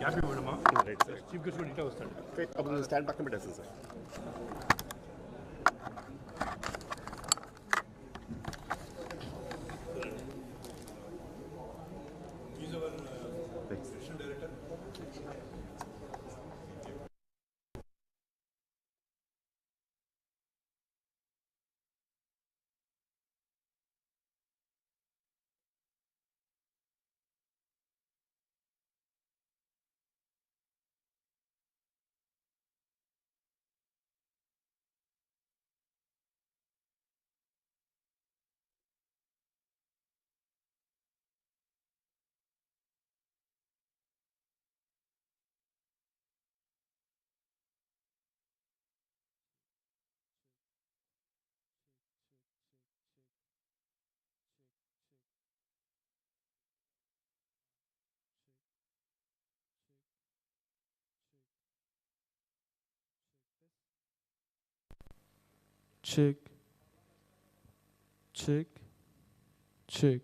Gap ఇవ్వడమా right sir chief guest కూడా ఇట్లా వస్తాడు అప్పుడు స్టాండ్ పక్కన పెట్టేస్తాను sir check, check, check.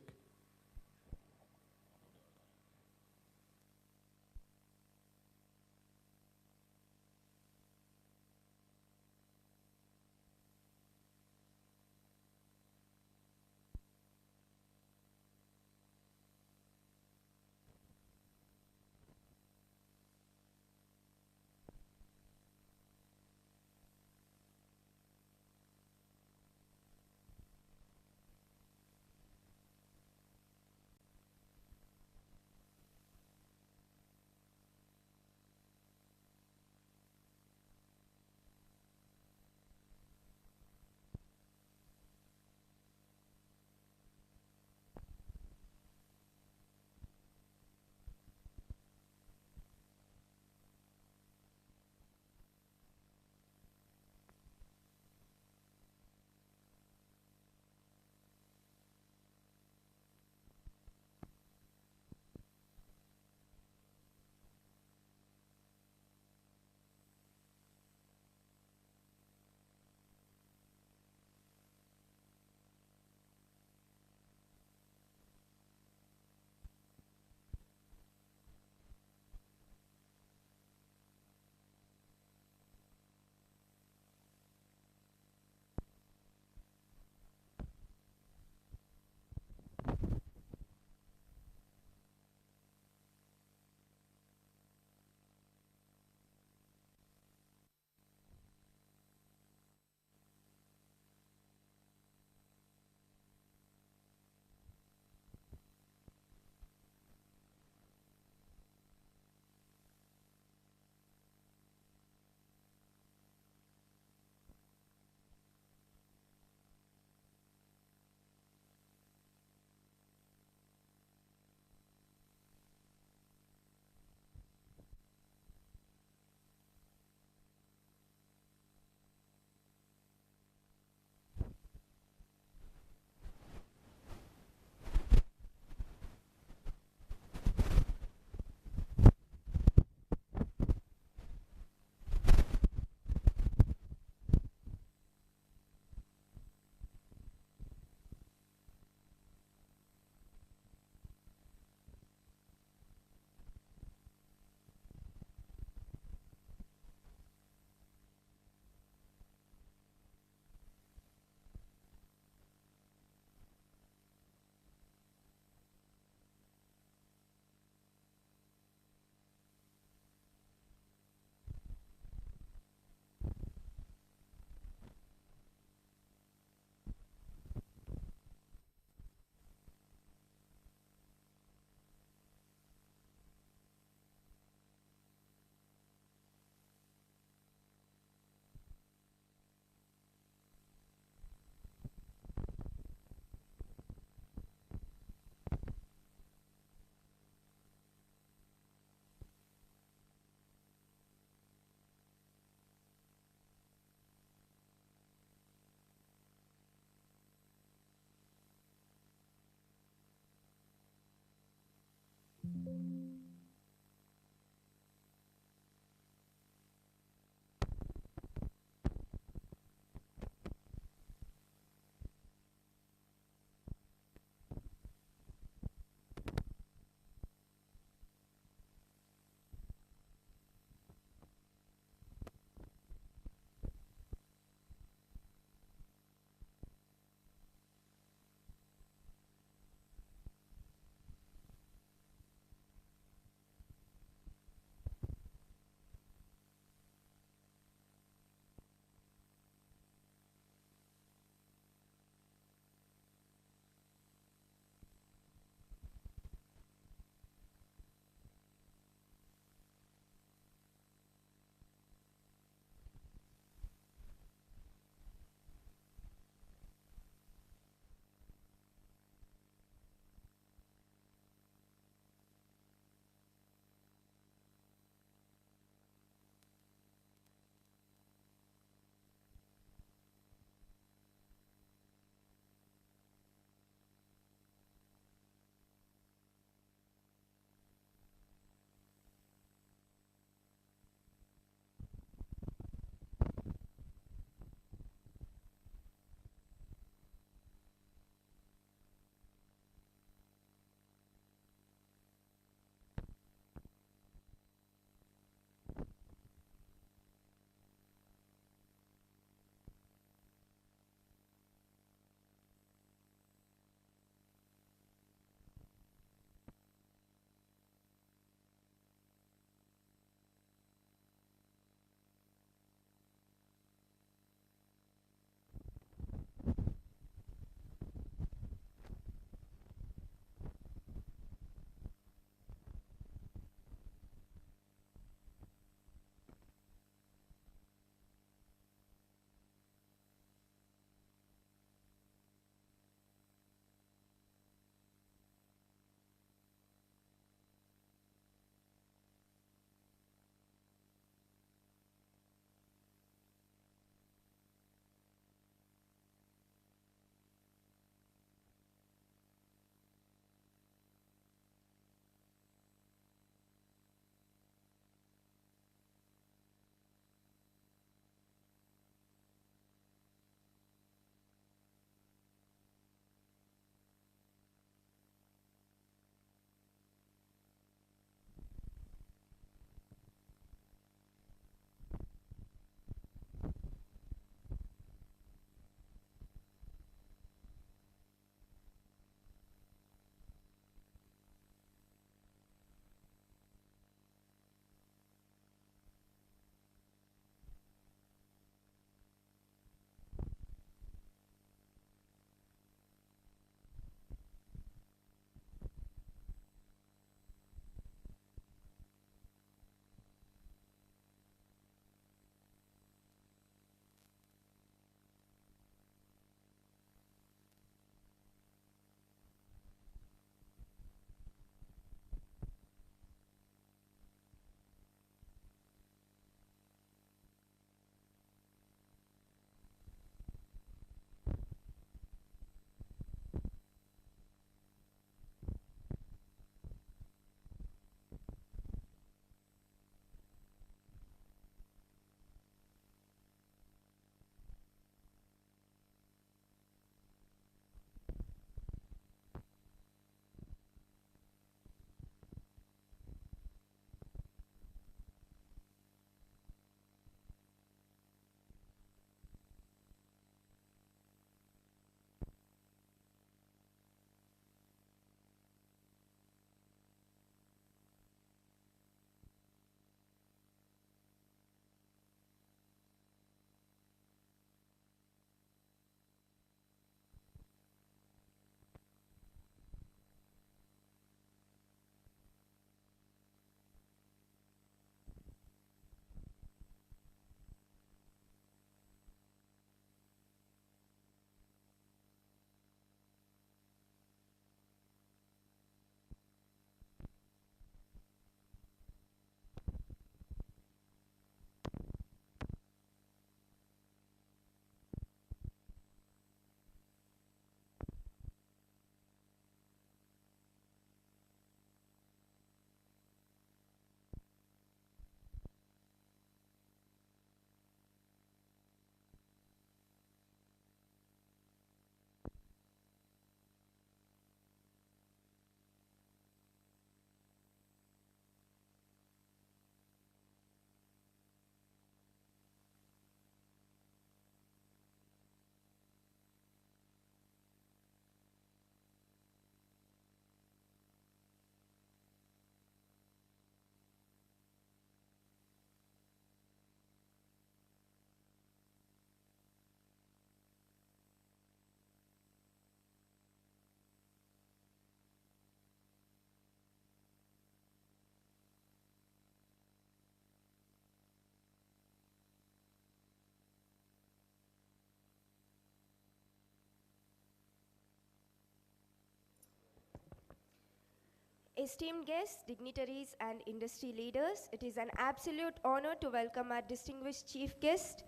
Esteemed guests, dignitaries, and industry leaders, it is an absolute honor to welcome our distinguished chief guest,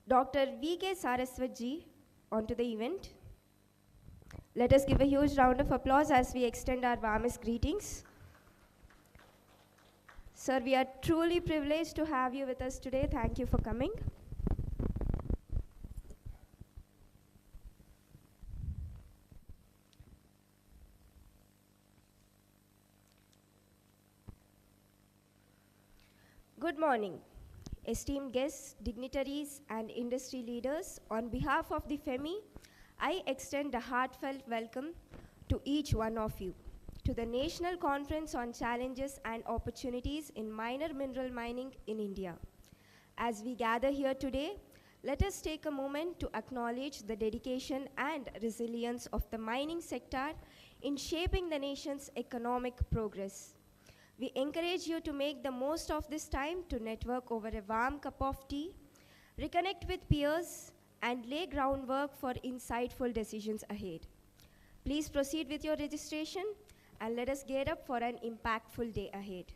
Dr. V.K. Saraswatji, onto the event. Let us give a huge round of applause as we extend our warmest greetings. Sir, we are truly privileged to have you with us today. Thank you for coming. Good morning, esteemed guests, dignitaries, and industry leaders. On behalf of the FEMMI, I extend a heartfelt welcome to each one of you to the National Conference on Challenges and Opportunities in Minor Mineral Mining in India. As we gather here today, let us take a moment to acknowledge the dedication and resilience of the mining sector in shaping the nation's economic progress. We encourage you to make the most of this time to network over a warm cup of tea, reconnect with peers, and lay groundwork for insightful decisions ahead. Please proceed with your registration and let us gear up for an impactful day ahead.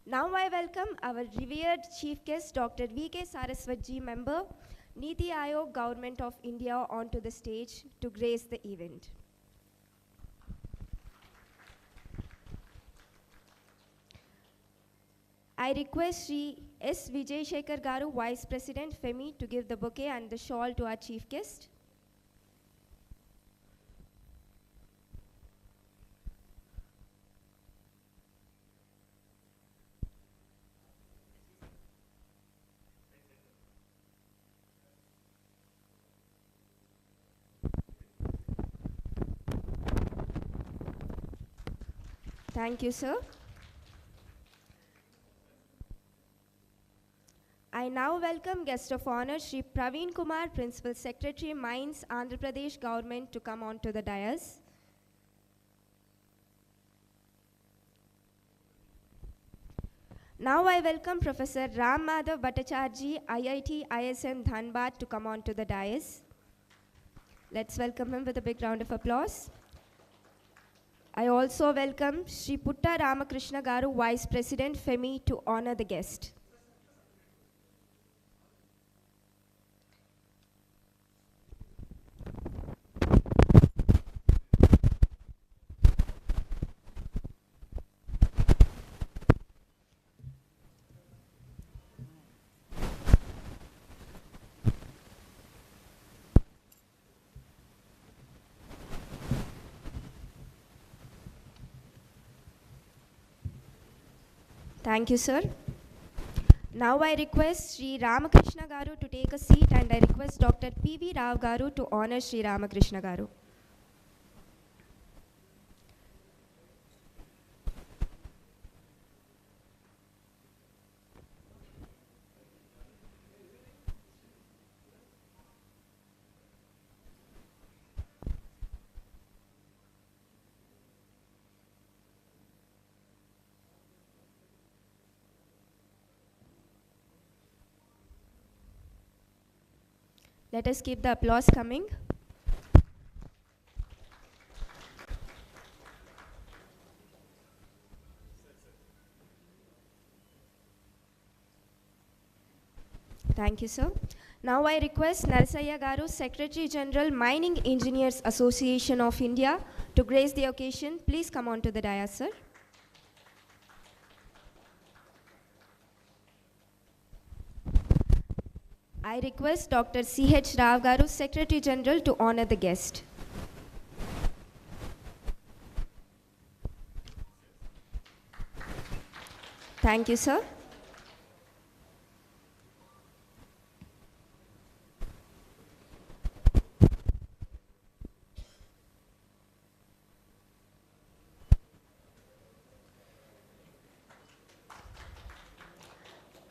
Now I welcome our revered chief guest, Dr. V.K. Saraswatji, member, Niti Aayog, Government of India, onto the stage to grace the event. I request Sri S. Vijay Shekhar Garu, Vice President, FEMMI, to give the bouquet and the shawl to our chief guest. Thank you, sir. I now welcome guest of honor, Shri Praveen Kumar, Principal Secretary, Mines, Andhra Pradesh Government, to come on to the dais. Now I welcome Professor Ram Madhav Bhattacharjee, IIT ISM Dhanbad, to come on to the dais. Let's welcome him with a big round of applause. I also welcome Shri Putta Ramakrishna Garu, Vice President, FEMMI, to honor the guest. Thank you, sir. Now I request Sri Ramakrishna Garu to take a seat, and I request Dr. P.V. Rao Garu to honor Sri Ramakrishna Garu. Let us keep the applause coming. Thank you, sir. Now I request Narasaya Garu, Secretary General, Mining Engineers Association of India, to grace the occasion. Please come on to the dais, sir. I request Dr. C.H. Rao Garu, Secretary General, to honor the guest. Thank you, sir.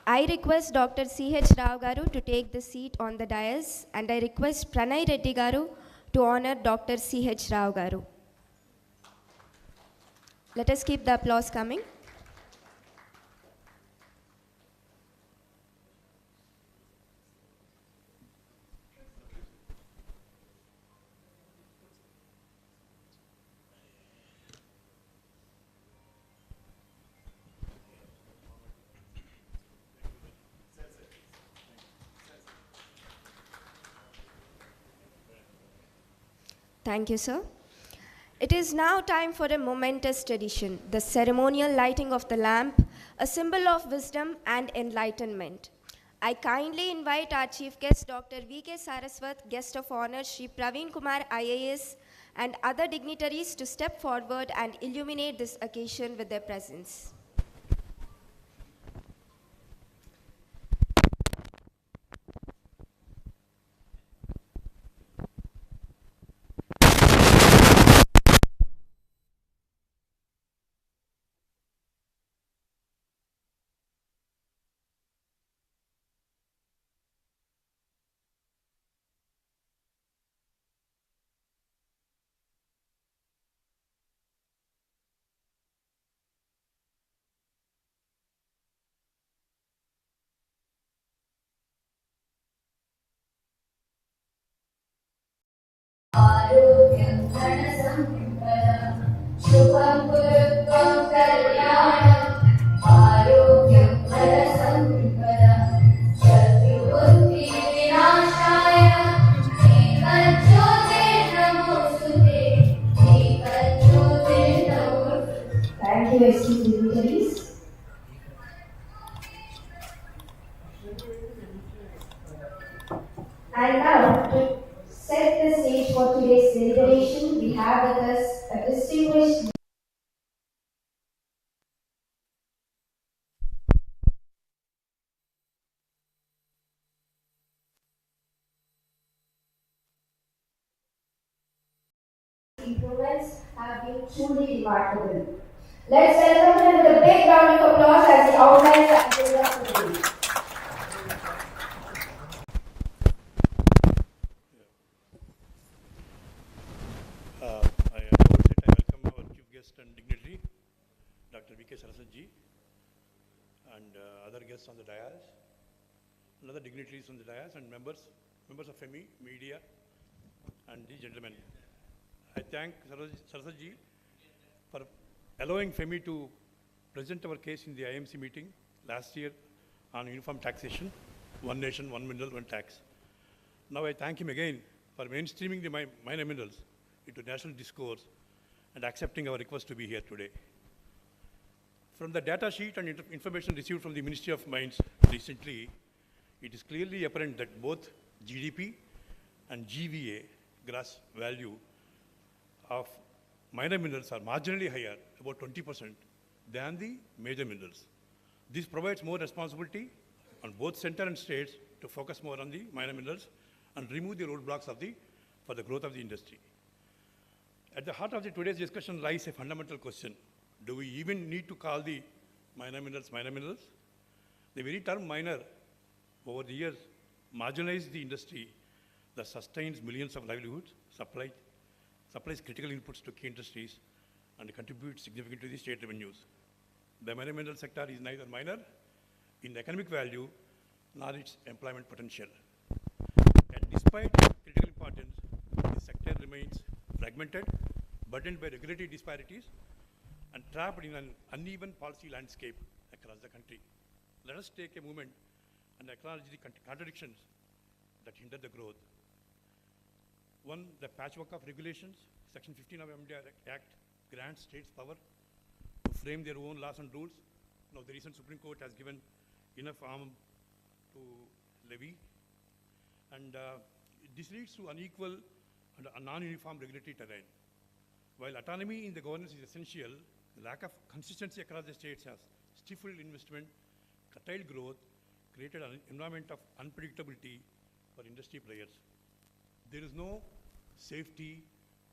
I request Dr. C.H. Rao Garu to take the seat on the dais, and I request Pranay Reddy Garu to honor Dr. C.H. Rao Garu. Let us keep the applause coming. Thank you, sir. It is now time for a momentous tradition, the ceremonial lighting of the lamp, a symbol of wisdom and enlightenment. I kindly invite our chief guest, Dr. V.K. Saraswat, guest of honor, Shri Praveen Kumar IAS, and other dignitaries to step forward and illuminate this occasion with their presence. आरोग्यं धनसम्पदं शुभं कुरुत्वं कल्याणम् आरोग्यं धनसम्पदं शत्रुबुद्धिविनाशाय दीपज्योतिर्नमोऽस्तुते दीपज्योतिर्नमोऽस्तुते. Thank you, esteemed dignitaries. And now, to set the stage for today's deliberation, we have with us a distinguished improvements have been truly remarkable. Let's welcome him with a big round of applause as he outlines the agenda of the day. I welcome our chief guest and dignitary, Dr. V.K. Saraswat ji, and other guests on the dais, and other dignitaries on the dais, and members of FEMMI, media, and the gentlemen. I thank Saraswat ji for allowing FEMMI to present our case in the IMC meeting last year on uniform taxation, one nation, one mineral, one tax. Now I thank him again for mainstreaming the minor minerals into national discourse and accepting our request to be here today. From the data sheet and information received from the Ministry of Mines recently, it is clearly apparent that both GDP and GVA, gross value, of minor minerals are marginally higher, about 20%, than the major minerals. This provides more responsibility on both center and states to focus more on the minor minerals and remove the roadblocks for the growth of the industry. At the heart of today's discussion lies a fundamental question. Do we even need to call the minor minerals minor minerals? The very term minor over the years marginalized the industry that sustains millions of livelihoods, supplies critical inputs to key industries, and contributes significantly to the state revenues. The minor mineral sector is neither minor in economic value nor its employment potential. And despite critical importance, the sector remains fragmented, burdened by regulatory disparities, and trapped in an uneven policy landscape across the country. Let us take a moment and acknowledge the contradictions that hinder the growth. One, the patchwork of regulations. Section 15 of MDR Act grants states power to frame their own laws and rules. Now, the recent Supreme Court has given enough arm to levy. And this leads to unequal and a non-uniform regulatory terrain. While autonomy in the governance is essential, the lack of consistency across the states has stifled investment, curtailed growth, created an environment of unpredictability for industry players. There is no safety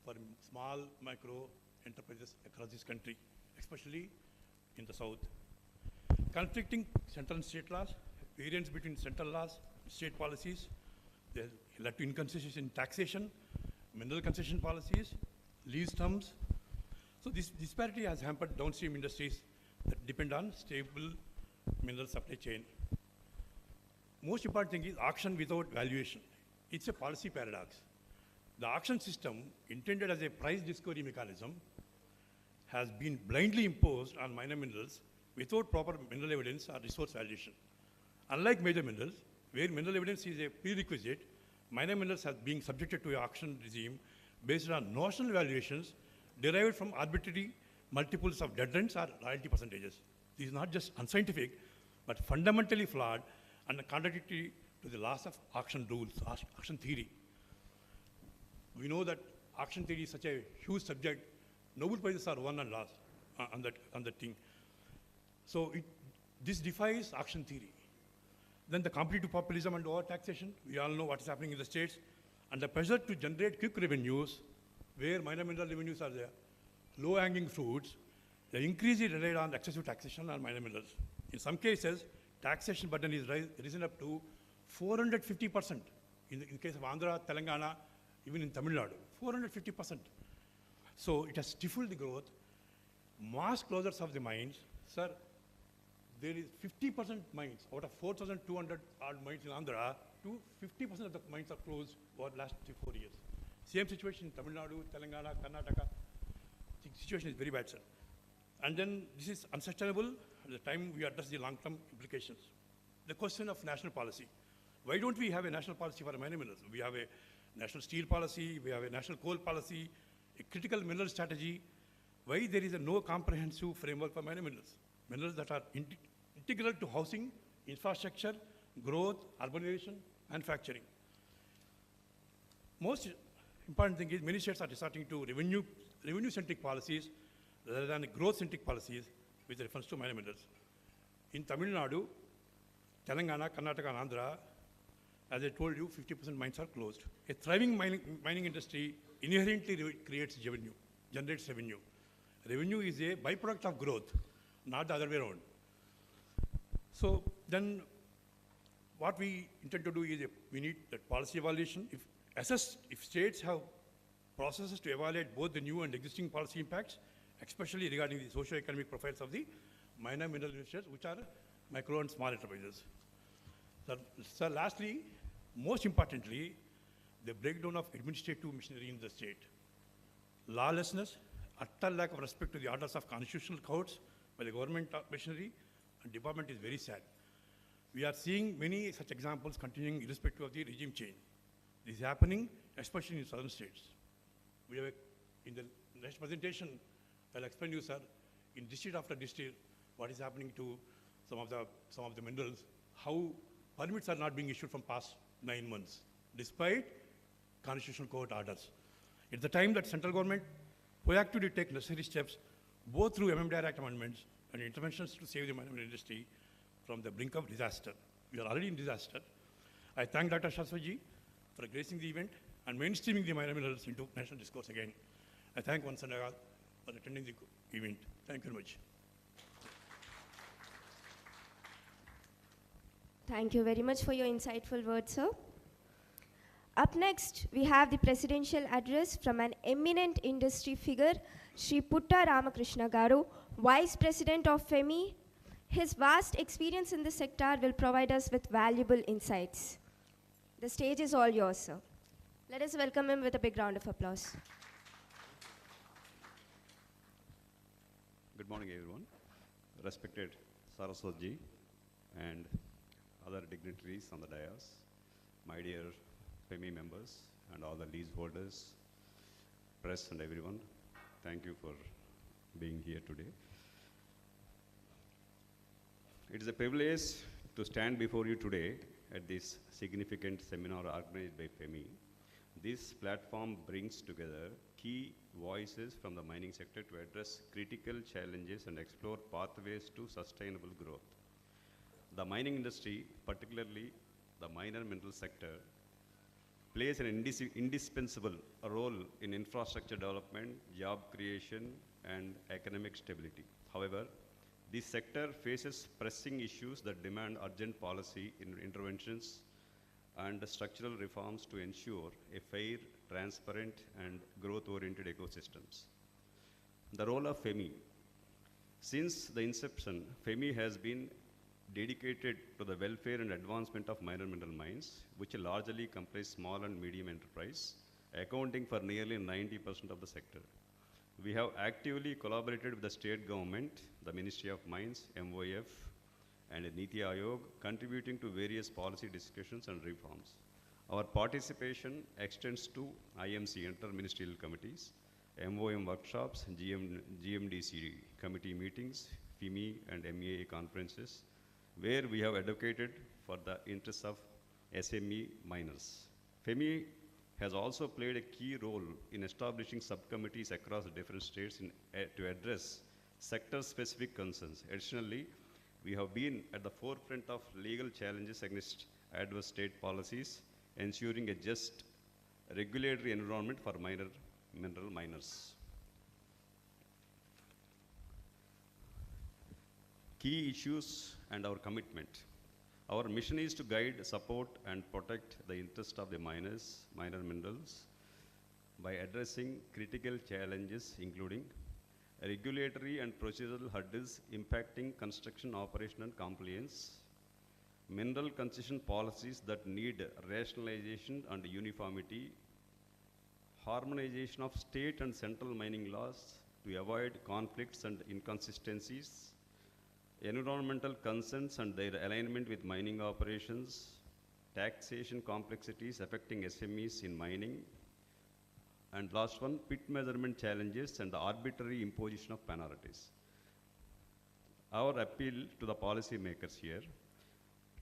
for small, micro enterprises across this country, especially in the south. Conflicting central and state laws, variance between central laws and state policies, they led to inconsistencies in taxation, mineral concession policies, lease terms. So this disparity has hampered downstream industries that depend on stable mineral supply chain. Most important thing is auction without valuation. It's a policy paradox. The auction system, intended as a price discovery mechanism, has been blindly imposed on minor minerals without proper mineral evidence or resource validation. Unlike major minerals, where mineral evidence is a prerequisite, minor minerals are being subjected to an auction regime based on notional valuations derived from arbitrary multiples of dead rents or royalty percentages. This is not just unscientific, but fundamentally flawed and contradictory to the laws of auction rules, auction theory. We know that auction theory is such a huge subject. Nobel Prizes are won and lost on that thing. So this defies auction theory. Then the competitive populism and over-taxation, we all know what is happening in the states, and the pressure to generate quick revenues, where minor mineral revenues are the low-hanging fruits, the increasingly relied on excessive taxation on minor minerals. In some cases, taxation burden is risen up to 450%. In the case of Andhra, Telangana, even in Tamil Nadu, 450%. So it has stifled the growth. Mass closures of the mines, sir, there is 50% mines, out of 4,200 odd mines in Andhra, 50% of the mines are closed over the last 3-4 years. Same situation in Tamil Nadu, Telangana, Karnataka. The situation is very bad, sir. And then this is unsustainable at the time we address the long-term implications. The question of national policy. Why don't we have a national policy for minor minerals? We have a national steel policy, we have a national coal policy, a critical mineral strategy. Why there is no comprehensive framework for minor minerals? Minerals that are integral to housing, infrastructure, growth, urbanization, manufacturing. Most important thing is many states are resorting to revenue-centric policies rather than growth-centric policies with reference to minor minerals. In Tamil Nadu, Telangana, Karnataka, and Andhra, as I told you, 50% mines are closed. A thriving mining industry inherently creates revenue, generates revenue. Revenue is a byproduct of growth, not the other way around. So then what we intend to do is we need that policy evaluation. If states have processes to evaluate both the new and existing policy impacts, especially regarding the socio-economic profiles of the minor mineral industries, which are micro and small enterprises. So lastly, most importantly, the breakdown of administrative machinery in the state. Lawlessness, utter lack of respect to the orders of constitutional courts by the government machinery and department is very sad. We are seeing many such examples continuing irrespective of the regime change. This is happening especially in southern states. We have in the next presentation, I'll explain you, sir, in district after district, what is happening to some of the minerals, how permits are not being issued from past 9 months, despite constitutional court orders. At the time that central government proactively take necessary steps, both through MMDR Act amendments and interventions to save the mining industry from the brink of disaster. We are already in disaster. I thank Dr. Shaswatji for gracing the event and mainstreaming the minor minerals into national discourse again. I thank once and all for attending the event. Thank you very much. Thank you very much for your insightful words, sir. Up next, we have the presidential address from an eminent industry figure, Sri Putta Ramakrishna Garu, Vice President of FEMMI. His vast experience in this sector will provide us with valuable insights. The stage is all yours, sir. Let us welcome him with a big round of applause. Good morning, everyone. Respected Saraswatji and other dignitaries on the dais, my dear FEMMI members and all the leaseholders, press and everyone, thank you for being here today. It is a privilege to stand before you today at this significant seminar organized by FEMMI. This platform brings together key voices from the mining sector to address critical challenges and explore pathways to sustainable growth. The mining industry, particularly the minor mineral sector, plays an indispensable role in infrastructure development, job creation, and economic stability. However, this sector faces pressing issues that demand urgent policy interventions and structural reforms to ensure a fair, transparent, and growth-oriented ecosystems. The role of FEMMI. Since the inception, FEMMI has been dedicated to the welfare and advancement of minor mineral mines, which largely comprise small and medium enterprise, accounting for nearly 90% of the sector. We have actively collaborated with the state government, the Ministry of Mines, MOF, and Niti Aayog, contributing to various policy discussions and reforms. Our participation extends to IMC, Inter-Ministerial Committees, MOM workshops, GMDC committee meetings, FEMMI and MEA conferences, where we have advocated for the interests of SME minors. FEMMI has also played a key role in establishing subcommittees across different states to address sector-specific concerns. Additionally, we have been at the forefront of legal challenges against adverse state policies, ensuring a just regulatory environment for mineral miners. Key issues and our commitment. Our mission is to guide, support, and protect the interest of the minor minerals by addressing critical challenges, including regulatory and procedural hurdles impacting construction, operation, and compliance, mineral concession policies that need rationalization and uniformity, harmonization of state and central mining laws to avoid conflicts and inconsistencies, environmental concerns and their alignment with mining operations, taxation complexities affecting SMEs in mining, and last one, pit measurement challenges and the arbitrary imposition of penalties. Our appeal to the policy makers here,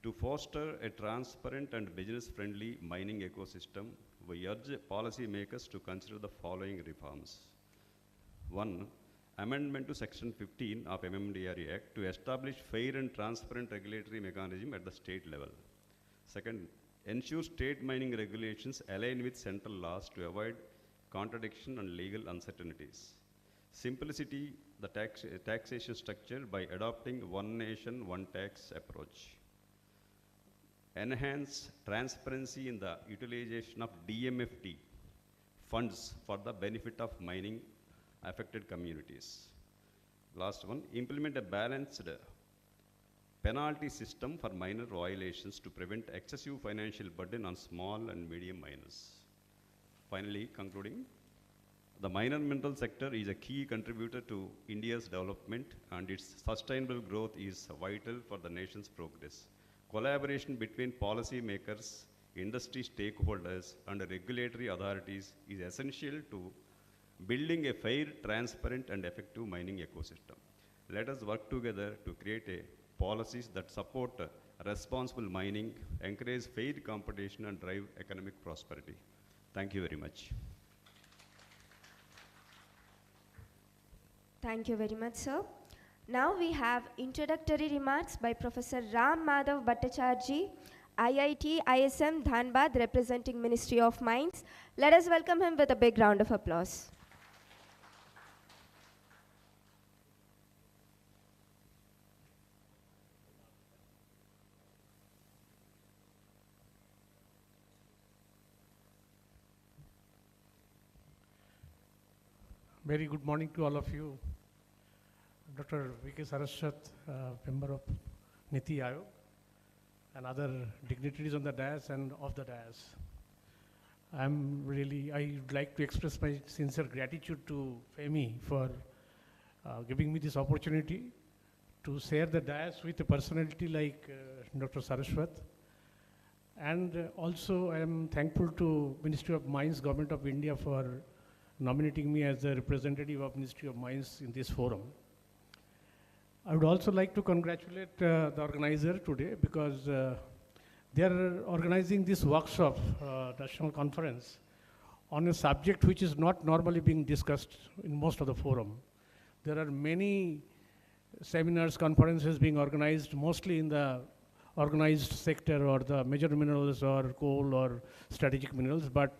to foster a transparent and business-friendly mining ecosystem, we urge policy makers to consider the following reforms. 1, amendment to Section 15 of MMDRA Act to establish fair and transparent regulatory mechanism at the state level. Second, ensure state mining regulations align with central laws to avoid contradiction and legal uncertainties. Simplicity the taxation structure by adopting one nation, one tax approach. Enhance transparency in the utilization of DMFT funds for the benefit of mining affected communities. Last one, implement a balanced penalty system for minor violations to prevent excessive financial burden on small and medium miners. Finally, concluding, the minor mineral sector is a key contributor to India's development, and its sustainable growth is vital for the nation's progress. Collaboration between policy makers, industry stakeholders, and regulatory authorities is essential to building a fair, transparent, and effective mining ecosystem. Let us work together to create policies that support responsible mining, encourage fair competition, and drive economic prosperity. Thank you very much. Thank you very much, sir. Now we have introductory remarks by Professor Ram Madhav Bhattacharjee, IIT ISM Dhanbad, representing Ministry of Mines. Let us welcome him with a big round of applause. Very good morning to all of you. Dr. V.K. Saraswat, member of Niti Aayog, and other dignitaries on the dais and off the dais. I would like to express my sincere gratitude to FEMMI for giving me this opportunity to share the dais with a personality like Dr. Saraswat. And also I am thankful to Ministry of Mines, Government of India for nominating me as the representative of Ministry of Mines in this forum. I would also like to congratulate the organizer today because they are organizing this workshop, national conference, on a subject which is not normally being discussed in most of the forum. There are many seminars, conferences being organized, mostly in the organized sector or the major minerals or coal or strategic minerals, but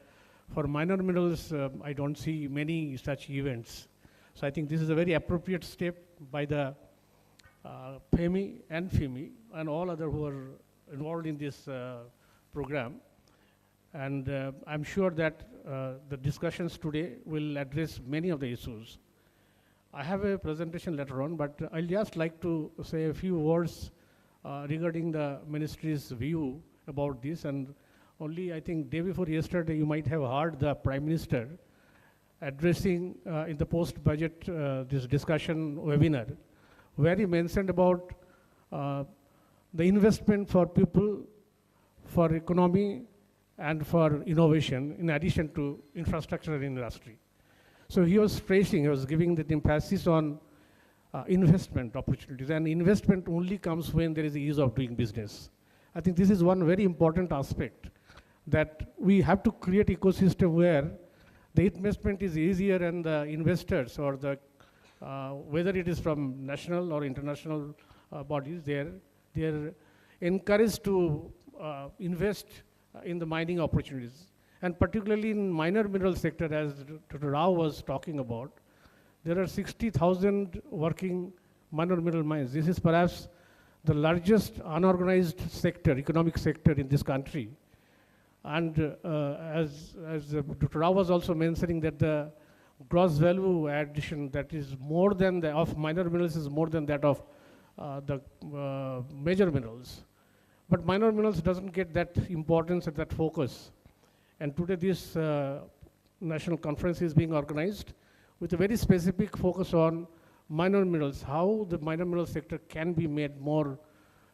for minor minerals, I don't see many such events. So I think this is a very appropriate step by the FEMMI and FEMMI and all other who are involved in this program. And I'm sure that the discussions today will address many of the issues. I have a presentation later on, but I'll just like to say a few words regarding the ministry's view about this. And only, I think, day before yesterday, you might have heard the Prime Minister addressing in the post-budget this discussion webinar, where he mentioned about the investment for people, for economy, and for innovation in addition to infrastructure and industry. So he was giving the emphasis on investment opportunities, and investment only comes when there is a ease of doing business. I think this is one very important aspect, that we have to create ecosystem where the investment is easier and the investors or the whether it is from national or international bodies, they're encouraged to invest in the mining opportunities. And particularly in minor mineral sector, as Dr. Rao was talking about, there are 60,000 working minor mineral mines. This is perhaps the largest unorganized sector, economic sector in this country. And as Dr. Rao was also mentioning, that the gross value addition that is more than the of minor minerals is more than that of the major minerals. But minor minerals doesn't get that importance and that focus. And today this national conference is being organized with a very specific focus on minor minerals, how the minor mineral sector can be made more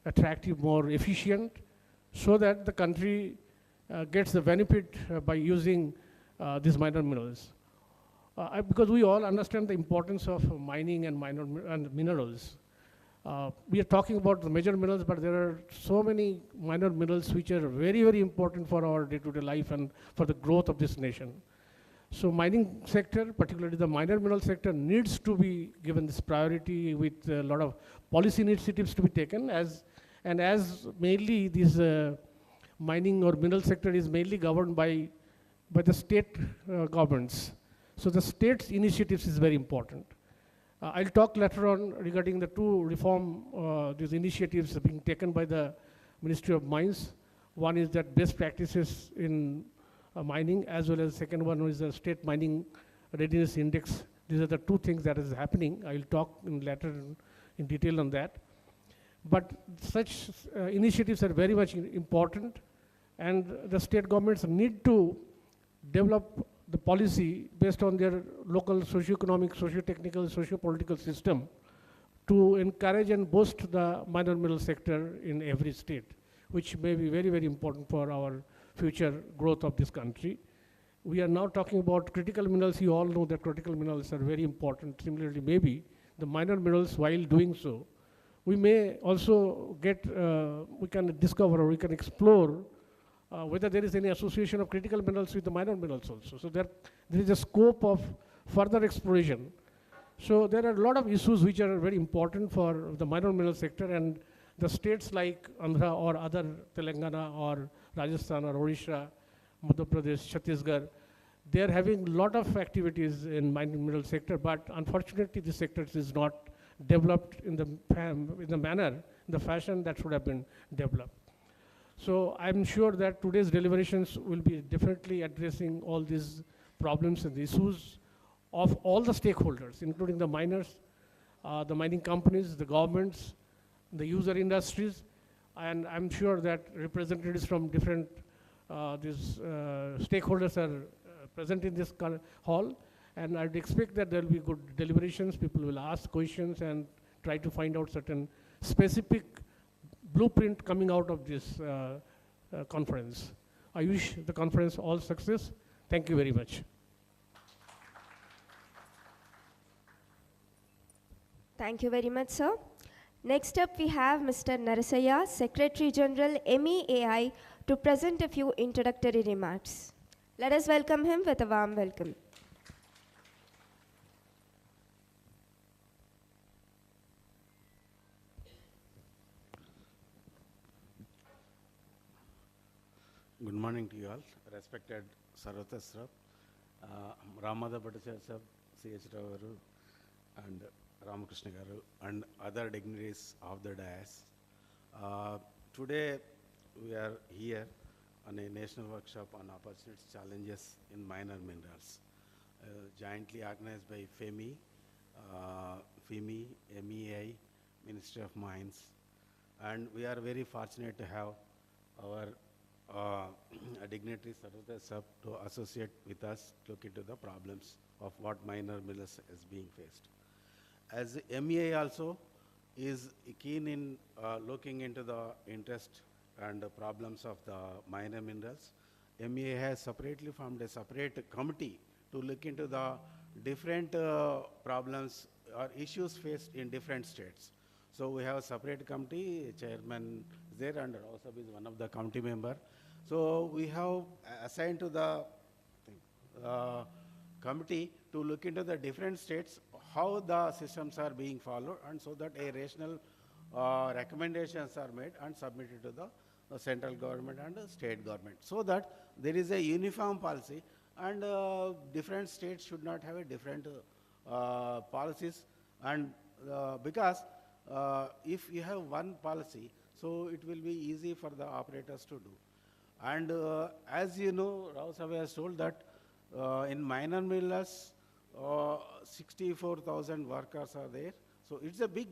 attractive, more efficient, so that the country gets the benefit by using these minor minerals. Because we all understand the importance of mining and minerals. We are talking about the major minerals, but there are so many minor minerals which are very, very important for our day-to-day life and for the growth of this nation. So mining sector, particularly the minor mineral sector, needs to be given this priority with a lot of policy initiatives to be taken, as mainly this mining or mineral sector is mainly governed by the state governments. So the state's initiatives is very important. I'll talk later on regarding the two reform, these initiatives being taken by the Ministry of Mines. One is that best practices in mining, as well as second one is the state mining readiness index. These are the two things that is happening. I'll talk later in detail on that. But such initiatives are very much important, and the state governments need to develop the policy based on their local socio-economic, socio-technical, socio-political system to encourage and boost the minor mineral sector in every state, which may be very, very important for our future growth of this country. We are now talking about critical minerals. You all know that critical minerals are very important. Similarly, maybe the minor minerals, while doing so, we may also get, we can discover or we can explore whether there is any association of critical minerals with the minor minerals also. So there is a scope of further exploration. So there are a lot of issues which are very important for the minor mineral sector, and the states like Andhra or other Telangana or Rajasthan or Odisha, Madhya Pradesh, Chhattisgarh, they are having a lot of activities in minor mineral sector, but unfortunately this sector is not developed in the manner, in the fashion that should have been developed. So I'm sure that today's deliberations will be definitely addressing all these problems and the issues of all the stakeholders, including the miners, the mining companies, the governments, the user industries, and I'm sure that representatives from different stakeholders are present in this hall, and I'd expect that there will be good deliberations. People will ask questions and try to find out certain specific blueprint coming out of this conference. I wish the conference all success. Thank you very much. Thank you very much, sir. Next up, we have Mr. Narasaya, Secretary General, MEAI, to present a few introductory remarks. Let us welcome him with a warm welcome. Good morning to you all. Respected Sarvata sir, Ramada Bhattacharya sir, C.H. Rao garu, and Ramakrishna garu, and other dignitaries of the dais. Today we are here on a national workshop on opportunities, challenges in minor minerals, jointly organized by FEMMI, MEAI, Ministry of Mines, and we are very fortunate to have our dignitary Sarvata sir to associate with us, look into the problems of what minor minerals is being faced. As MEA also is keen in looking into the interest and the problems of the minor minerals, MEA has separately formed a separate committee to look into the different problems or issues faced in different states. So we have a separate committee, chairman is there, and Rausab is one of the committee member. So we have assigned to the committee to look into the different states, how the systems are being followed, and so that a rational recommendations are made and submitted to the central government and the state government, so that there is a uniform policy, and different states should not have a different policies, and because if you have one policy, so it will be easy for the operators to do. And as you know, Rao Sabe has told that in minor millers, 64,000 workers are there. So it's a big,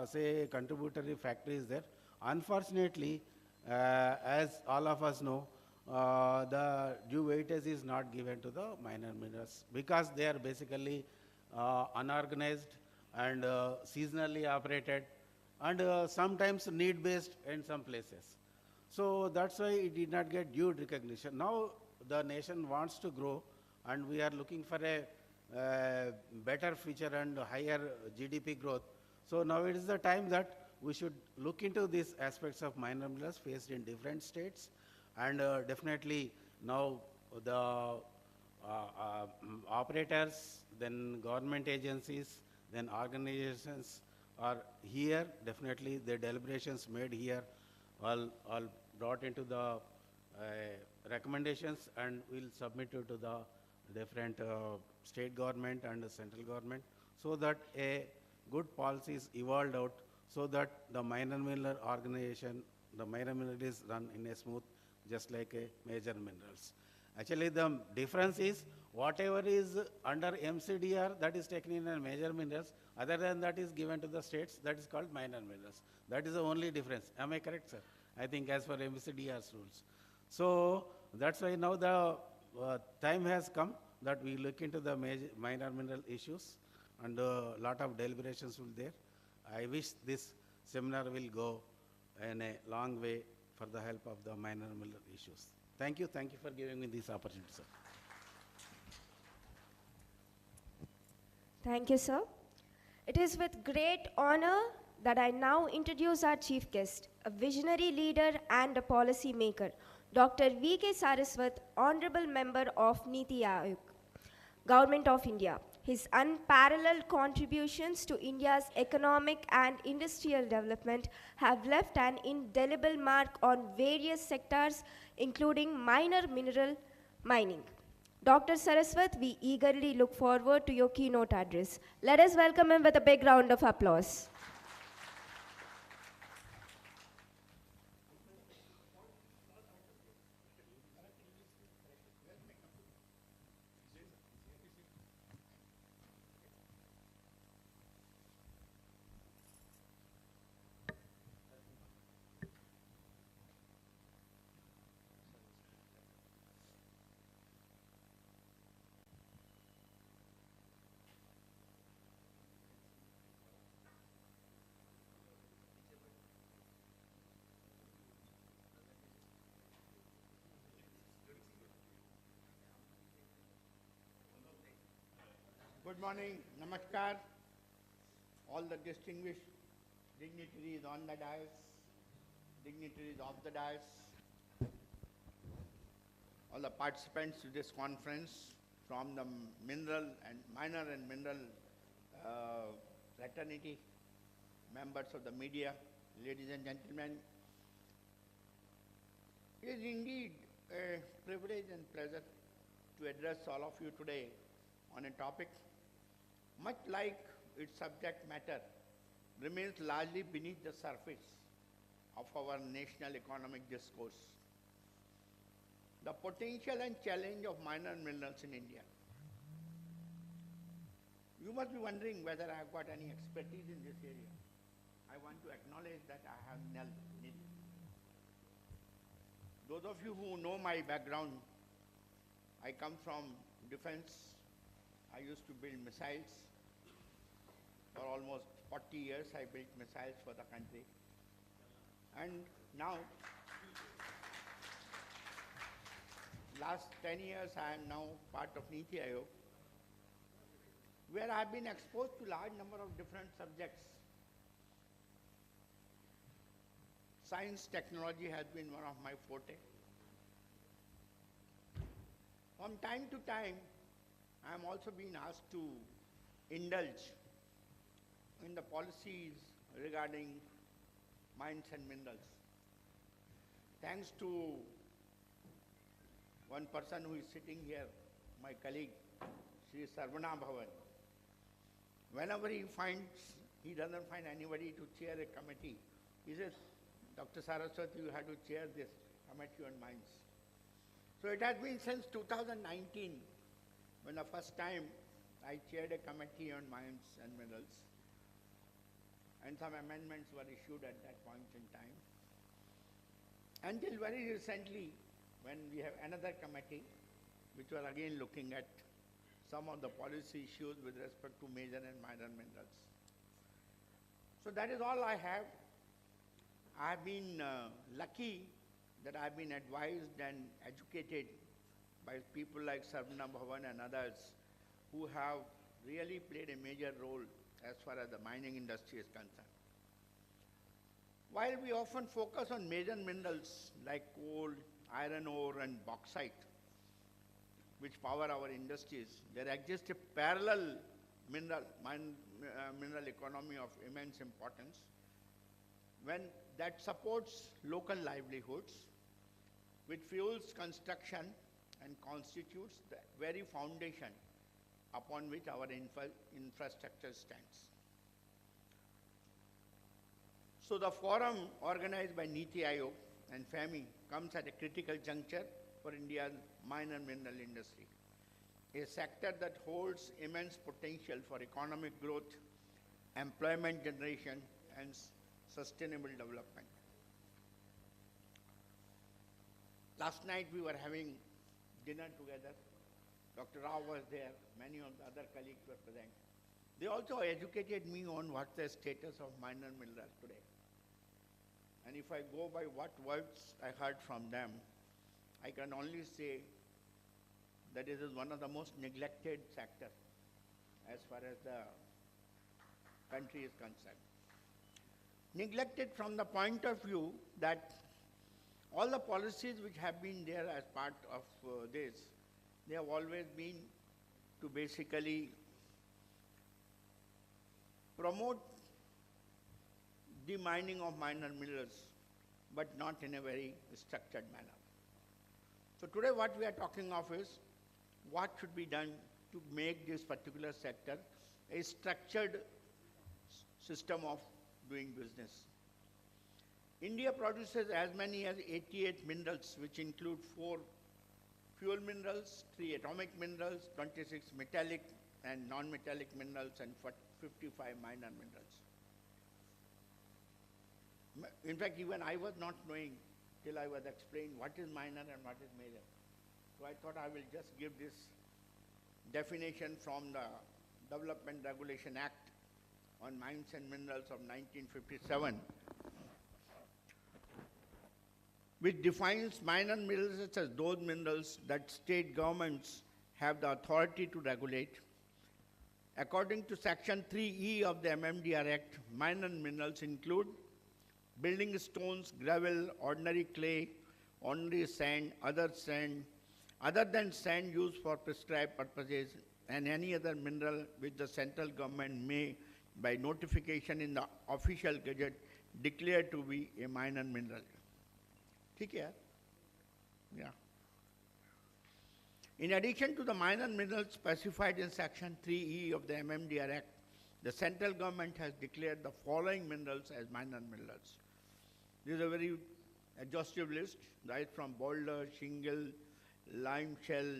say, contributory factories there. Unfortunately, as all of us know, the due weightage is not given to the minor millers because they are basically unorganized and seasonally operated, and sometimes need-based in some places. So that's why it did not get due recognition. Now the nation wants to grow, and we are looking for a better future and higher GDP growth. So now it is the time that we should look into these aspects of minor millers faced in different states, and definitely now the operators, then government agencies, then organizations are here. Definitely the deliberations made here all brought into the recommendations, and we'll submit it to the different state government and the central government, so that a good policy is evolved out, so that the minor miller organization, the minor miller is run in a smooth, just like a major minerals. Actually, the difference is whatever is under MCDR, that is taken in a major minerals, other than that is given to the states, that is called minor minerals. That is the only difference. Am I correct, sir? I think as per MCDR's rules. So that's why now the time has come that we look into the minor mineral issues, and a lot of deliberations will there. I wish this seminar will go in a long way for the help of the minor mineral issues. Thank you for giving me this opportunity, sir. Thank you, sir. It is with great honor that I now introduce our chief guest, a visionary leader and a policy maker, Dr. V.K. Saraswat, Honorable Member of Niti Aayog, Government of India. His unparalleled contributions to India's economic and industrial development have left an indelible mark on various sectors, including minor mineral mining. Dr. Saraswat, we eagerly look forward to your keynote address. Let us welcome him with a big round of applause. Good morning, namaskar, all the distinguished dignitaries on the dais, dignitaries of the dais, all the participants to this conference from the minor and mineral fraternity, members of the media, ladies and gentlemen. It is indeed a privilege and pleasure to address all of you today on a topic much like its subject matter remains largely beneath the surface of our national economic discourse. The potential and challenge of minor minerals in India. You must be wondering whether I have got any expertise in this area. I want to acknowledge that I have nil. Those of you who know my background, I come from defense. I used to build missiles. For almost 40 years, I built missiles for the country. And now, last 10 years, I am now part of Niti Aayog, where I've been exposed to large number of different subjects. Science, technology has been one of my forte. From time to time, I am also being asked to indulge in the policies regarding mines and minerals. Thanks to one person who is sitting here, my colleague, Sri Sarvana Bhavan. Whenever he doesn't find anybody to chair a committee, he says, Dr. Saraswati, you have to chair this committee on mines. So it has been since 2019, when the first time I chaired a committee on mines and minerals, and some amendments were issued at that point in time. Until very recently, when we have another committee, which were again looking at some of the policy issues with respect to major and minor minerals. So that is all I have. I have been lucky that I have been advised and educated by people like Sarvana Bhavan and others who have really played a major role as far as the mining industry is concerned. While we often focus on major minerals like coal, iron ore and bauxite, which power our industries, there exists a parallel mineral economy of immense importance that supports local livelihoods, which fuels construction and constitutes the very foundation upon which our infrastructure stands. So the forum organized by Niti Aayog and FEMMI comes at a critical juncture for India's mine and mineral industry, a sector that holds immense potential for economic growth, employment generation, and sustainable development. Last night we were having dinner together. Dr. Rao was there, many of the other colleagues were present. They also educated me on what's the status of mine and mineral today. And if I go by what words I heard from them, I can only say that it is one of the most neglected sectors as far as the country is concerned. Neglected from the point of view that all the policies which have been there as part of this, they have always been to basically promote the mining of minor minerals, but not in a very structured manner. So today what we are talking of is what should be done to make this particular sector a structured system of doing business. India produces as many as 88 minerals, which include 4 fuel minerals, 3 atomic minerals, 26 metallic and non-metallic minerals, and 55 minor minerals. In fact, even I was not knowing till I was explained what is minor and what is major. So I thought I will just give this definition from the Development Regulation Act on Mines and Minerals of 1957, which defines minor minerals as those minerals that state governments have the authority to regulate. According to Section 3E of the MMDR Act, minor minerals include building stones, gravel, ordinary clay, ordinary sand, other than sand used for prescribed purposes, and any other mineral which the central government may, by notification in the official gazette, declare to be a minor mineral. ठीक है? Yeah. In addition to the minor minerals specified in Section 3E of the MMDR Act, the central government has declared the following minerals as minor minerals. This is a very exhaustive list, right from boulder, shingle, lime shell,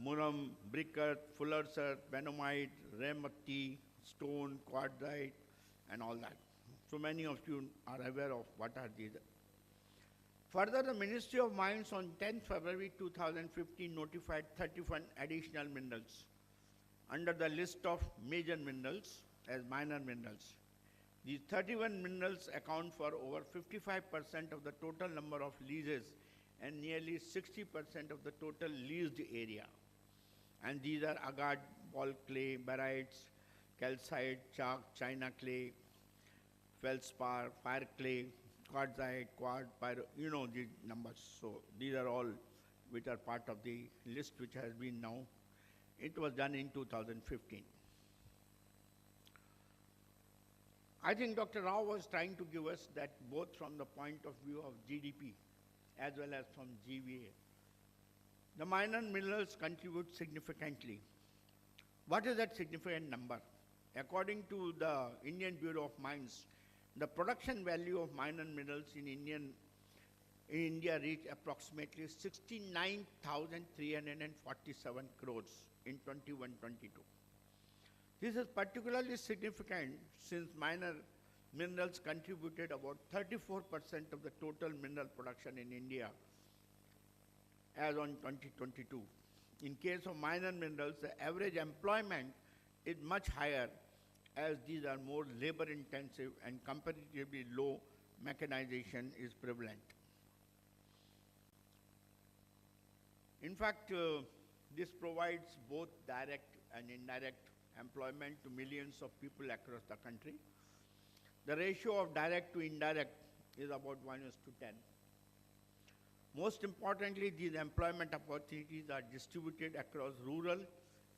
muram, brick earth, fuller's earth, benomite, ramati, stone, quartzite, and all that. So many of you are aware of what are these. Further, the Ministry of Mines on 10th February 2015 notified 31 additional minerals under the list of major minerals as minor minerals. These 31 minerals account for over 55% of the total number of leases and nearly 60% of the total leased area. And these are agate, ball clay, barytes, calcite, chalk, china clay, feldspar, fire clay, quartzite, quartz, pyro, you know these numbers. So these are all which are part of the list which has been now. It was done in 2015. I think Dr. Rao was trying to give us that both from the point of view of GDP as well as from GVA. The minor minerals contribute significantly. What is that significant number? According to the Indian Bureau of Mines, the production value of minor minerals in India reached approximately 69,347 crores in 21-22. This is particularly significant since minor minerals contributed about 34% of the total mineral production in India as on 2022. In case of minor minerals, the average employment is much higher as these are more labor intensive and comparatively low mechanization is prevalent. In fact, this provides both direct and indirect employment to millions of people across the country. The ratio of direct to indirect is about 1:10. Most importantly, these employment opportunities are distributed across rural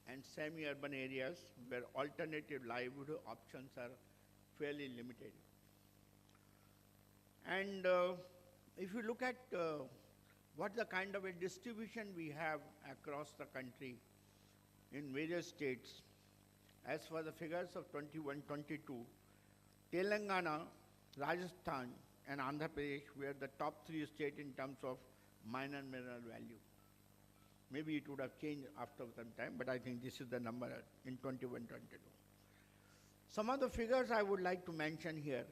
and semi-urban areas where alternative livelihood options are fairly limited. And if you look at what the kind of a distribution we have across the country in various states, as for the figures of 21-22, Telangana, Rajasthan, and Andhra Pradesh were the top 3 states in terms of minor mineral value. Maybe it would have changed after some time, but I think this is the number in 21-22. Some of the figures I would like to mention here.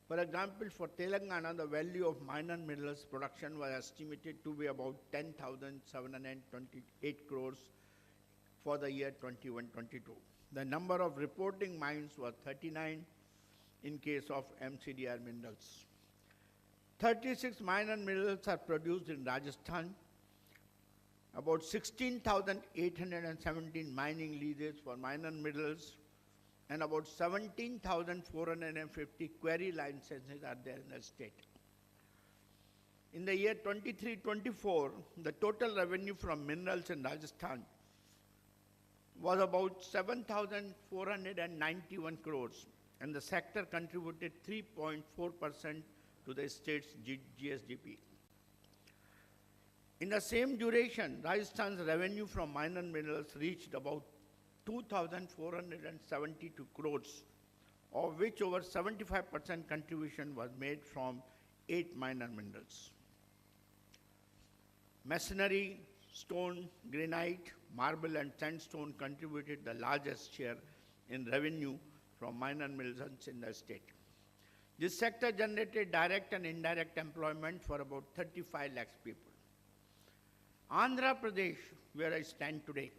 For example, for Telangana, the value of minor minerals production was estimated to be about 10,728 crores for the year 21-22. The number of reporting mines was 39 in case of MCDR minerals. 36 minor minerals are produced in Rajasthan. About 16,817 mining leases for minor minerals and about 17,450 quarry licenses are there in the state. In the year 23-24, the total revenue from minerals in Rajasthan was about 7,491 crores, and the sector contributed 3.4% to the state's GSDP. In the same duration, Rajasthan's revenue from minor minerals reached about 2,472 crores, of which over 75% contribution was made from 8 minor minerals. Masonry, stone, granite, marble, and sandstone contributed the largest share in revenue from minor minerals in the state. This sector generated direct and indirect employment for about 35 lakhs people. Andhra Pradesh, where I stand today,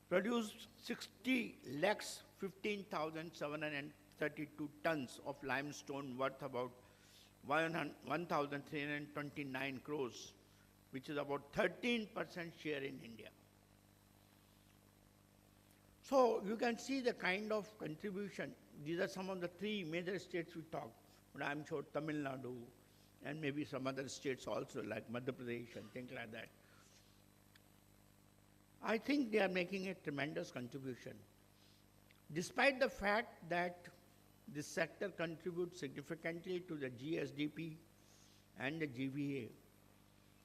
produced 60 lakhs 15,732 tons of limestone worth about 1,329 crores, which is about 13% share in India. So you can see the kind of contribution. These are some of the 3 major states we talk, but I'm sure Tamil Nadu and maybe some other states also like Madhya Pradesh and things like that. I think they are making a tremendous contribution. Despite the fact that this sector contributes significantly to the GSDP and the GVA,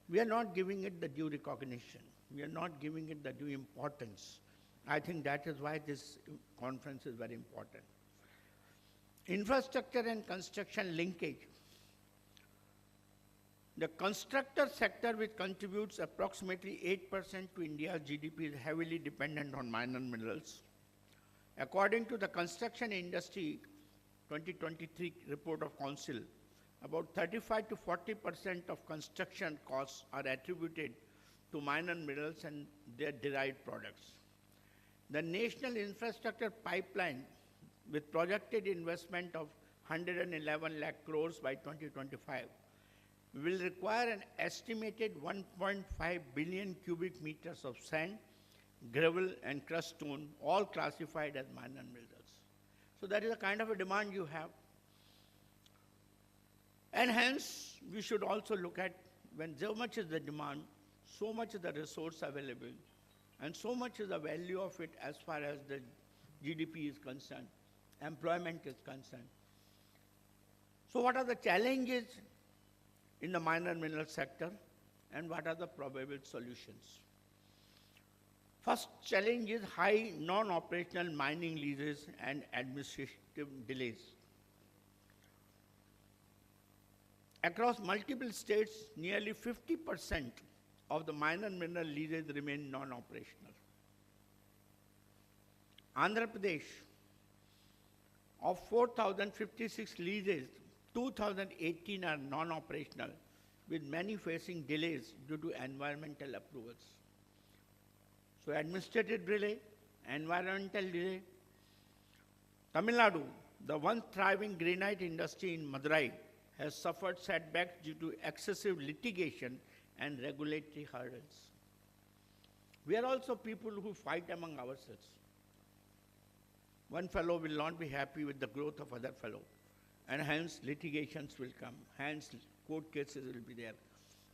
we are not giving it the due recognition. We are not giving it the due importance. I think that is why this conference is very important. Infrastructure and construction linkage. The constructor sector, which contributes approximately 8% to India's GDP, is heavily dependent on minor minerals. According to the Construction Industry 2023 report of Council, about 35 to 40% of construction costs are attributed to minor minerals and their derived products. The national infrastructure pipeline, with projected investment of 111 lakh crores by 2025, will require an estimated 1.5 billion cubic meters of sand, gravel, and crushed stone, all classified as minor minerals. So that is the kind of a demand you have. And hence, we should also look at when so much is the demand, so much is the resource available, and so much is the value of it as far as the GDP is concerned, employment is concerned. So what are the challenges in the minor mineral sector, and what are the probable solutions? First challenge is high non-operational mining leases and administrative delays. Across multiple states, nearly 50% of the minor mineral leases remain non-operational. Andhra Pradesh, of 4,056 leases, 2,018 are non-operational, with many facing delays due to environmental approvals. So administrative delay, environmental delay. Tamil Nadu, the once thriving granite industry in Madurai, has suffered setbacks due to excessive litigation and regulatory hurdles. We are also people who fight among ourselves. One fellow will not be happy with the growth of other fellow, and hence litigations will come, hence court cases will be there,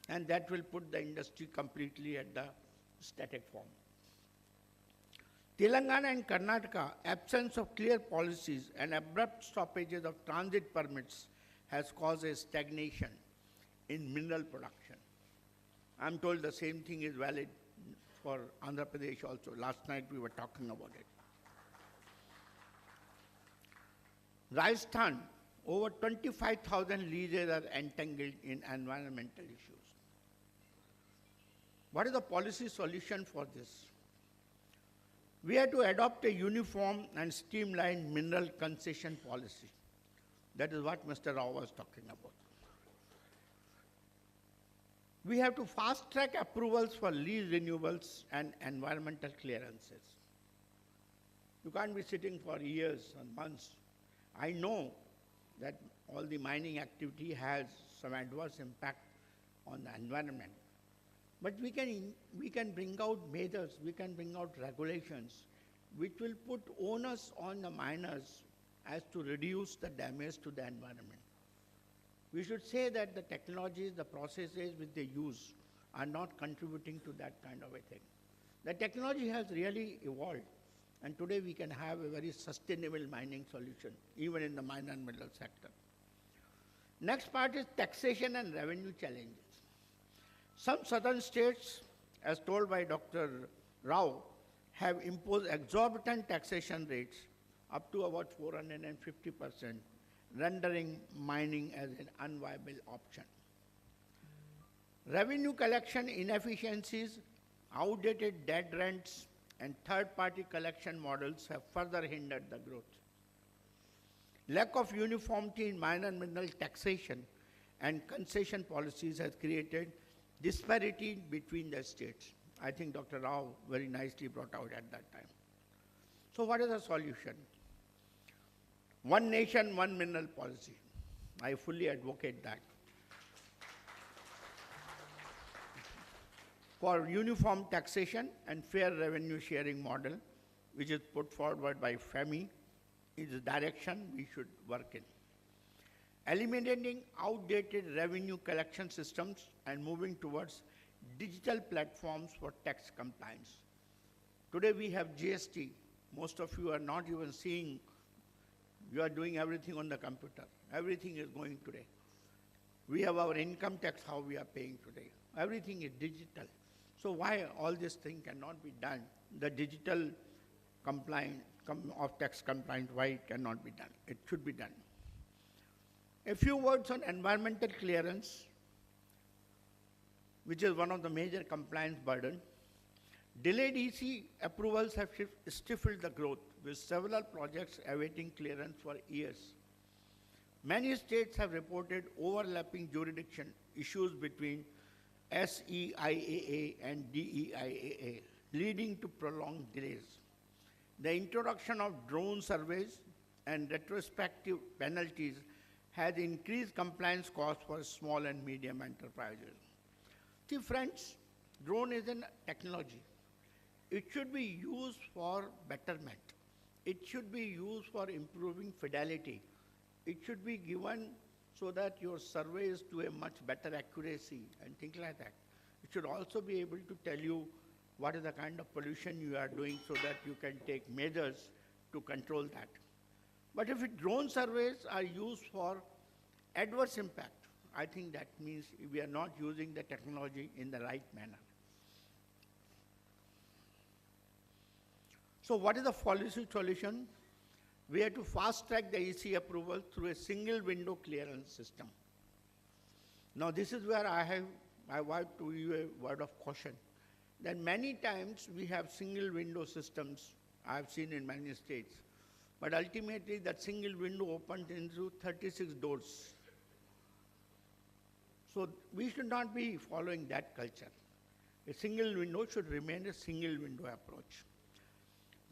and that will put the industry completely at the static form. Telangana and Karnataka, absence of clear policies and abrupt stoppages of transit permits has caused a stagnation in mineral production. I'm told the same thing is valid for Andhra Pradesh also. Last night we were talking about it. Rajasthan, over 25,000 leases are entangled in environmental issues. What is the policy solution for this? We have to adopt a uniform and streamlined mineral concession policy. That is what Mr. Rao was talking about. We have to fast-track approvals for lease renewals and environmental clearances. You can't be sitting for years and months. I know that all the mining activity has some adverse impact on the environment. But we can bring out measures, we can bring out regulations which will put onus on the miners as to reduce the damage to the environment. We should say that the technologies, the processes which they use are not contributing to that kind of a thing. The technology has really evolved, and today we can have a very sustainable mining solution, even in the mine and mineral sector. Next part is taxation and revenue challenges. Some southern states, as told by Dr. Rao, have imposed exorbitant taxation rates up to about 450%, rendering mining as an unviable option. Revenue collection inefficiencies, outdated dead rents, and third-party collection models have further hindered the growth. Lack of uniformity in mine and mineral taxation and concession policies has created disparity between the states. I think Dr. Rao very nicely brought out at that time. So what is the solution? One nation, one mineral policy. I fully advocate that. For uniform taxation and fair revenue sharing model, which is put forward by FEMMI, is the direction we should work in. Eliminating outdated revenue collection systems and moving towards digital platforms for tax compliance. Today we have GST. Most of you are not even seeing, you are doing everything on the computer. Everything is going today. We have our income tax, how we are paying today. Everything is digital. So why all this thing cannot be done? The digital compliance of tax compliance, why it cannot be done? It should be done. A few words on environmental clearance, which is one of the major compliance burden. Delayed EC approvals have stifled the growth, with several projects awaiting clearance for years. Many states have reported overlapping jurisdiction issues between SEIAA and DEIAA, leading to prolonged delays. The introduction of drone surveys and retrospective penalties has increased compliance costs for small and medium enterprises. See friends, drone is a technology. It should be used for betterment. It should be used for improving fidelity. It should be given so that your surveys do a much better accuracy and things like that. It should also be able to tell you what is the kind of pollution you are doing so that you can take measures to control that. But if drone surveys are used for adverse impact, I think that means we are not using the technology in the right manner. So what is the policy solution? We have to fast track the EC approval through a single window clearance system. Now this is where I want to give a word of caution. That many times we have single window systems I have seen in many states. But ultimately that single window opens into 36 doors. So we should not be following that culture. A single window should remain a single window approach.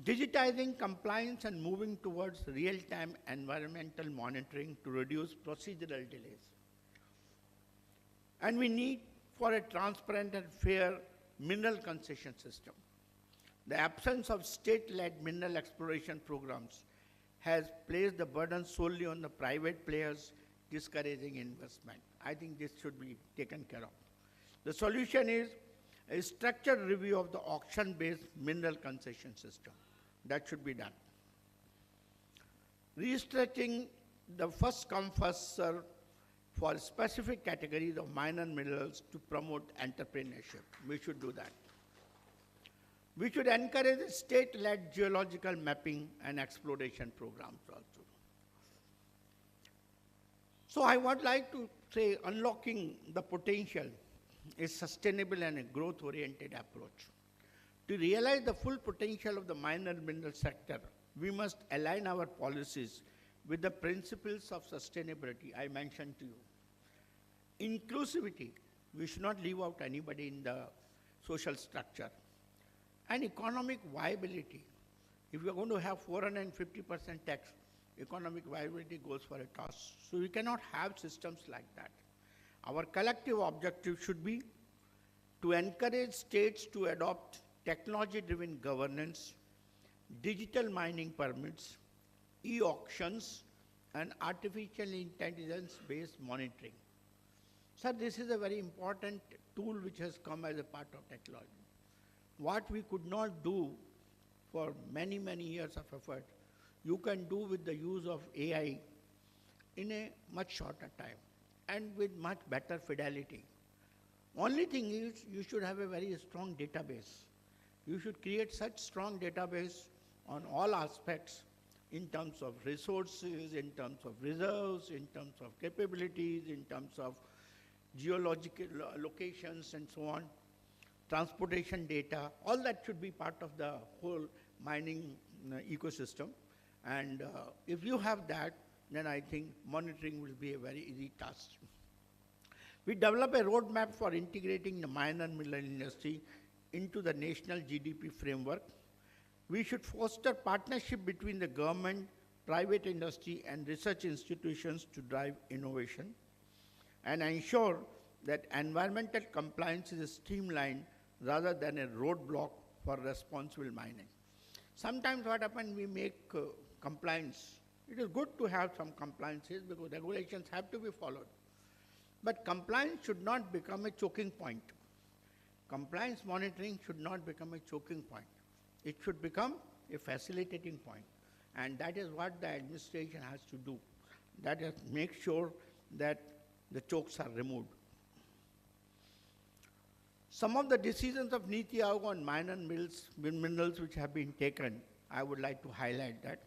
Digitizing compliance and moving towards real-time environmental monitoring to reduce procedural delays. And we need for a transparent and fair mineral concession system. The absence of state-led mineral exploration programs has placed the burden solely on the private players, discouraging investment. I think this should be taken care of. The solution is a structured review of the auction-based mineral concession system. That should be done. Restructuring the first come, first serve for specific categories of minor minerals to promote entrepreneurship. We should do that. We should encourage state-led geological mapping and exploration programs also. So I would like to say unlocking the potential is sustainable and a growth-oriented approach. To realize the full potential of the minor mineral sector, we must align our policies with the principles of sustainability I mentioned to you. Inclusivity, we should not leave out anybody in the social structure. And economic viability. If we are going to have 450% tax, economic viability goes for a toss. So we cannot have systems like that. Our collective objective should be to encourage states to adopt technology-driven governance, digital mining permits, e-auctions, and artificial intelligence-based monitoring. Sir, this is a very important tool which has come as a part of technology. What we could not do for many, many years of effort, you can do with the use of AI in a much shorter time and with much better fidelity. Only thing is you should have a very strong database. You should create such strong database on all aspects in terms of resources, in terms of reserves, in terms of capabilities, in terms of geological locations and so on, transportation data, all that should be part of the whole mining ecosystem. And if you have that, then I think monitoring will be a very easy task. We develop a roadmap for integrating the minor mineral industry into the national GDP framework. We should foster partnership between the government, private industry, and research institutions to drive innovation, and ensure that environmental compliance is streamlined rather than a roadblock for responsible mining. Sometimes what happens, we make compliance. It is good to have some compliances because regulations have to be followed. But compliance should not become a choking point. Compliance monitoring should not become a choking point. It should become a facilitating point. And that is what the administration has to do. That is, make sure that the chokes are removed. Some of the decisions of Niti Aayog on minor minerals which have been taken, I would like to highlight that.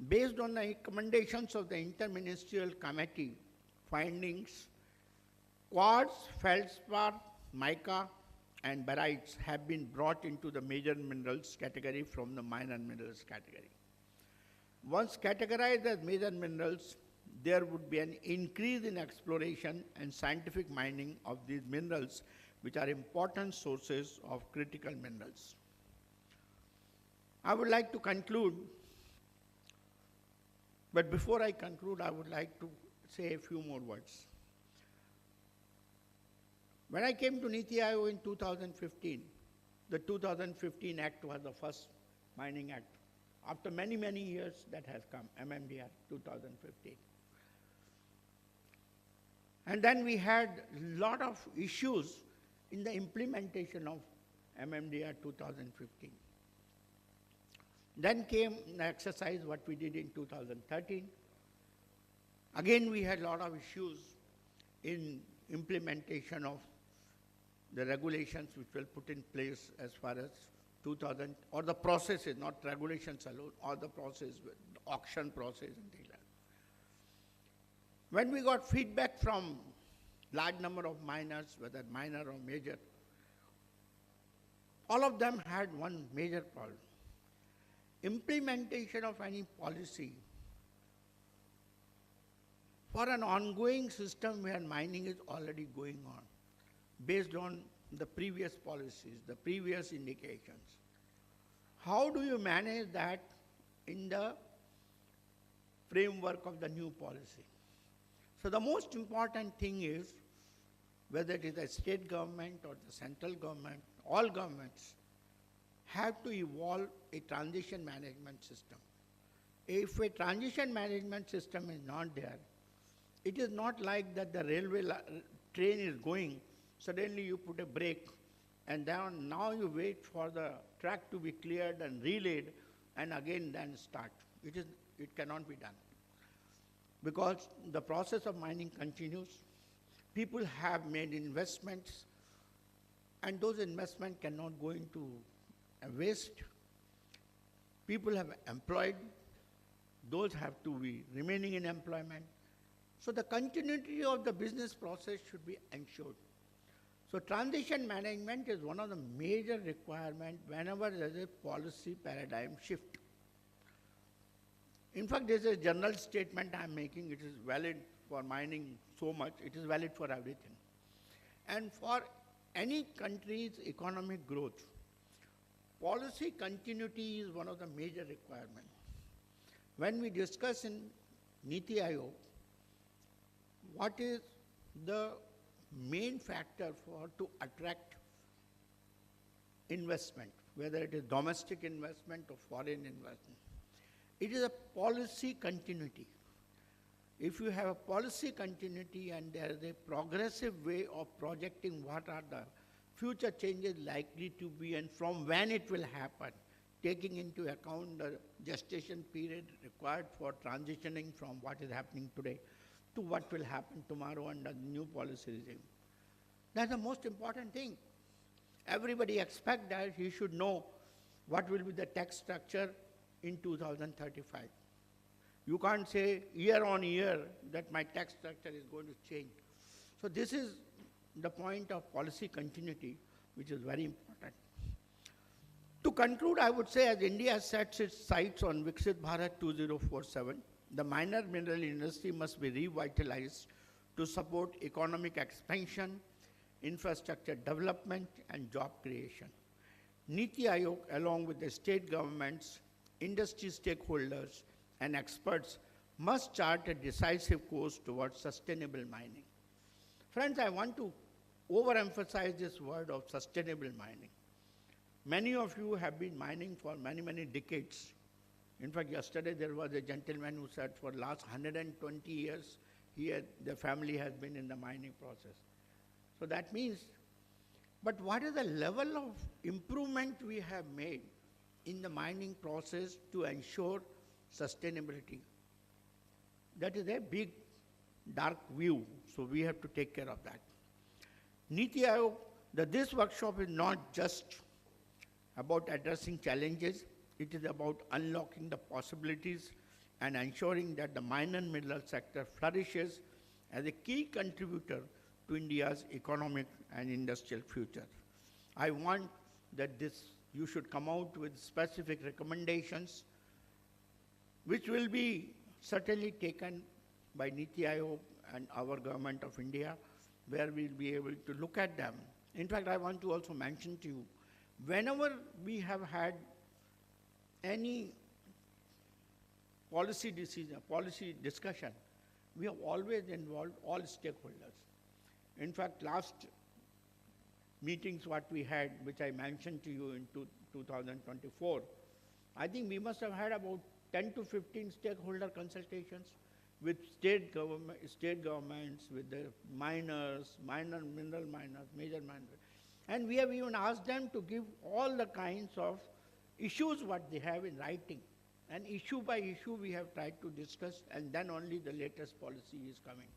Based on the recommendations of the Interministerial Committee findings, quartz, feldspar, mica, and barytes have been brought into the major minerals category from the minor minerals category. Once categorized as major minerals, there would be an increase in exploration and scientific mining of these minerals, which are important sources of critical minerals. I would like to conclude, but before I conclude, I would like to say a few more words. When I came to Niti Aayog in 2015, the 2015 Act was the first mining act. After many, many years, that has come, MMDR 2015. And then we had a lot of issues in the implementation of MMDR 2015. Then came the exercise, what we did in 2013. Again, we had a lot of issues in implementation of the regulations which were put in place as far as 2000, or the processes, not regulations alone, or the process, the auction process and things like that. When we got feedback from large number of miners, whether minor or major, all of them had one major problem. Implementation of any policy for an ongoing system where mining is already going on, based on the previous policies, the previous indications. How do you manage that in the framework of the new policy? So the most important thing is, whether it is the state government or the central government, all governments have to evolve a transition management system. If a transition management system is not there, it is not like that the railway train is going, suddenly you put a brake, and then now you wait for the track to be cleared and relayed, and again then start. It cannot be done. Because the process of mining continues. People have made investments, and those investments cannot go into a waste. People have employed, those have to be remaining in employment. So the continuity of the business process should be ensured. So transition management is one of the major requirements whenever there is a policy paradigm shift. In fact, there's a general statement I'm making. It is valid for mining so much. It is valid for everything. And for any country's economic growth, policy continuity is one of the major requirements. When we discuss in Niti Aayog, what is the main factor to attract investment, whether it is domestic investment or foreign investment? It is a policy continuity. If you have a policy continuity and there is a progressive way of projecting what are the future changes likely to be and from when it will happen, taking into account the gestation period required for transitioning from what is happening today to what will happen tomorrow under the new policy regime. That's the most important thing. Everybody expects that he should know what will be the tax structure in 2035. You can't say year on year that my tax structure is going to change. So this is the point of policy continuity, which is very important. To conclude, I would say as India sets its sights on Viksit Bharat 2047, the minor mineral industry must be revitalized to support economic expansion, infrastructure development, and job creation. Niti Aayog, along with the state governments, industry stakeholders, and experts, must chart a decisive course towards sustainable mining. Friends, I want to overemphasize this word of sustainable mining. Many of you have been mining for many, many decades. In fact, yesterday there was a gentleman who said for the last 120 years, the family has been in the mining process. So that means, but what is the level of improvement we have made in the mining process to ensure sustainability? That is a big, dark view, so we have to take care of that. Niti Aayog, this workshop is not just about addressing challenges, it is about unlocking the possibilities and ensuring that the mine and mineral sector flourishes as a key contributor to India's economic and industrial future. I want that you should come out with specific recommendations, which will be certainly taken by Niti Aayog and our government of India, where we'll be able to look at them. In fact, I want to also mention to you, whenever we have had any policy decision, policy discussion, we have always involved all stakeholders. In fact, last meetings what we had, which I mentioned to you in 2024, I think we must have had about 10 to 15 stakeholder consultations with state governments, with the miners, mineral miners, major miners. And we have even asked them to give all the kinds of issues what they have in writing. And issue by issue we have tried to discuss, and then only the latest policy is coming,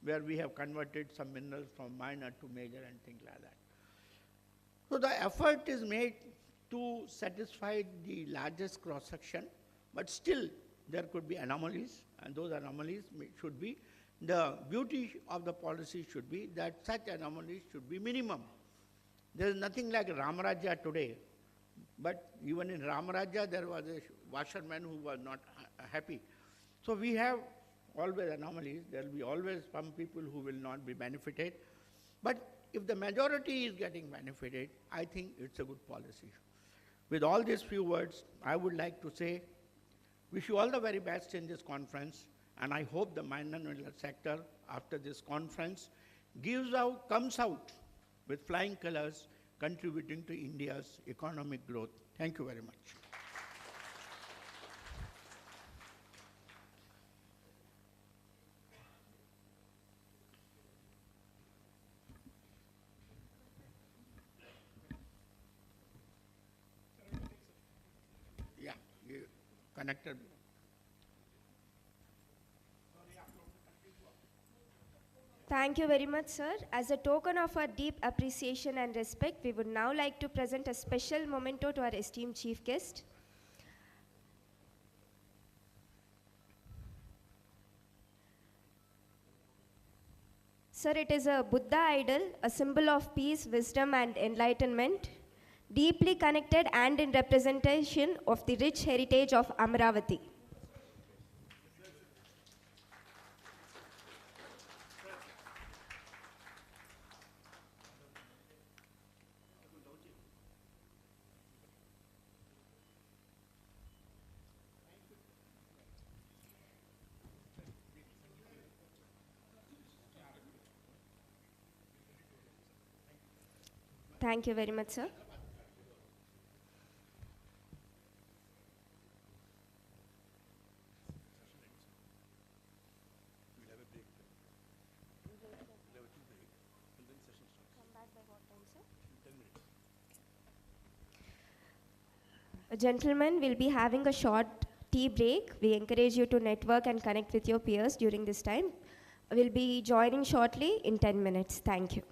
where we have converted some minerals from minor to major and things like that. So the effort is made to satisfy the largest cross-section, but still there could be anomalies, and those anomalies should be, the beauty of the policy should be that such anomalies should be minimum. There is nothing like Ramaraja today, but even in Ramaraja there was a washerman who was not happy. So we have always anomalies. There will be always some people who will not be benefited. But if the majority is getting benefited, I think it's a good policy. With all these few words, I would like to say, wish you all the very best in this conference, and I hope the mine and mineral sector, after this conference, comes out with flying colors, contributing to India's economic growth. Thank you very much. Yeah, you connected. Thank you very much, sir. As a token of our deep appreciation and respect, we would now like to present a special memento to our esteemed chief guest. Sir, it is a Buddha idol, a symbol of peace, wisdom, and enlightenment, deeply connected and in representation of the rich heritage of Amaravati. Thank you very much, sir. Gentlemen, we'll be having a short tea break. We encourage you to network and connect with your peers during this time. We'll be joining shortly in 10 minutes. Thank you.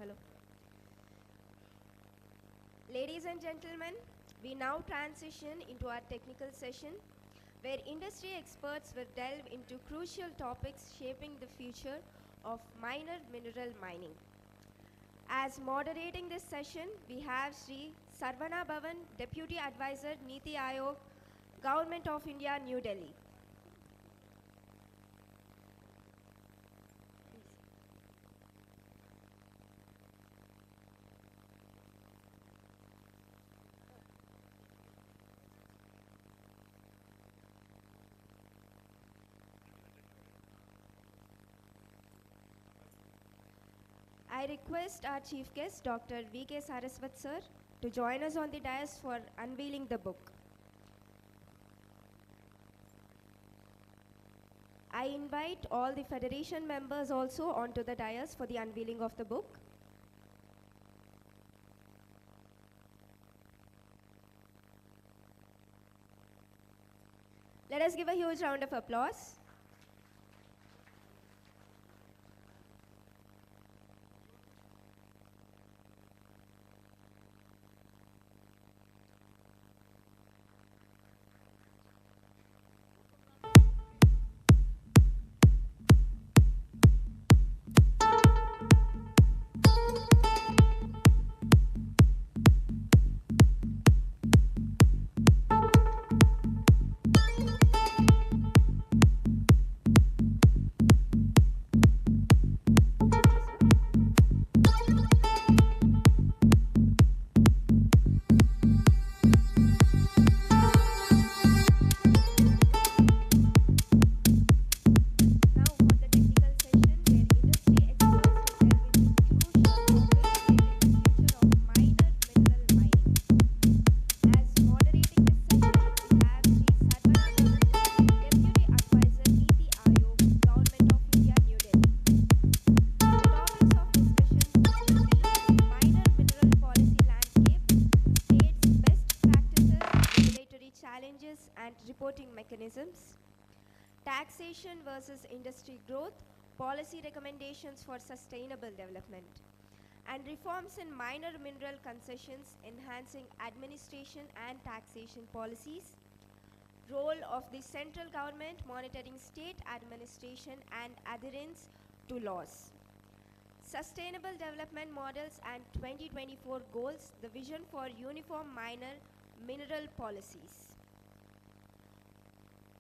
Hello. Ladies and gentlemen, we now transition into our technical session where industry experts will delve into crucial topics shaping the future of minor mineral mining. As moderating this session, we have Sri Sarvana Bhavan, Deputy Advisor, Niti Aayog, Government of India, New Delhi. I request our chief guest, Dr. V.K. Saraswat sir, to join us on the dais for unveiling the book. I invite all the Federation members also onto the dais for the unveiling of the book. Let us give a huge round of applause. Mechanisms, taxation versus industry growth, policy recommendations for sustainable development, and reforms in minor mineral concessions enhancing administration and taxation policies, role of the central government monitoring state administration and adherence to laws, sustainable development models and 2024 goals, the vision for uniform minor mineral policies.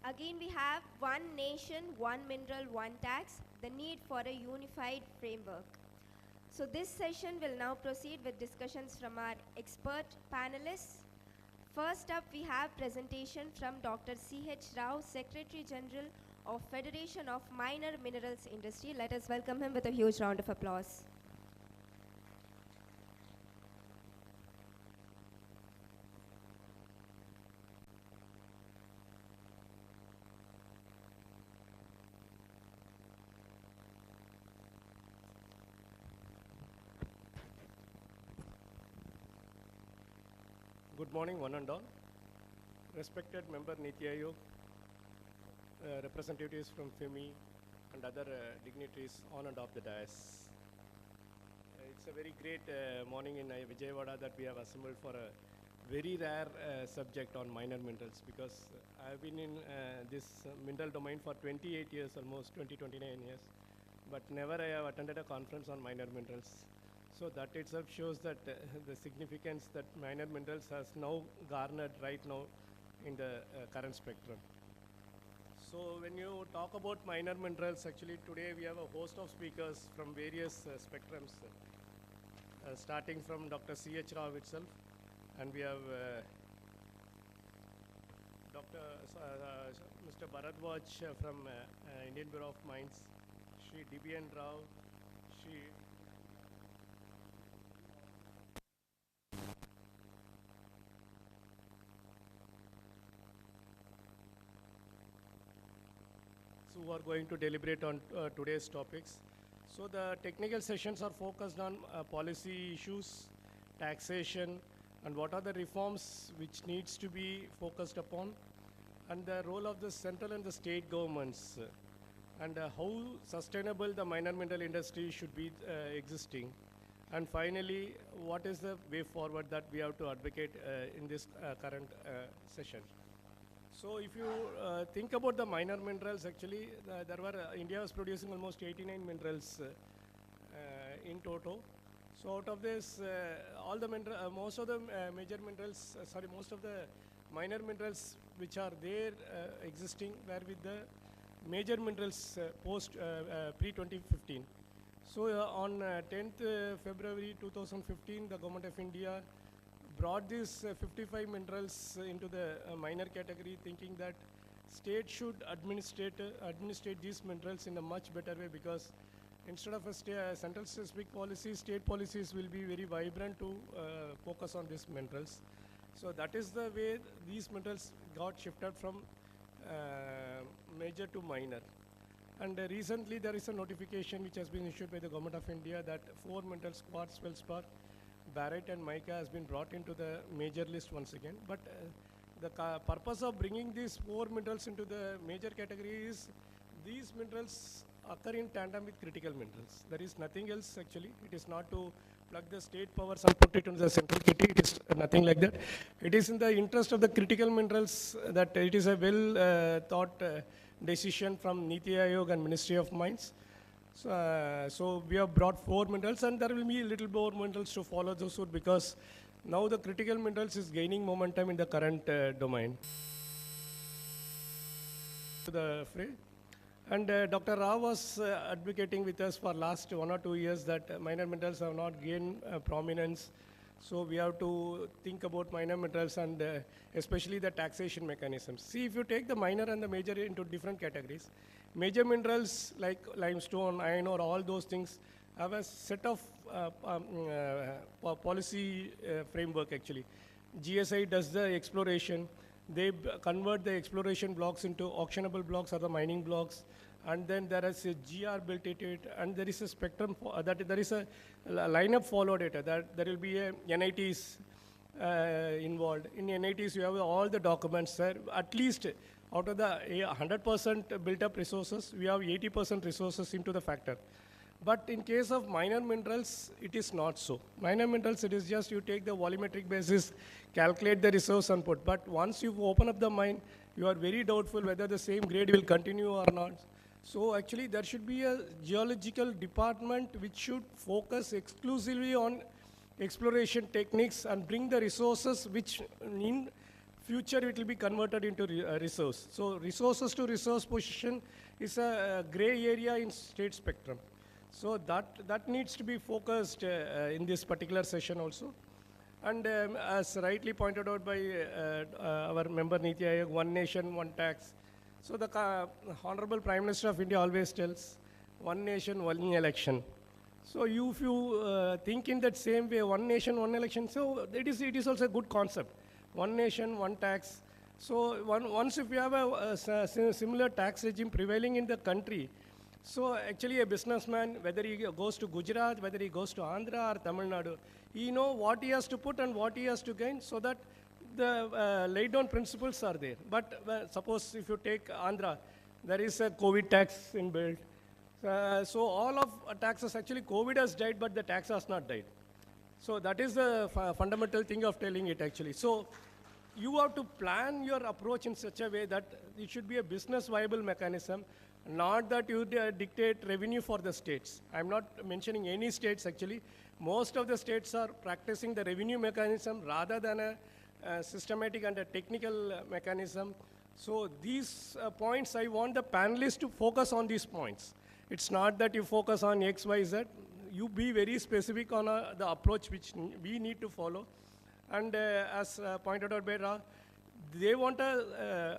Again, we have one nation, one mineral, one tax, the need for a unified framework. So this session will now proceed with discussions from our expert panelists. First up, we have presentation from Dr. C.H. Rao, Secretary General of Federation of Minor Minerals Industry. Let us welcome him with a huge round of applause. Good morning, one and all. Respected member Niti Aayog, representatives from FEMMI and other dignitaries on and off the dais. It's a very great morning in Vijayawada that we have assembled for a very rare subject on minor minerals, because I've been in this mineral domain for 28 years, almost 29 years, but never I have attended a conference on minor minerals. So that itself shows that the significance that minor minerals has now garnered right now in the current spectrum. So when you talk about minor minerals, actually today we have a host of speakers from various spectrums, starting from Dr. C.H. Rao itself, and we have Mr. Bharadwaj from Indian Bureau of Mines, Shri D.B.N. Rao, Shri who are going to deliberate on today's topics. So the technical sessions are focused on policy issues, taxation, and what are the reforms which needs to be focused upon, and the role of the central and the state governments, and how sustainable the minor mineral industry should be existing, And finally, what is the way forward that we have to advocate in this current session? So if you think about the minor minerals, actually, India was producing almost 89 minerals in total. So out of this, most of the major minerals, most of the minor minerals which are there existing were with the major minerals pre-2015. So on 10th February 2015, the Government of India brought these 55 minerals into the minor category, thinking that state should administrate these minerals in a much better way, because instead of a central specific policy, state policies will be very vibrant to focus on these minerals. So that is the way these minerals got shifted from major to minor. And recently there is a notification which has been issued by the Government of India that 4 minerals, quartz, feldspar, barite and mica has been brought into the major list once again. But the purpose of bringing these 4 minerals into the major category is these minerals occur in tandem with critical minerals. There is nothing else actually. It is not to plug the state powers and put it into the central kitty. It is nothing like that. It is in the interest of the critical minerals that it is a well thought decision from Niti Aayog and Ministry of Mines. So we have brought 4 minerals, and there will be a little more minerals to follow the suit, because now the critical minerals is gaining momentum in the current domain. The fray. And Dr. Rao was advocating with us for last 1 or 2 years that minor minerals have not gained prominence. So we have to think about minor minerals and especially the taxation mechanisms. See, if you take the minor and the major into different categories, major minerals like limestone, iron ore, all those things have a set of policy framework actually. GSI does the exploration. They convert the exploration blocks into auctionable blocks or the mining blocks. And then there is a GR built into it, and there is a spectrum, there is a lineup followed it, that there will be a NITs involved. In NITs, you have all the documents there. At least out of the 100% built up resources, we have 80% resources into the factor. But in case of minor minerals, it is not so. Minor minerals, it is just you take the volumetric basis, calculate the resource and put. But once you open up the mine, you are very doubtful whether the same grade will continue or not. So actually there should be a geological department which should focus exclusively on exploration techniques and bring the resources which in future it will be converted into resource. So resources to resource position is a gray area in state spectrum. So that needs to be focused in this particular session also. And as rightly pointed out by our member Niti Aayog, one nation, one tax. So the Honorable Prime Minister of India always tells, one nation, one election. So if you think in that same way, one nation, one election, so it is also a good concept. One nation, one tax. So once if you have a similar tax regime prevailing in the country, so actually a businessman, whether he goes to Gujarat, whether he goes to Andhra or Tamil Nadu, he knows what he has to put and what he has to gain, so that the laid down principles are there. But suppose if you take Andhra, there is a COVID tax inbuilt. So all of taxes, actually COVID has died, but the tax has not died. So that is the fundamental thing of telling it actually. So you have to plan your approach in such a way that it should be a business viable mechanism, not that you dictate revenue for the states. I'm not mentioning any states actually. Most of the states are practicing the revenue mechanism rather than a systematic and a technical mechanism. So these points, I want the panelists to focus on these points. It's not that you focus on X, Y, Z. You be very specific on the approach which we need to follow. And as pointed out by Ra, they want an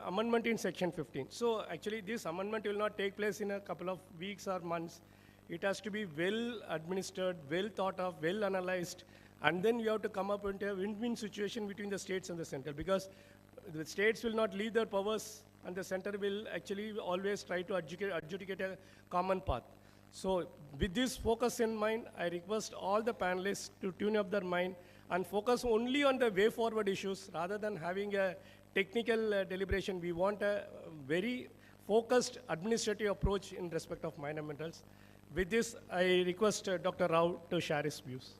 amendment in Section 15. So actually this amendment will not take place in a couple of weeks or months. It has to be well administered, well thought of, well analyzed. And then you have to come up into a win-win situation between the states and the center, because the states will not leave their powers and the center will actually always try to adjudicate a common path. So with this focus in mind, I request all the panelists to tune up their mind and focus only on the way forward issues rather than having a technical deliberation. We want a very focused administrative approach in respect of minor minerals. With this, I request Dr. Rao to share his views.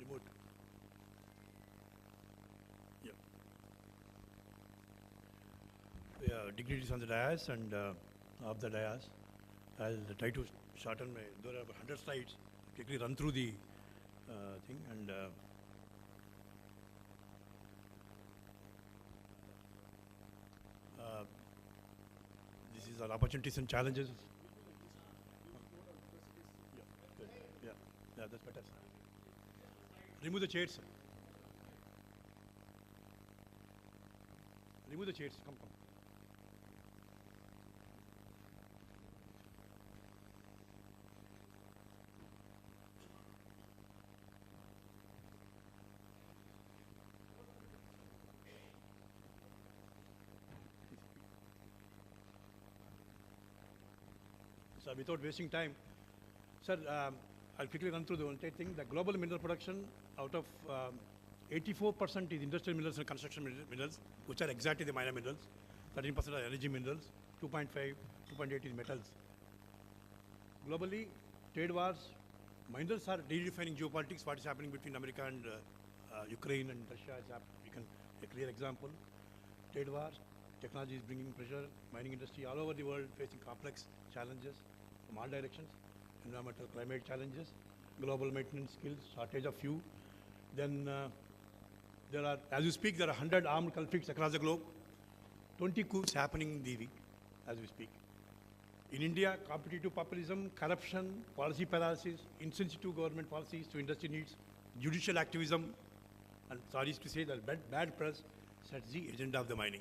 remote. Yeah. Yeah, dignitaries on the dais and off the dais. I'll try to shorten my, there are 100 slides, quickly run through the thing and this is our opportunities and challenges. Yeah, good. Yeah, that's better. Remove the chairs. Sir. Remove the chairs. Come. So without wasting time, sir, I'll quickly run through the entire thing. The global mineral production, out of 84% is industrial minerals and construction minerals, which are exactly the minor minerals. 13% are energy minerals, 2.5, 2.8 is metals. Globally, trade wars, minerals are redefining geopolitics, what is happening between America and Ukraine and Russia. We can a clear example. Trade wars, technology is bringing pressure, mining industry all over the world facing complex challenges from all directions, environmental climate challenges, global maintenance skills, shortage of fuel. Then there are, as you speak, there are 100 armed conflicts across the globe, 20 coups happening in the week, as we speak. In India, competitive populism, corruption, policy paralysis, insensitive government policies to industry needs, judicial activism, and sorry to say that bad press sets the agenda of the mining.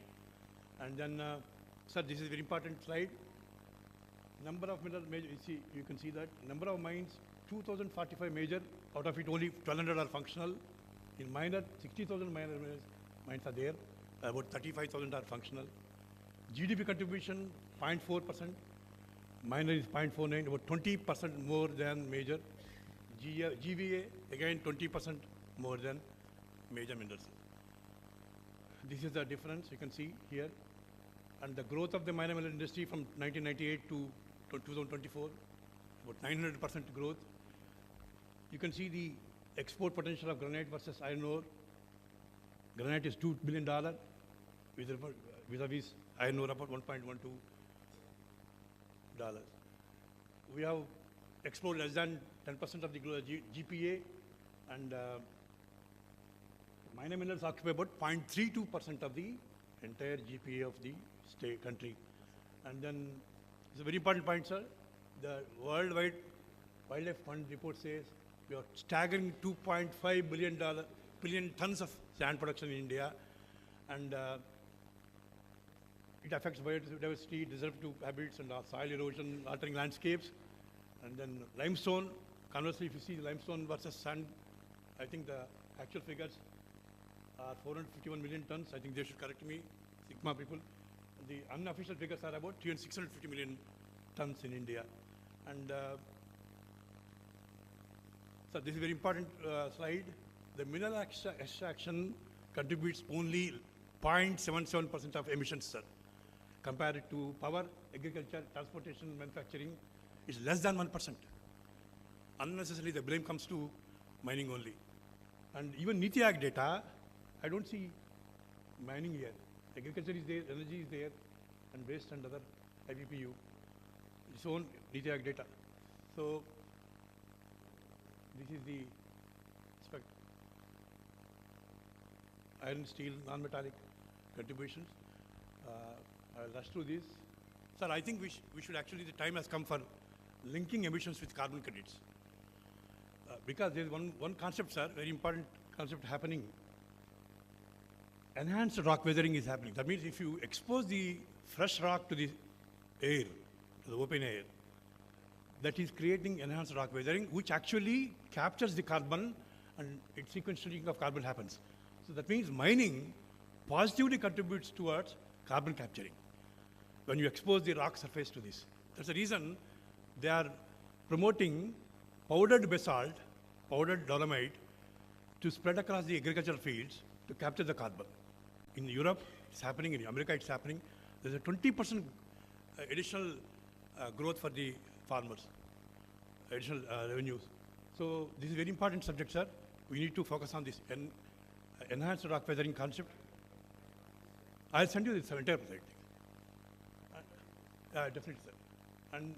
And then, sir, this is a very important slide. Number of mineral major, you can see that. Number of mines, 2,045 major, out of it only 1,200 are functional. In minor, 60,000 mines are there, about 35,000 are functional. GDP contribution, 0.4%. Minor is 0.49, about 20% more than major. GVA, again 20% more than major minerals. This is the difference you can see here. And the growth of the minor mineral industry from 1998 to 2024, about 900% growth. You can see the export potential of granite versus iron ore. Granite is $2 billion, vis-a-vis iron ore about $1.12. We have explored less than 10% of the GPA, and minor minerals occupy about 0.32% of the entire GPA of the state country. And then it's a very important point, sir. The Worldwide Wildlife Fund report says we are staggering 2.5 billion tons of sand production in India, and it affects biodiversity, disruptive habits, and soil erosion, altering landscapes. And then limestone, conversely, if you see the limestone versus sand, I think the actual figures are 451 million tons. I think they should correct me, Sigma people. The unofficial figures are about 650 million tons in India. And so this is a very important slide. The mineral extraction contributes only 0.77% of emissions, sir. Compared to power, agriculture, transportation, manufacturing, is less than 1%. Unnecessarily, the blame comes to mining only. And even NITI Aayog data, I don't see mining here. Agriculture is there, energy is there, and waste and other IPPU, its own NITI Aayog data. So this is the spec. Iron, steel, non-metallic contributions. I'll rush through this. Sir, I think we should actually, the time has come for linking emissions with carbon credits. Because there's one concept, sir, very important concept happening. Enhanced rock weathering is happening. That means if you expose the fresh rock to the air, to the open air, that is creating enhanced rock weathering, which actually captures the carbon, and its sequentially of carbon happens. So that means mining positively contributes towards carbon capturing when you expose the rock surface to this. That's the reason they are promoting powdered basalt, powdered dolomite, to spread across the agricultural fields to capture the carbon. In Europe, it's happening. In America, it's happening. There's a 20% additional growth for the farmers, additional revenues. So this is a very important subject, sir. we need to focus on this enhanced rock weathering concept. I'll send you this entire project. Definitely, sir. And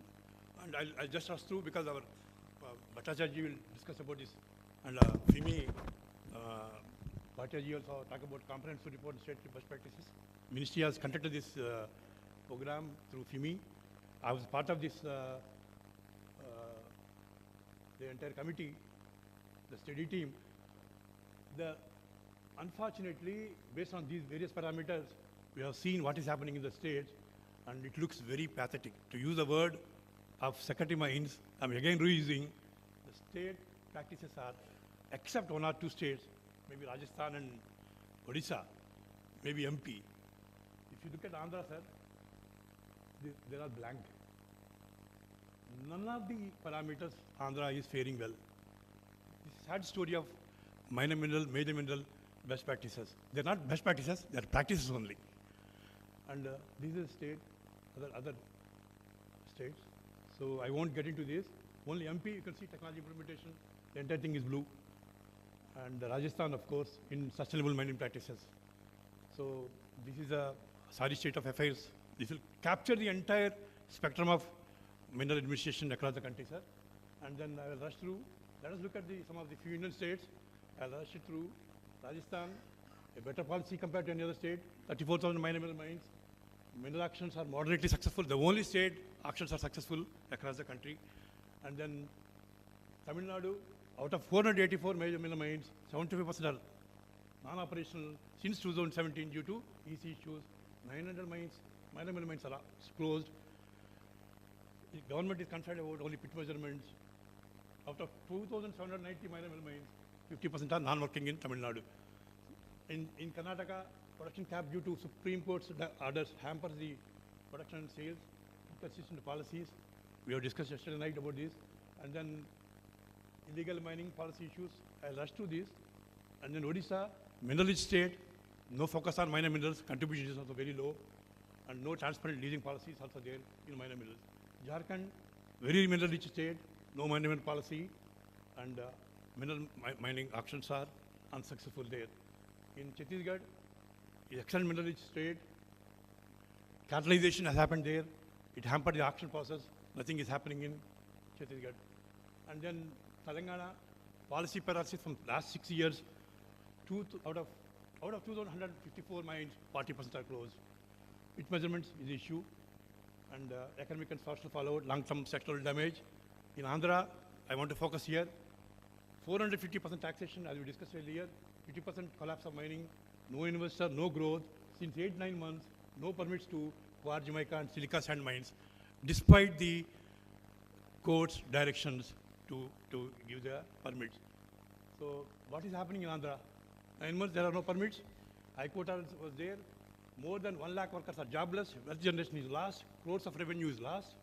I'll just rush through because our Bhattacharya will discuss about this. And FEMMI, Bhattacharya also talk about comprehensive report on state best practices. Ministry has conducted this program through FEMMI. I was part of this, the entire committee, the study team. Unfortunately, based on these various parameters, we have seen what is happening in the states, and it looks very pathetic. To use the word of Secretary Mines, I'm again reusing, the state practices are, except one or two states, maybe Rajasthan and Odisha, maybe MP. If you look at Andhra, sir, they are blank. None of the parameters Andhra is faring well. This sad story of minor mineral, major mineral best practices. They're not best practices, they're practices only. And this is state, other states. So I won't get into this. Only MP, you can see technology implementation, the entire thing is blue. And Rajasthan, of course, in sustainable mining practices. So this is a sorry state of affairs. This will capture the entire spectrum of mineral administration across the country, sir. And then I will rush through. Let us look at some of the few Union states. I'll rush it through. Rajasthan, a better policy compared to any other state. 34,000 minor mineral mines. Mineral auctions are moderately successful. The only state auctions are successful across the country. And then Tamil Nadu, out of 484 major mineral mines, 75% are non-operational since 2017 due to EC issues. 900 mines, minor mineral mines are closed. The government is concerned about only pit measurements. Out of 2,790 minor mineral mines, 50% are non-working in Tamil Nadu. In Karnataka, production cap due to Supreme Court's orders hampers the production and sales, inconsistent policies. We have discussed yesterday night about this. And then illegal mining policy issues. I'll rush to this. And then Odisha, mineral-rich state, no focus on minor minerals, contribution is also very low, and no transparent leasing policies also there in minor minerals. Jharkhand, very mineral-rich state, no minor mineral policy, and mineral mining auctions are unsuccessful there. In Chhattisgarh, excellent mineral-rich state, catalyzation has happened there. It hampered the auction process. Nothing is happening in Chhattisgarh. And then Telangana, policy paralysis from last 6 years, out of 2,154 mines, 40% are closed. Pit measurements is the issue, and economic and social fallout, long-term sectoral damage. In Andhra, I want to focus here. 450% taxation, as we discussed earlier, 50% collapse of mining, no investor, no growth. Since 8-9 months, no permits to quartz, mica, and silica sand mines, despite the court's directions to give the permits. So what is happening in Andhra? 9 months, there are no permits. High Court was there. More than 1 lakh workers are jobless. Wealth generation is lost. Crores of revenue is lost.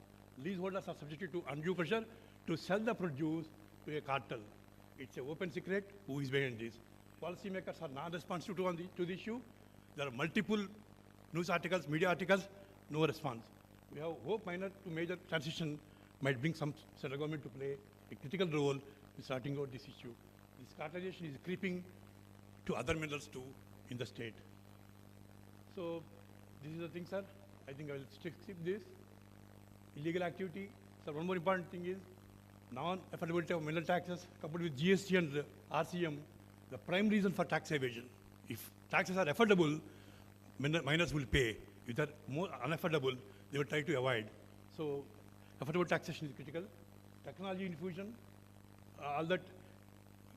Leaseholders are subjected to undue pressure to sell the produce to a cartel. It's an open secret who is behind this. Policymakers are non-responsive to the issue. There are multiple news articles, media articles, no response. We have hope minor to major transition might bring some central government to play a critical role in sorting out this issue. This cartelization is creeping to other minerals too in the state. So this is the thing, sir. I think I will skip this. Illegal activity. So one more important thing is non-affordability of mineral taxes coupled with GST and RCM, the prime reason for tax evasion. If taxes are affordable, miners will pay. If they're more unaffordable, they will try to avoid. So affordable taxation is critical. Technology infusion, all that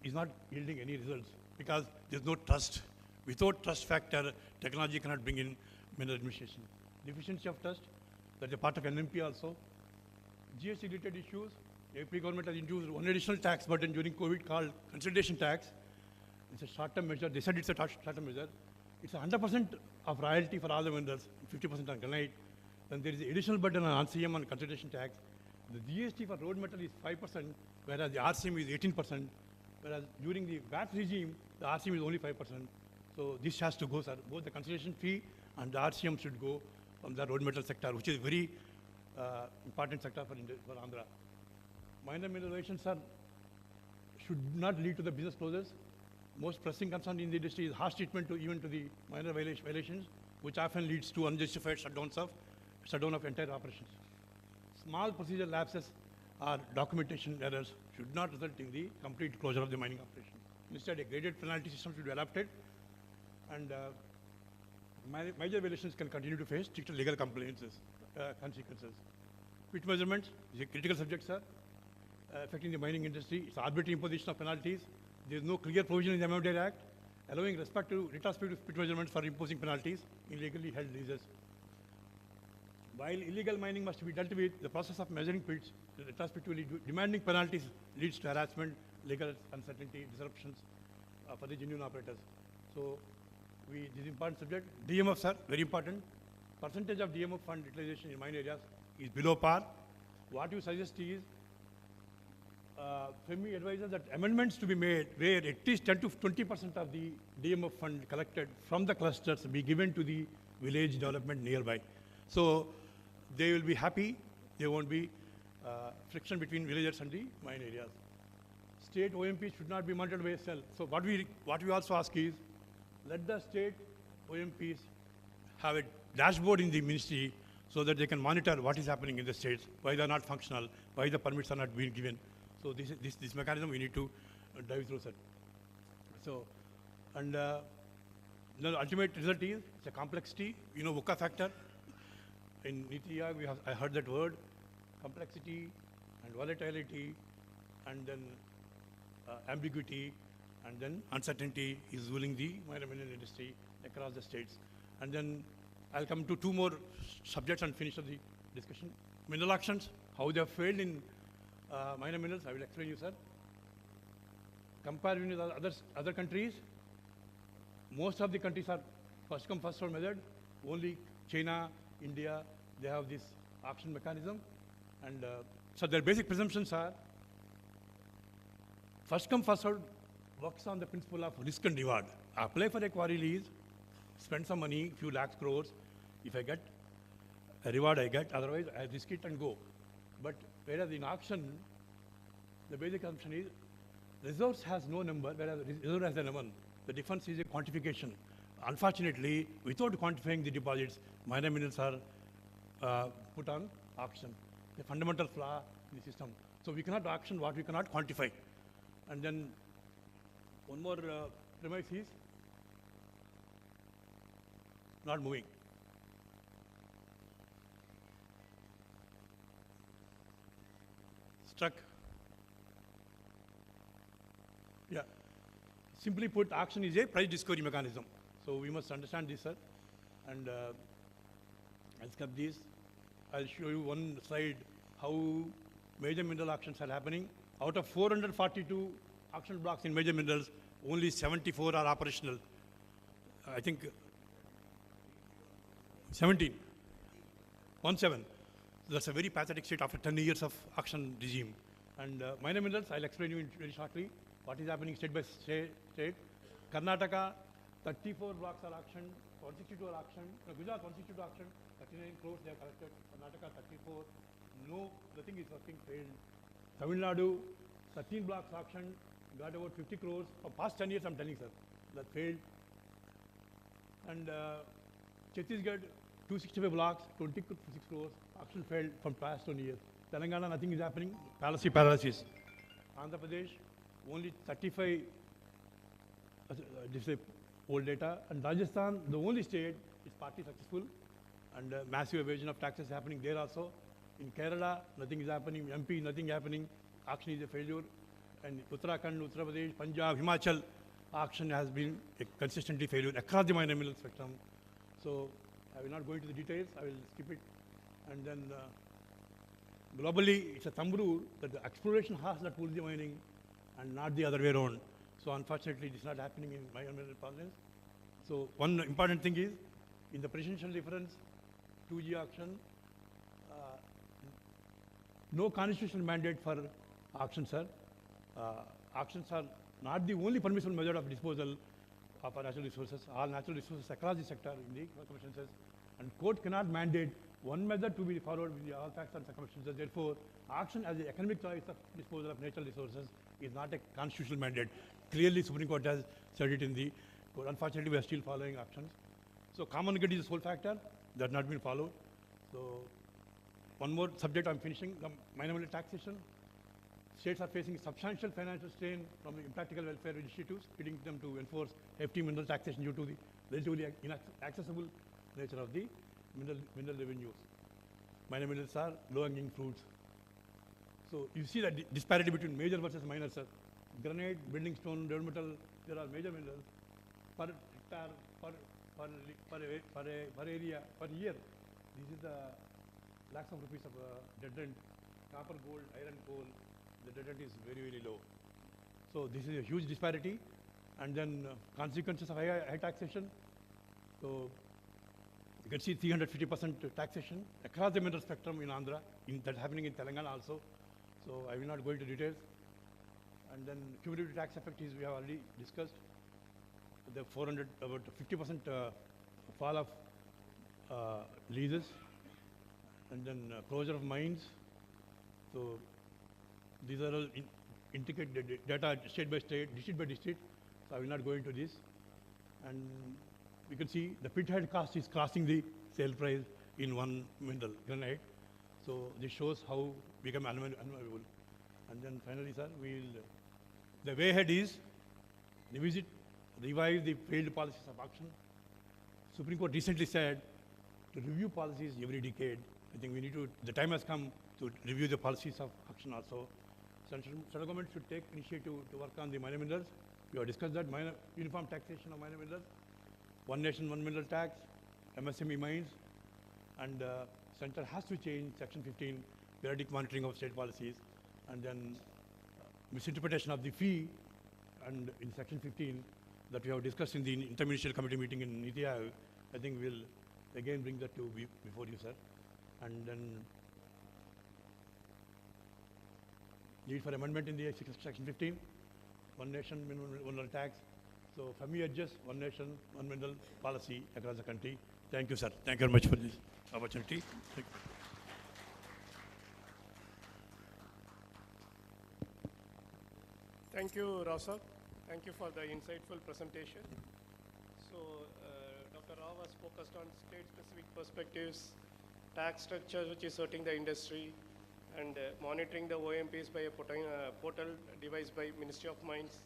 is not yielding any results because there's no trust. Without trust factor, technology cannot bring in mineral administration. Deficiency of trust, that's a part of NMP also. GST-related issues, AP government has introduced one additional tax burden during COVID called consolidation tax. It's a short-term measure. They said it's a short-term measure. It's 100% of royalty for all the vendors, 50% on granite. Then there is an additional burden on RCM and consolidation tax. The GST for road metal is 5%, whereas the RCM is 18%, whereas during the VAT regime, the RCM is only 5%. So this has to go, sir. Both the consolidation fee and the RCM should go from the road metal sector, which is a very important sector for Andhra. Minor mineralizations should not lead to the business closures. Most pressing concern in the industry is harsh treatment to even to the minor violations, which often leads to unjustified shutdown of entire operations. Small procedure lapses or documentation errors should not result in the complete closure of the mining operation. Instead, a graded penalty system should be adopted, and major violations can continue to face stricter legal consequences. Pit measurements is a critical subject, sir, affecting the mining industry. It's arbitrary imposition of penalties. There is no clear provision in the Amendment Act allowing retrospective pit measurements for imposing penalties in legally held leases. While illegal mining must be dealt with, the process of measuring pits retrospectively demanding penalties leads to harassment, legal uncertainty, disruptions for the genuine operators. So, this is important subject. DMF, sir, very important. Percentage of DMF fund utilization in mine areas is below par. What you suggest is, FEMMI advises that amendments to be made where at least 10 to 20% of the DMF fund collected from the clusters be given to the village development nearby. So they will be happy. There won't be friction between villagers and the mine areas. State OMPs should not be monitored by SL. So what we also ask is, let the state OMPs have a dashboard in the ministry so that they can monitor what is happening in the states, why they are not functional, why the permits are not being given. So this mechanism we need to dive through, sir. So, and the ultimate result is it's a complexity. You know, VUCA factor. In Niti Aayog, I heard that word, complexity and volatility, and then ambiguity, and then uncertainty is ruling the mining industry across the states. And then I'll come to two more subjects and finish up the discussion. Mineral auctions, how they have failed in minor minerals, I will explain you, sir. Compared with other countries, most of the countries are first come, first served method. Only China, India, they have this auction mechanism. And so their basic presumptions are first come, first served works on the principle of risk and reward. I apply for a quarry lease, spend some money, few lakhs, crores. If I get a reward, I get. Otherwise, I risk it and go. But whereas in auction, the basic assumption is resource has no number, whereas reserve has a number. The difference is a quantification. Unfortunately, without quantifying the deposits, minor minerals are put on auction. A fundamental flaw in the system. So we cannot auction what we cannot quantify. And then one more premise is not moving. Struck. Yeah. Simply put, auction is a price discovery mechanism. So we must understand this, sir. And I'll skip this. I'll show you one slide how major mineral auctions are happening. Out of 442 auction blocks in major minerals, only 74 are operational. I think 17. 17. That's a very pathetic state after 10 years of auction regime. And minor minerals, I'll explain you very shortly what is happening state by state. Karnataka, 34 blocks are auctioned, 162 are auctioned. Gujarat, 162 auctioned, 39 crores they have collected. Karnataka, 34. No, nothing is working, failed. Tamil Nadu, 13 blocks auctioned, got about 50 crores. For past 10 years, I'm telling sir, that failed. And Chhattisgarh, 265 blocks, 26 crores, auction failed from past 20 years. Telangana, nothing is happening, paralysis. Andhra Pradesh, only 35, this is old data. And Rajasthan, the only state, is partly successful. And massive evasion of taxes happening there also. In Kerala, nothing is happening. MP, nothing happening. Auction is a failure. And Uttarakhand, Uttar Pradesh, Punjab, Himachal, auction has been a consistently failure across the minor mineral spectrum. So I will not go into the details. I will skip it. And then globally, it's a thumb rule that the exploration has that pulls the mining and not the other way around. So unfortunately, this is not happening in minor mineral parlance. So one important thing is, in the presidential reference, 2G auction, no constitutional mandate for auctions, sir. Auctions are not the only permissible method of disposal of our natural resources. All natural resources across the sector in the circumstances, and court cannot mandate one method to be followed with all facts and circumstances. Therefore, auction as the economic choice of disposal of natural resources is not a constitutional mandate. Clearly, Supreme Court has said it in the court. Unfortunately, we are still following options. So common good is the sole factor that has not been followed. So one more subject I'm finishing, the minority taxation. States are facing substantial financial strain from the impractical welfare initiatives, leading them to enforce hefty mineral taxation due to the relatively inaccessible nature of the mineral revenues. Minor minerals are low-hanging fruits. So you see the disparity between major versus minor, sir. Granite, building stone, red metal, there are major minerals per hectare, per area, per year. This is the lakhs of rupees of dead rent. Copper, gold, iron, coal, the dead rent is very, very low. So this is a huge disparity. And then consequences of high taxation. So you can see 350% taxation across the mineral spectrum in Andhra, that's happening in Telangana also. So I will not go into details. And then cumulative tax effect is we have already discussed. The about 50% fall of leases, and then closure of mines. So these are all intricate data, state by state, district by district. So I will not go into this. And you can see the pit head cost is crossing the sale price in one mineral, granite. So this shows how we become unavailable. And then finally, sir, the way ahead is revise the failed policies of auction. Supreme Court recently said to review policies every decade. I think the time has come to review the policies of auction also. Central government should take initiative to work on the minor minerals. We have discussed that, uniform taxation of minor minerals, one nation, one mineral tax, MSME mines, and Center has to change Section 15, periodic monitoring of state policies, and then misinterpretation of the fee, and in Section 15 that we have discussed in the interministerial committee meeting in Niti Aayog. I think we'll again bring that to before you, sir. And then need for amendment in the Section 15, one nation, minimum mineral tax. So FEMMI adjusts one nation, one mineral policy across the country. Thank you, sir. Thank you very much for this opportunity. Thank you. Thank you, Rasa. Thank you for the insightful presentation. So, Dr. Rao was focused on state-specific perspectives, tax structure which is hurting the industry, and monitoring the OMPs by a portal devised by Ministry of Mines,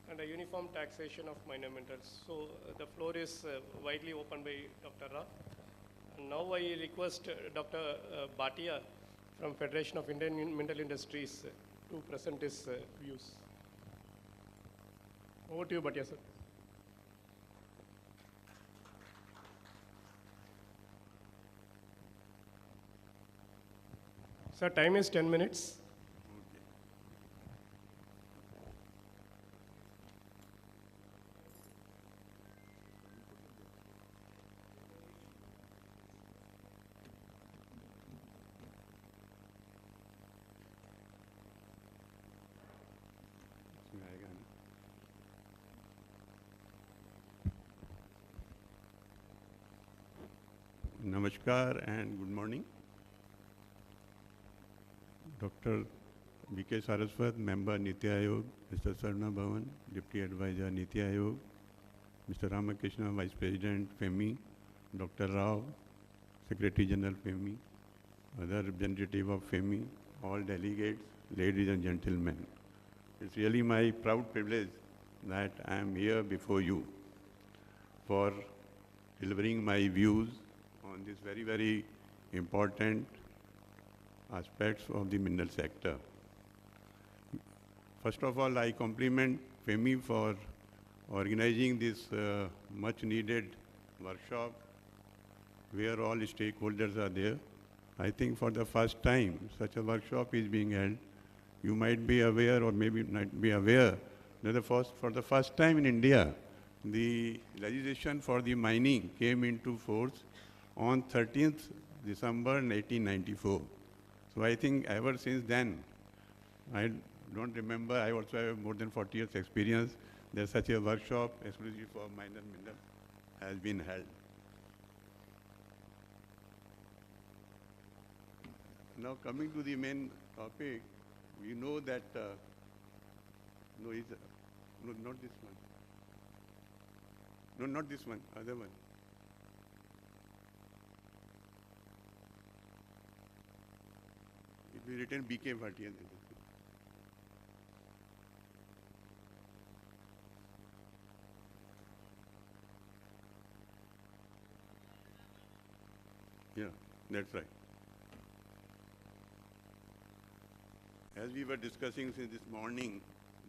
and a uniform taxation of minor minerals. So, the floor is widely opened by Dr. Rao. And now I request Dr. Bhatia from Federation of Indian Mineral Industries to present his views. Over to you, Bhatia, sir. Sir, time is 10 minutes. Namaskar and good morning. Dr. V.K. Saraswat, Member Niti Aayog, Mr. Sarna Bhavan, Deputy Advisor Niti Aayog, Mr. Ramakrishna, Vice President FEMMI, Dr. Rao, Secretary General FEMMI, other representative of FEMMI, all delegates, ladies and gentlemen. It's really my proud privilege that I am here before you for delivering my views on this very, very important aspects of the mineral sector. First of all, I compliment FEMMI for organizing this much needed workshop where all stakeholders are there. I think for the first time such a workshop is being held. You might be aware or maybe not be aware that for the first time in India, the legislation for the mining came into force on 13th December 1894. So I think ever since then, I don't remember, I also have more than 40 years experience that such a workshop exclusively for minor mineral has been held. Now coming to the main topic, we know that No, no, not this one. No, not this one, other one. It will be written BK40. Yeah, that's right. As we were discussing since this morning,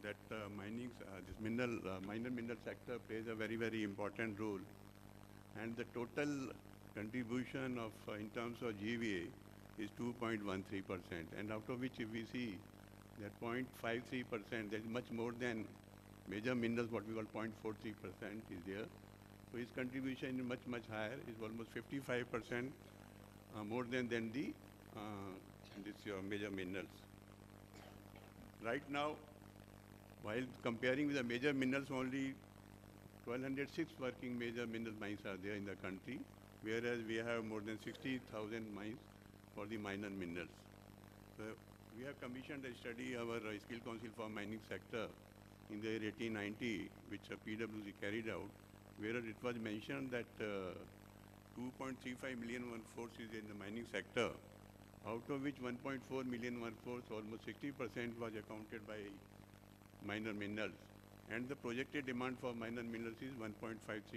that mining, this minor mineral sector plays a very, very important role. And the total contribution of, in terms of GVA, is 2.13%. And out of which, if we see that 0.53%, that is much more than major minerals, what we call 0.43% is there. So his contribution is much, much higher, is almost 55% more than the major minerals. Right now, while comparing with the major minerals, only 1,206 working major mineral mines are there in the country, whereas we have more than 60,000 mines for the minor minerals. So we have commissioned a study, our Skill Council for Mining Sector, in the year 1890, which PwC carried out, where it was mentioned that 2.35 million workforce is in the mining sector, out of which 1.4 million workforce, almost 60% was accounted by minor minerals. And the projected demand for minor minerals is 1.53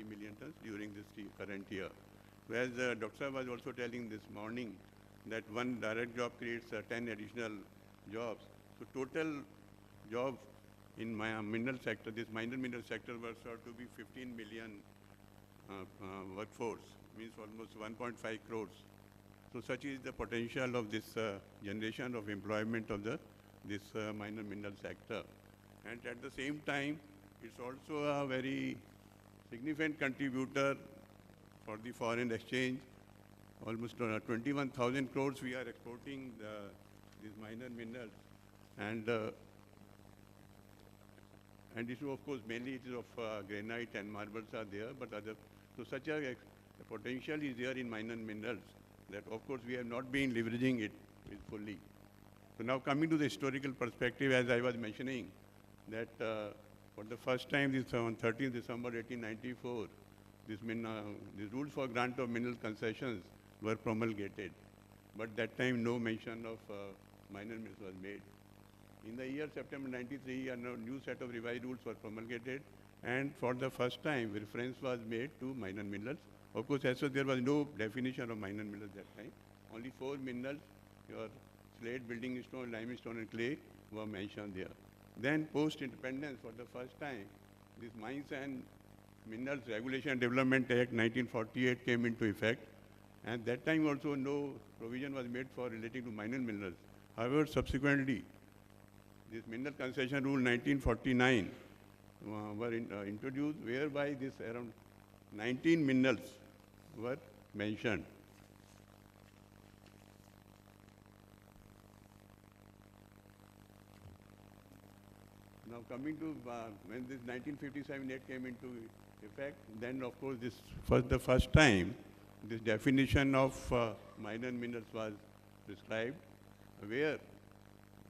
million tons during this current year. Whereas Dr. was also telling this morning that one direct job creates 10 additional jobs. So total jobs in my mineral sector, this minor mineral sector was thought to be 15 million workforce, means almost 1.5 crores. So such is the potential of this generation of employment of this minor mineral sector. And at the same time, it's also a very significant contributor for the foreign exchange. Almost 21,000 crores we are exporting these minor minerals. And this, of course, mainly it is of granite and marbles are there, but so such a potential is there in minor minerals that, of course, we have not been leveraging it fully. So now coming to the historical perspective, as I was mentioning, that for the first time, this on 13th December 1894, the rules for grant of mineral concessions were promulgated. But that time, no mention of minor minerals was made. In the year September 93, a new set of revised rules were promulgated, and for the first time, reference was made to minor minerals. Of course, as such, there was no definition of minor minerals that time. Only 4 minerals, your slate, building stone, limestone, and clay, were mentioned there. Then, post-independence, for the first time, this Mines and Minerals Regulation and Development Act 1948 came into effect, and that time also no provision was made for relating to minor minerals. However, subsequently, this Mineral Concession Rule 1949 were introduced, whereby this around 19 minerals were mentioned. Now coming to when this 1957 Act came into effect, then of course this was the first time this definition of minor minerals was prescribed, where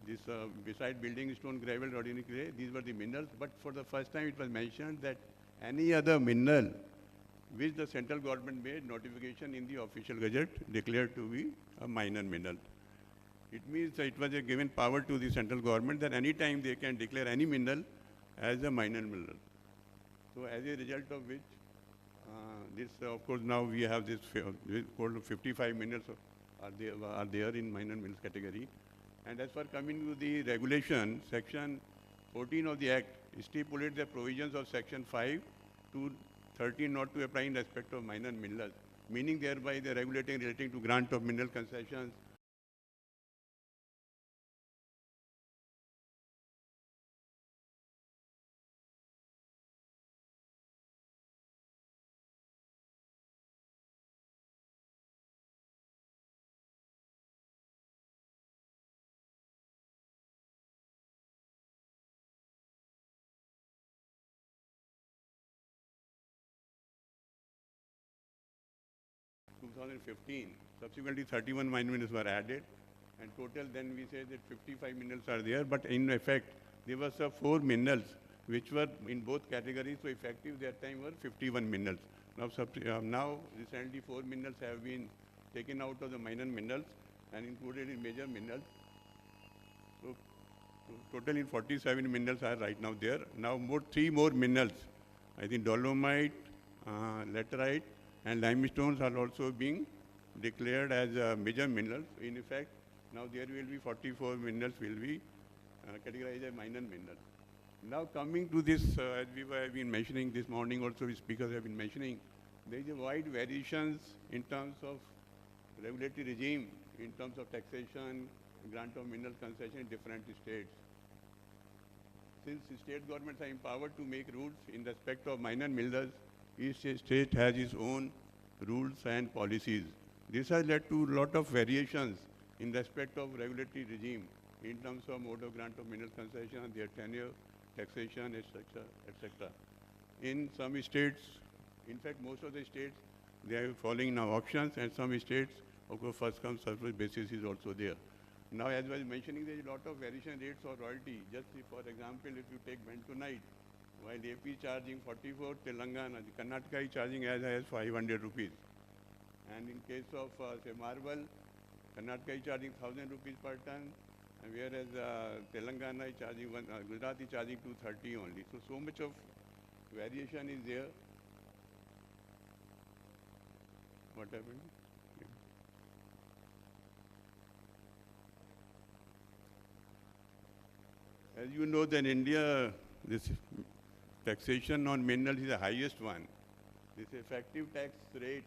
this beside building stone, gravel, ordinary clay, these were the minerals, but for the first time it was mentioned that any other mineral which the central government made notification in the official gazette declared to be a minor mineral. It means that it was a given power to the central government that any time they can declare any mineral as a minor mineral. So as a result of which, of course, now we have this called 55 minerals are there in minor minerals category. And as for coming to the regulation, section 14 of the Act stipulates the provisions of section 5 to 13 not to apply in respect of minor minerals, meaning thereby the regulating relating to grant of mineral concessions. In 2015, subsequently 31 minor minerals were added, and total then we say that 55 minerals are there, but in effect there was 4 minerals which were in both categories, so effective that time were 51 minerals. Now recently 4 minerals have been taken out of the minor minerals and included in major minerals. So total in 47 minerals are right now there. Now 3 more minerals, I think dolomite, laterite and limestones are also being declared as major minerals. In effect, now there will be 44 minerals will be categorized as minor minerals. Now coming to this, as we have been mentioning this morning also, speakers have been mentioning, there is a wide variations in terms of regulatory regime, in terms of taxation, grant of mineral concession in different states. Since state governments are empowered to make rules in respect of minor minerals, each state has its own rules and policies. This has led to a lot of variations in respect of regulatory regime in terms of mode of grant of mineral concession, their tenure, taxation, etc., etc. In some states, in fact, most of the states, they are following now auctions, and some states, of course, first come, first served basis is also there. Now, as I was mentioning, there is a lot of variation rates of royalty. Just for example, if you take bentonite, while AP is charging 44, Telangana, the Karnataka is charging as high as 500 rupees. And in case of, say, marble, Karnataka is charging 1,000 rupees per ton, and whereas Telangana is charging, Gujarat is charging 230 only. So much of variation is there. What happened? As you know, that in India, this taxation on minerals is the highest one. This effective tax rate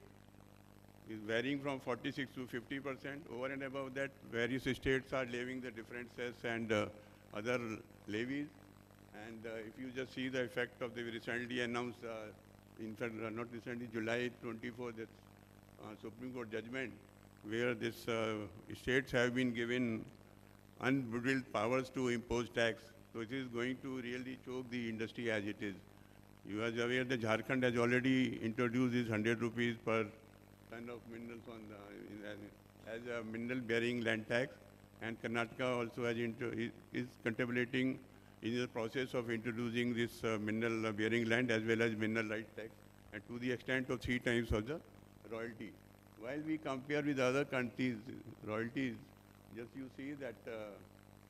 is varying from 46 to 50%. Over and above that, various states are levying the different cess and other levies. And if you just see the effect of the recently announced, in fact, not recently, July 24, that Supreme Court judgment, where this states have been given unbridled powers to impose tax. So it is going to really choke the industry as it is. You are aware that Jharkhand has already introduced this 100 rupees per ton of minerals on as a mineral bearing land tax, and Karnataka also is contemplating in the process of introducing this mineral bearing land as well as mineral right tax, and to the extent of 3 times of the royalty. While we compare with other countries' royalties, just you see that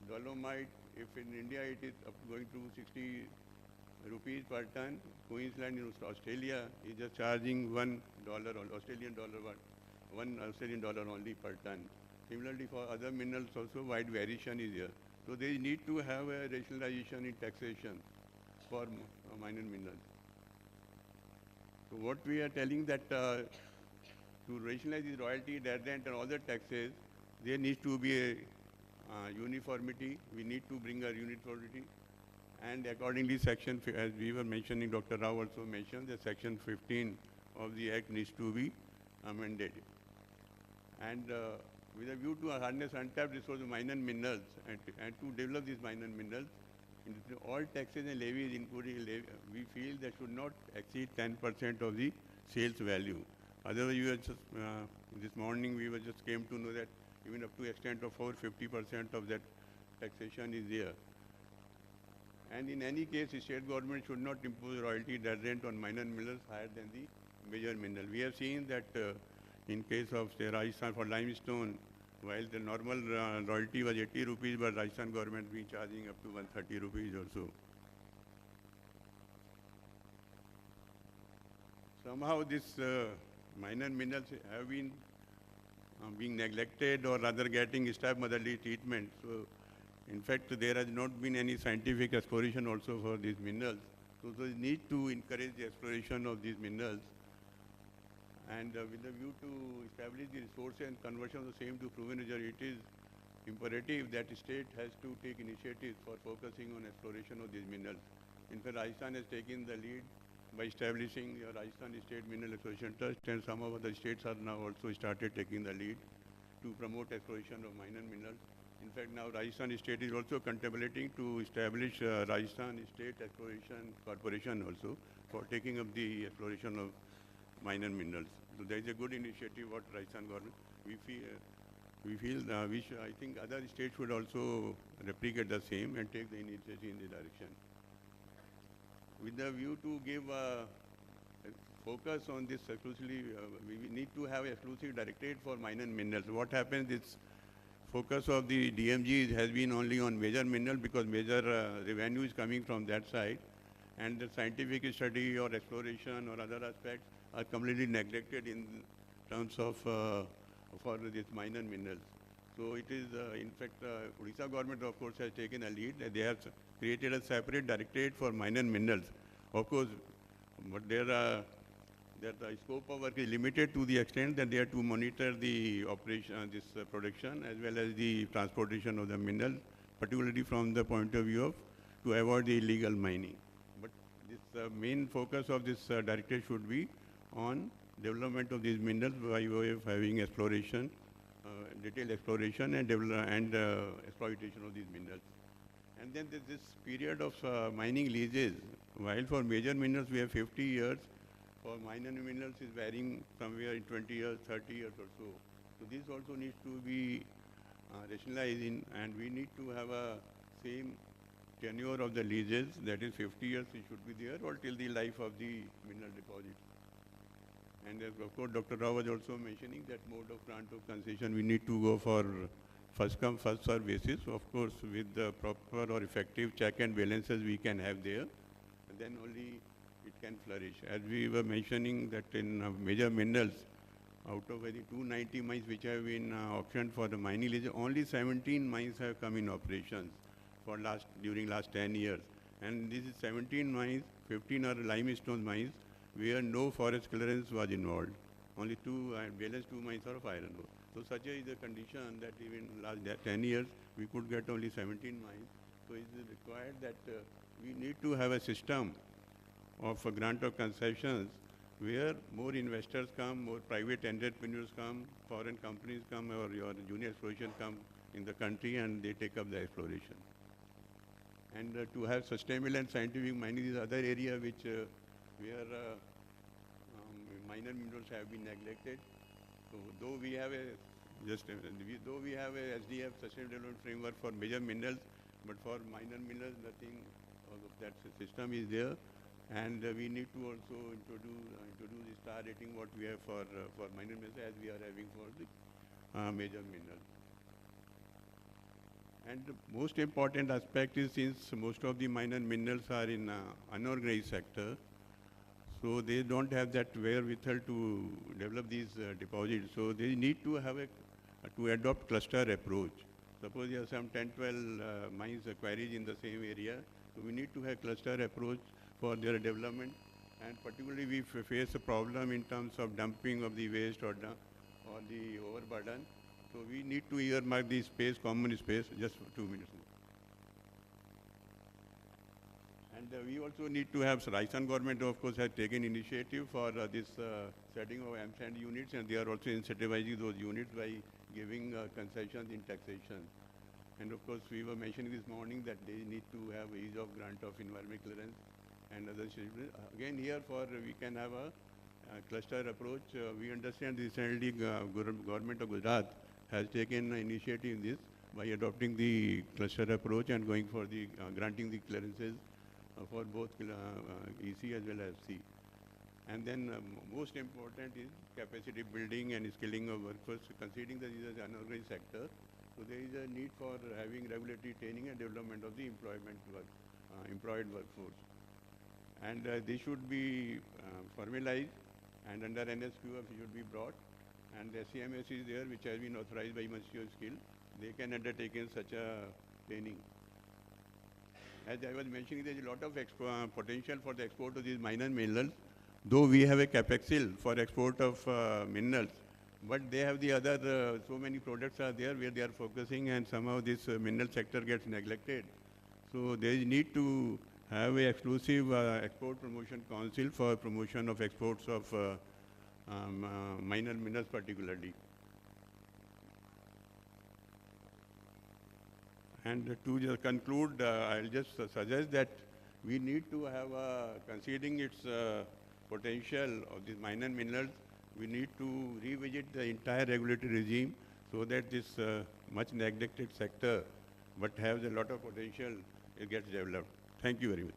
dolomite, if in India it is going to 60 rupees per ton, Queensland in Australia is just charging $1 Australian dollar only per ton. Similarly, for other minerals also wide variation is there. So they need to have a rationalization in taxation for minor minerals. So what we are telling that to rationalize the royalty, dead rent and other taxes, there needs to be a uniformity. We need to bring a uniformity. And accordingly, section, as we were mentioning, Dr. Rao also mentioned, that section 15 of the Act needs to be amended. And with a view to harness untapped resources of minor minerals and to develop these minor minerals, all taxes and levies, including we feel that should not exceed 10% of the sales value. Otherwise, we were just, this morning we were just came to know that even up to extent of 50% of that taxation is there. And in any case, the state government should not impose royalty dead rent on minor minerals higher than the major mineral. We have seen that in case of, say, Rajasthan for limestone, while the normal royalty was 80 rupees, but Rajasthan government been charging up to 130 rupees or so. Somehow this minor minerals have been being neglected or rather getting stepmotherly treatment. So, in fact, there has not been any scientific exploration also for these minerals. So there is need to encourage the exploration of these minerals. And with a view to establish the resource and conversion of the same to proven reserve, it is imperative that the state has to take initiatives for focusing on exploration of these minerals. In fact, Rajasthan has taken the lead by establishing the Rajasthan State Mineral Exploration Trust, and some of the states are now also started taking the lead to promote exploration of minor minerals. In fact, now Rajasthan State is also contemplating to establish Rajasthan State Exploration Corporation also for taking up the exploration of minor minerals. So there is a good initiative what Rajasthan government. We feel we feel, I think other states should also replicate the same and take the initiative in the direction. With the view to give focus on this exclusively, we need to have exclusive directorate for mine and minerals. What happens is focus of the DMG has been only on major mineral because major revenue is coming from that side, and the scientific study or exploration or other aspects are completely neglected in terms of for this mine and minerals. So it is, in fact, Odisha government of course has taken a lead. They have created a separate directorate for mine and minerals. Of course, but the scope of work is limited to the extent that they have to monitor the operation, production as well as the transportation of the mineral, particularly from the point of view of to avoid the illegal mining. But this main focus of this directorate should be on development of these minerals by way of having exploration, detailed exploration and exploitation of these minerals. And then there's this period of mining leases. While for major minerals we have 50 years, for minor minerals is varying somewhere in 20 years, 30 years or so. So this also needs to be rationalized in, and we need to have a same tenure of the leases, that is 50 years it should be there or till the life of the mineral deposit. And of course, Dr. Rao was also mentioning that mode of grant of concession, we need to go for first come, first serve basis. Of course, with the proper or effective check and balances we can have there, and then only it can flourish. As we were mentioning that in major minerals, out of the 290 mines which have been auctioned for the mining lease, only 17 mines have come in operations for during last 10 years. And this is 17 mines, 15 are limestone mines, where no forest clearance was involved. Only balance 2 mines are of iron ore. So such is the condition that even last 10 years we could get only 17 mines. So it is required that we need to have a system of a grant of concessions where more investors come, more private entrepreneurs come, foreign companies come, or your junior exploration come in the country and they take up the exploration. And to have sustainable and scientific mining is other area which where minor minerals have been neglected. So though we have a SDF sustainable development framework for major minerals, but for minor minerals nothing of that system is there. And we need to also introduce the star rating what we have for minor minerals as we are having for the major minerals. And the most important aspect is since most of the minor minerals are in unorganized sector, so they don't have that wherewithal to develop these deposits. So they need to have to adopt cluster approach. Suppose you have some 10, 12 mines quarries in the same area, so we need to have cluster approach for their development. And particularly we face a problem in terms of dumping of the waste or the overburden. So we need to earmark the space, common space, just for 2 minutes. And we also need to have, Rajasthan government of course has taken initiative for this setting of M-SAND units, and they are also incentivizing those units by giving concessions in taxation. And of course we were mentioning this morning that they need to have ease of grant of environment clearance and other schedules. Again here we can have a cluster approach. We understand recently government of Gujarat has taken initiative in this by adopting the cluster approach and going for the granting the clearances for both EC as well as C. And then most important is capacity building and skilling of workforce, considering that this is an unorganized sector. So there is a need for having regulatory training and development of the employed workforce. And they should be formalized, and under NSQF should be brought. And the CMS is there, which has been authorized by Ministry of Skill. They can undertake in such a training. As I was mentioning, there is a lot of potential for the export of these minor minerals. Though we have a capex for export of minerals, but they have the other, so many products are there where they are focusing, and somehow this mineral sector gets neglected. So there is need to have a exclusive export promotion council for promotion of exports of minor minerals particularly. And to just conclude, I'll just suggest that we need to have, considering its potential of these minor minerals, we need to revisit the entire regulatory regime so that this much neglected sector, but has a lot of potential, it gets developed. Thank you very much.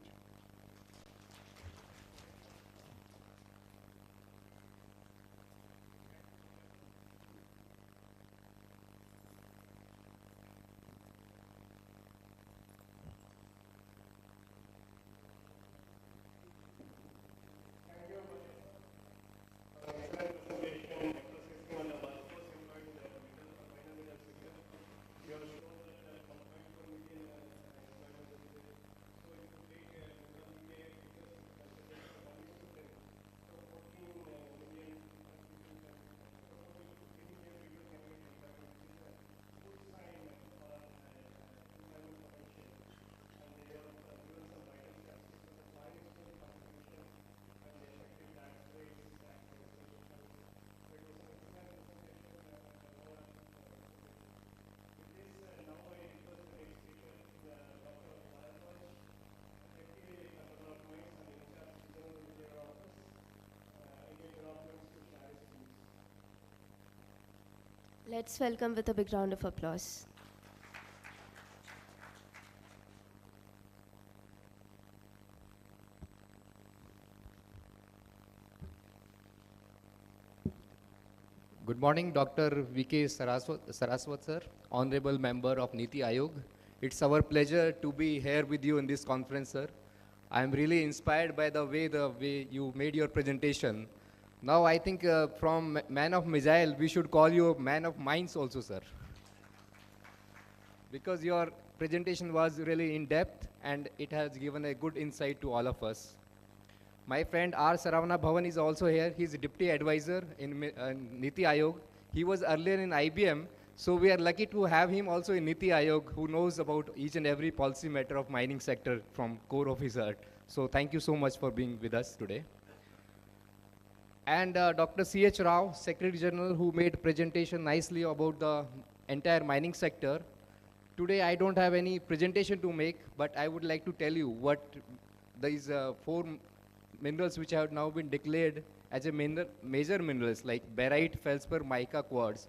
Let's welcome with a big round of applause. Good morning, Dr. V.K. Saraswat sir, Honorable Member of Niti Aayog. It's our pleasure to be here with you in this conference, sir. I'm really inspired by the way you made your presentation. Now I think from man of missile, we should call you man of minds also, sir. Because your presentation was really in depth and it has given a good insight to all of us. My friend R. Saravana Bhavan is also here. He's a deputy advisor in Niti Aayog. He was earlier in IBM, so we are lucky to have him also in Niti Aayog, who knows about each and every policy matter of mining sector from core of his heart. So thank you so much for being with us today. And Dr. C.H. Rao, Secretary General, who made presentation nicely about the entire mining sector. Today I don't have any presentation to make, but I would like to tell you what these 4 minerals which have now been declared as a major minerals like barite, feldspar, mica, quartz,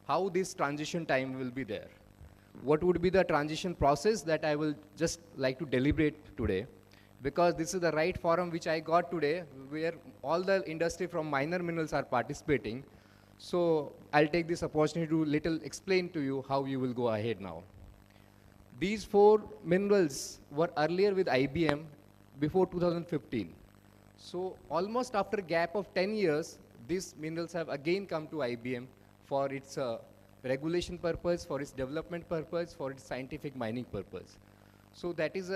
how this transition time will be there. What would be the transition process that I will just like to deliberate today, because this is the right forum which I got today where all the industry from minor minerals are participating. So I'll take this opportunity to little explain to you how you will go ahead now. These 4 minerals were earlier with IBM before 2015. So almost after a gap of 10 years, these minerals have again come to IBM for its regulation purpose, for its development purpose, for its scientific mining purpose. So that is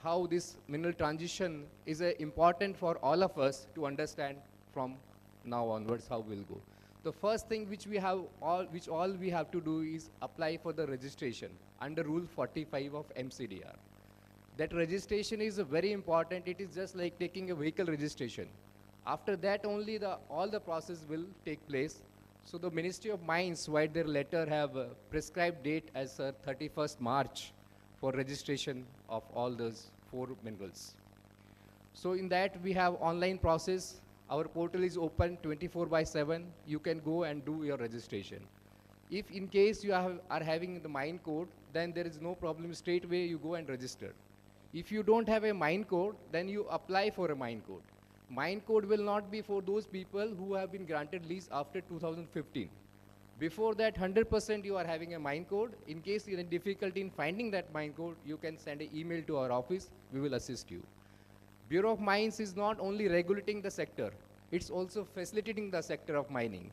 how this mineral transition is important for all of us to understand from now onwards how we'll go. The first thing which we have all we have to do is apply for the registration under Rule 45 of MCDR. That registration is very important. It is just like taking a vehicle registration. After that only all the process will take place. So the Ministry of Mines, via their letter, have prescribed date as 31st March for registration of all those 4 minerals. So in that we have online process. Our portal is open 24/7. You can go and do your registration. If in case you are having the mine code, then there is no problem. Straight away you go and register. If you don't have a mine code, then you apply for a mine code. Mine code will not be for those people who have been granted lease after 2015. Before that, 100% you are having a mine code. In case you are in difficulty in finding that mine code, you can send an email to our office. We will assist you. Bureau of Mines is not only regulating the sector, it's also facilitating the sector of mining.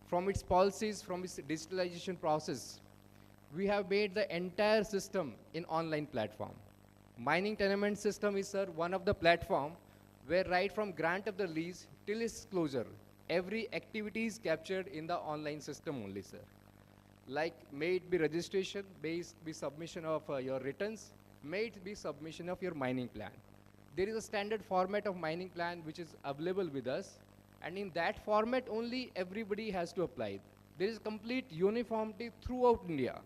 From its policies, from its digitalization process, we have made the entire system in online platform. Mining tenement system is, sir, one of the platform where right from grant of the lease till its closure, every activity is captured in the online system only, sir. Like, may it be registration, may it be submission of your returns, may it be submission of your mining plan. There is a standard format of mining plan which is available with us, and in that format only everybody has to apply. There is complete uniformity throughout India.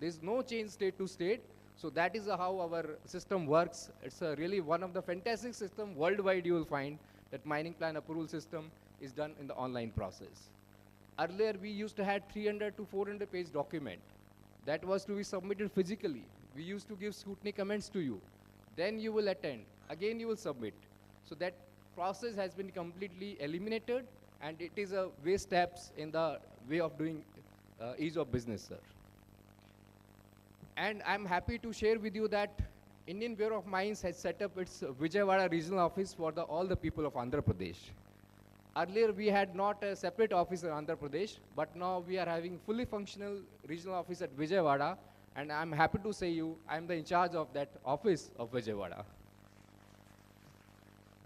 There is no change state to state. So that is how our system works. It's really one of the fantastic systems worldwide. You will find that mining plan approval system is done in the online process. Earlier, we used to have 300 to 400 page document. That was to be submitted physically. We used to give scrutiny comments to you. Then you will attend. Again, you will submit. So that process has been completely eliminated, and it is a waste steps in the way of doing ease of business, sir. And I'm happy to share with you that Indian Bureau of Mines has set up its Vijayawada regional office for all the people of Andhra Pradesh. Earlier, we had not a separate office in Andhra Pradesh, but now we are having fully functional regional office at Vijayawada, and I'm happy to say you, I'm the in charge of that office of Vijayawada.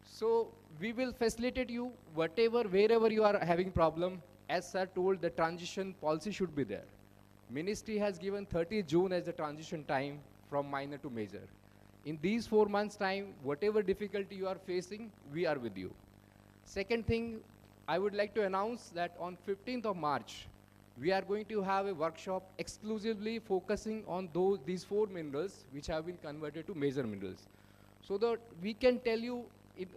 So we will facilitate you whatever, wherever you are having problem. As sir told, the transition policy should be there. Ministry has given 30 June as the transition time from minor to major. In these 4 months' time, whatever difficulty you are facing, we are with you. Second thing, I would like to announce that on 15th of March, we are going to have a workshop exclusively focusing on these 4 minerals which have been converted to major minerals. So that we can tell you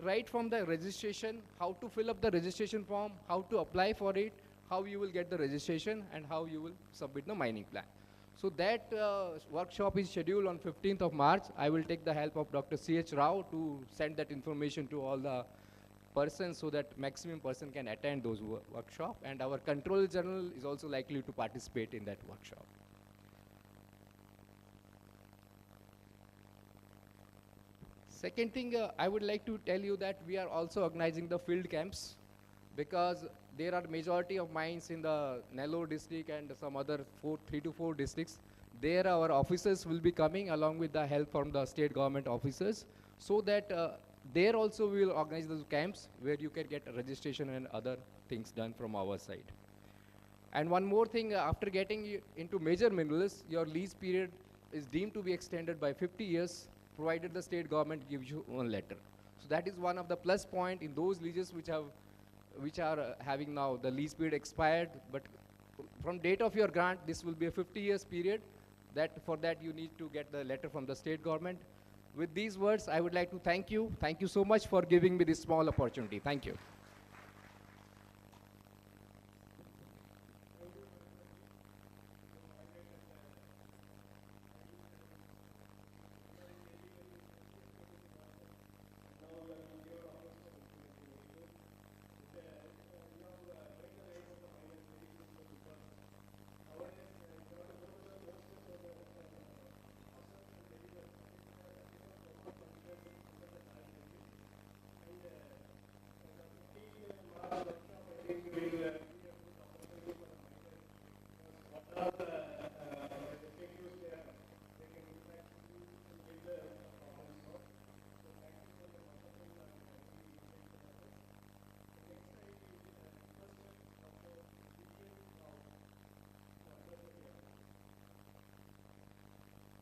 right from the registration, how to fill up the registration form, how to apply for it, how you will get the registration, and how you will submit the mining plan. So that workshop is scheduled on 15th of March. I will take the help of Dr. C.H. Rao to send that information to all the persons so that maximum person can attend those workshops. And our Controller General is also likely to participate in that workshop. Second thing, I would like to tell you that we are also organizing the field camps, because there are majority of mines in the Nellore district and some other 3 to 4 districts. There our officers will be coming along with the help from the state government officers, so that there also we will organize those camps where you can get a registration and other things done from our side. And one more thing, after getting into major minerals, your lease period is deemed to be extended by 50 years, provided the state government gives you one letter. So that is one of the plus point in those leases which are having now the lease period expired, but from date of your grant, this will be a 50 years period. For that you need to get the letter from the state government. With these words, I would like to thank you. Thank you so much for giving me this small opportunity. Thank you.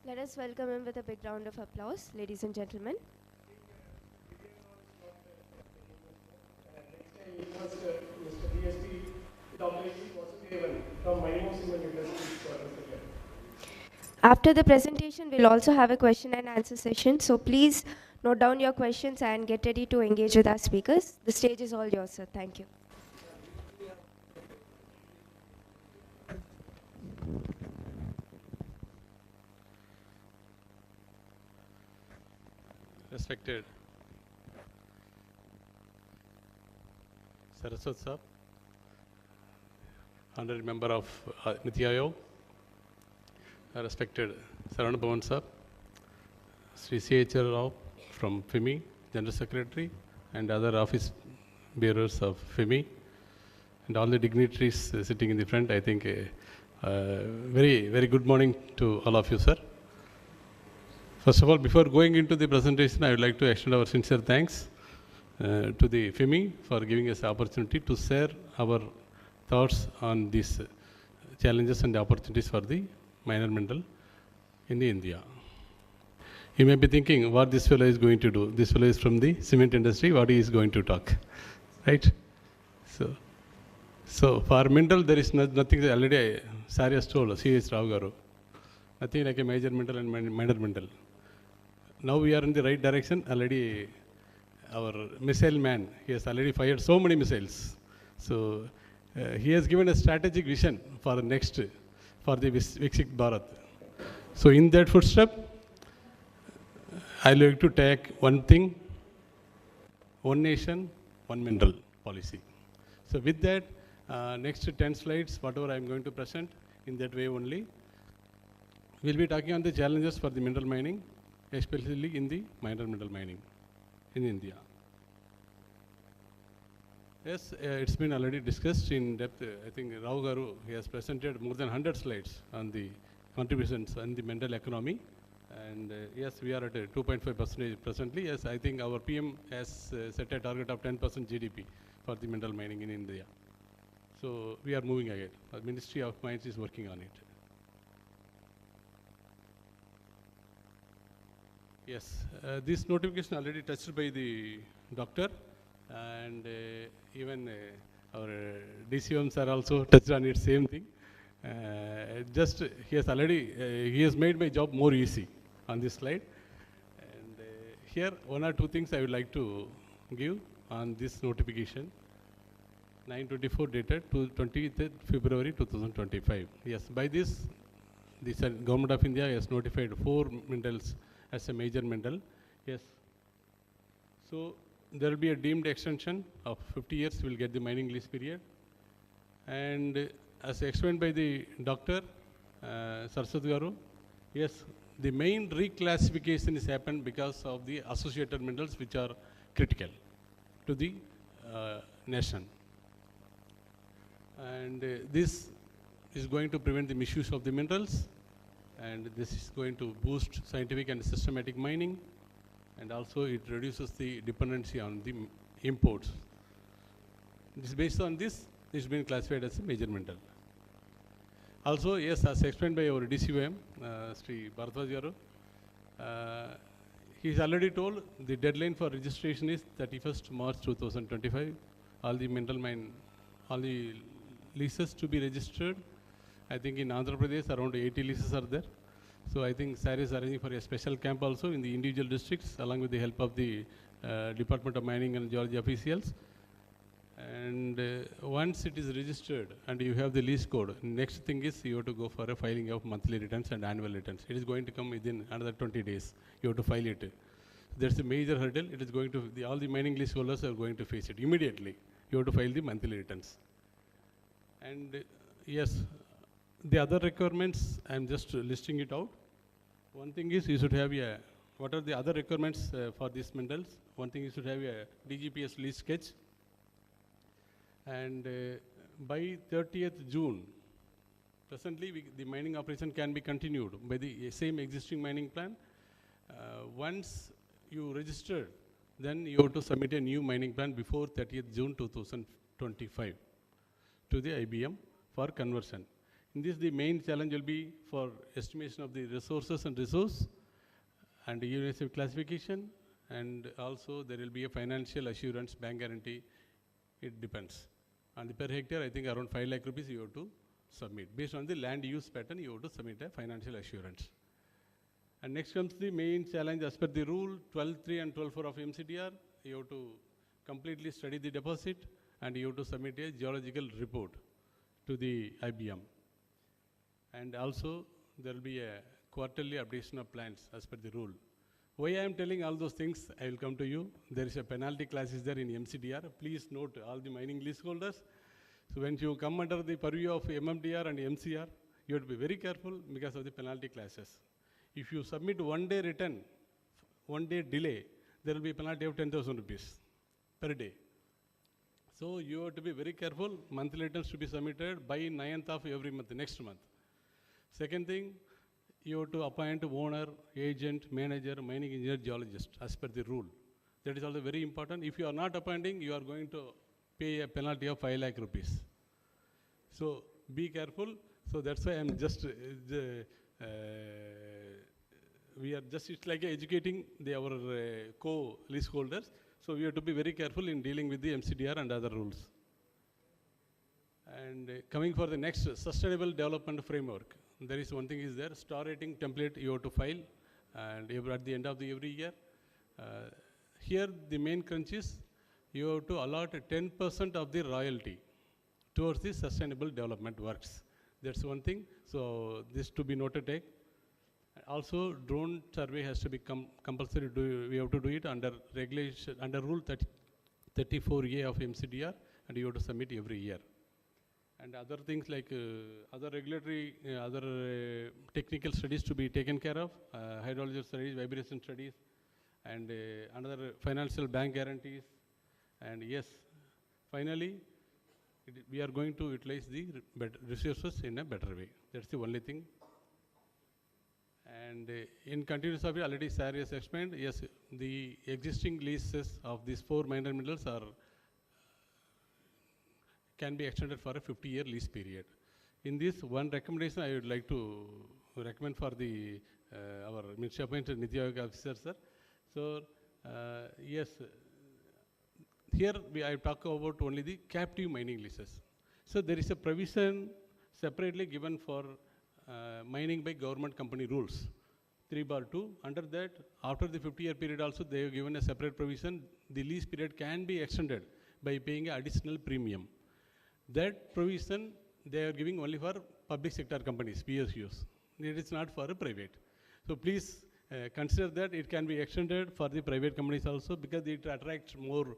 Let us welcome him with a big round of applause, ladies and gentlemen. After the presentation, we'll also have a question and answer session. So please note down your questions and get ready to engage with our speakers. The stage is all yours, sir. Thank you. Respected Saraswat Sahab, honorary member of Niti Aayog, respected Saravana Bhavan Sahab, Sri C.H. Rao from FEMMI, General Secretary, and other office bearers of FEMMI, and all the dignitaries sitting in the front. I think very, very good morning to all of you, sir. First of all, before going into the presentation, I would like to extend our sincere thanks to the FEMMI for giving us the opportunity to share our thoughts on these challenges and the opportunities for the minor mineral in India. You may be thinking what this fellow is going to do. This fellow is from the cement industry, what he is going to talk, right? So for mineral, there is nothing, already Sari has told, C.H. Rao Garu, nothing like a major mineral and minor mineral. Now we are in the right direction. Already our missile man, he has already fired so many missiles. So he has given a strategic vision for the next, for the Viksit Bharat. So in that footstep, I like to take one thing, one nation, one mineral policy. So with that, next 10 slides, whatever I'm going to present, in that way only, we'll be talking on the challenges for the mineral mining, especially in the minor mineral mining in India. Yes, it's been already discussed in depth. I think Rao Garu, he has presented more than 100 slides on the contributions in the mineral economy. And yes, we are at 2.5% presently. Yes, I think our PM has set a target of 10% GDP for the mineral mining in India. So we are moving ahead. The Ministry of Mines is working on it. Yes, this notification already touched by the doctor, and even our DCMs are also touched on it, same thing. Just he has already, he has made my job more easy on this slide. And here, one or two things I would like to give on this notification. 924 dated to 20th February 2025. Yes, by this, the Government of India has notified 4 minerals as a major mineral. Yes. So there will be a deemed extension of 50 years. We will get the mining lease period. And as explained by the doctor, Saraswat Garu, yes, the main reclassification is happened because of the associated minerals which are critical to the nation. And this is going to prevent the misuse of the minerals, and this is going to boost scientific and systematic mining, and also it reduces the dependency on the imports. This based on this, it has been classified as a major mineral. Also, yes, as explained by our DCOM, Sri Bharadwaj Garu, he has already told the deadline for registration is 31st March 2025. All the mineral mine, all the leases to be registered. I think in Andhra Pradesh around 80 leases are there. So I think SAR is arranging for a special camp also in the individual districts along with the help of the Department of Mining and Geology officials. And once it is registered and you have the lease code, next thing is you have to go for a filing of monthly returns and annual returns. It is going to come within another 20 days. You have to file it. That's a major hurdle. It is going to, all the mining leaseholders are going to face it immediately. You have to file the monthly returns. And yes, the other requirements, I'm just listing it out. One thing is you should have a, what are the other requirements for these minerals? One thing you should have a DGPS lease sketch. And by 30th June, presently the mining operation can be continued by the same existing mining plan. Once you register, then you have to submit a new mining plan before 30th June 2025 to the IBM for conversion. In this, the main challenge will be for estimation of the resources and resource and UNSF classification, and also there will be a financial assurance, bank guarantee. It depends. On the per hectare, I think around 5 lakh rupees you have to submit. Based on the land use pattern, you have to submit a financial assurance. And next comes the main challenge as per the rule 12.3 and 12.4 of MCDR. You have to completely study the deposit and you have to submit a geological report to the IBM. And also there will be a quarterly updation of plans as per the rule. Why I am telling all those things, I will come to you. There is a penalty clause is there in MCDR. Please note all the mining leaseholders. So when you come under the purview of MMDR and MCR, you have to be very careful because of the penalty clauses. If you submit 1 day return, 1 day delay, there will be a penalty of 10,000 rupees per day. So you have to be very careful. Monthly returns to be submitted by 9th of every month, next month. Second thing, you have to appoint owner, agent, manager, mining engineer, geologist as per the rule. That is also very important. If you are not appointing, you are going to pay a penalty of 5 lakh rupees. So be careful. So that's why I'm just, we are just, it's like educating our co-leaseholders. So we have to be very careful in dealing with the MCDR and other rules. And coming for the next sustainable development framework. There is one thing is there, star rating template you have to file and at the end of every year. Here the main crunch is you have to allot 10% of the royalty towards the sustainable development works. That's one thing. So this to be noted. Also, drone survey has to be compulsory. We have to do it under regulation, under Rule 34A of MCDR, and you have to submit every year. And other things like other regulatory, other technical studies to be taken care of, hydrology studies, vibration studies, and another financial bank guarantees. And yes, finally, we are going to utilize the resources in a better way. That's the only thing. And in continuous survey, already Sir has explained, yes, the existing leases of these 4 minor minerals can be extended for a 50-year lease period. In this, one recommendation I would like to recommend for the our Ministry appointed Niti Aayog officer, sir. So, yes, here I talk about only the captive mining leases. So there is a provision separately given for mining by government company rules, 3/2. Under that, after the 50-year period also, they have given a separate provision. The lease period can be extended by paying an additional premium. That provision they are giving only for public sector companies, PSUs. It is not for a private. So please consider that it can be extended for the private companies also, because it attracts more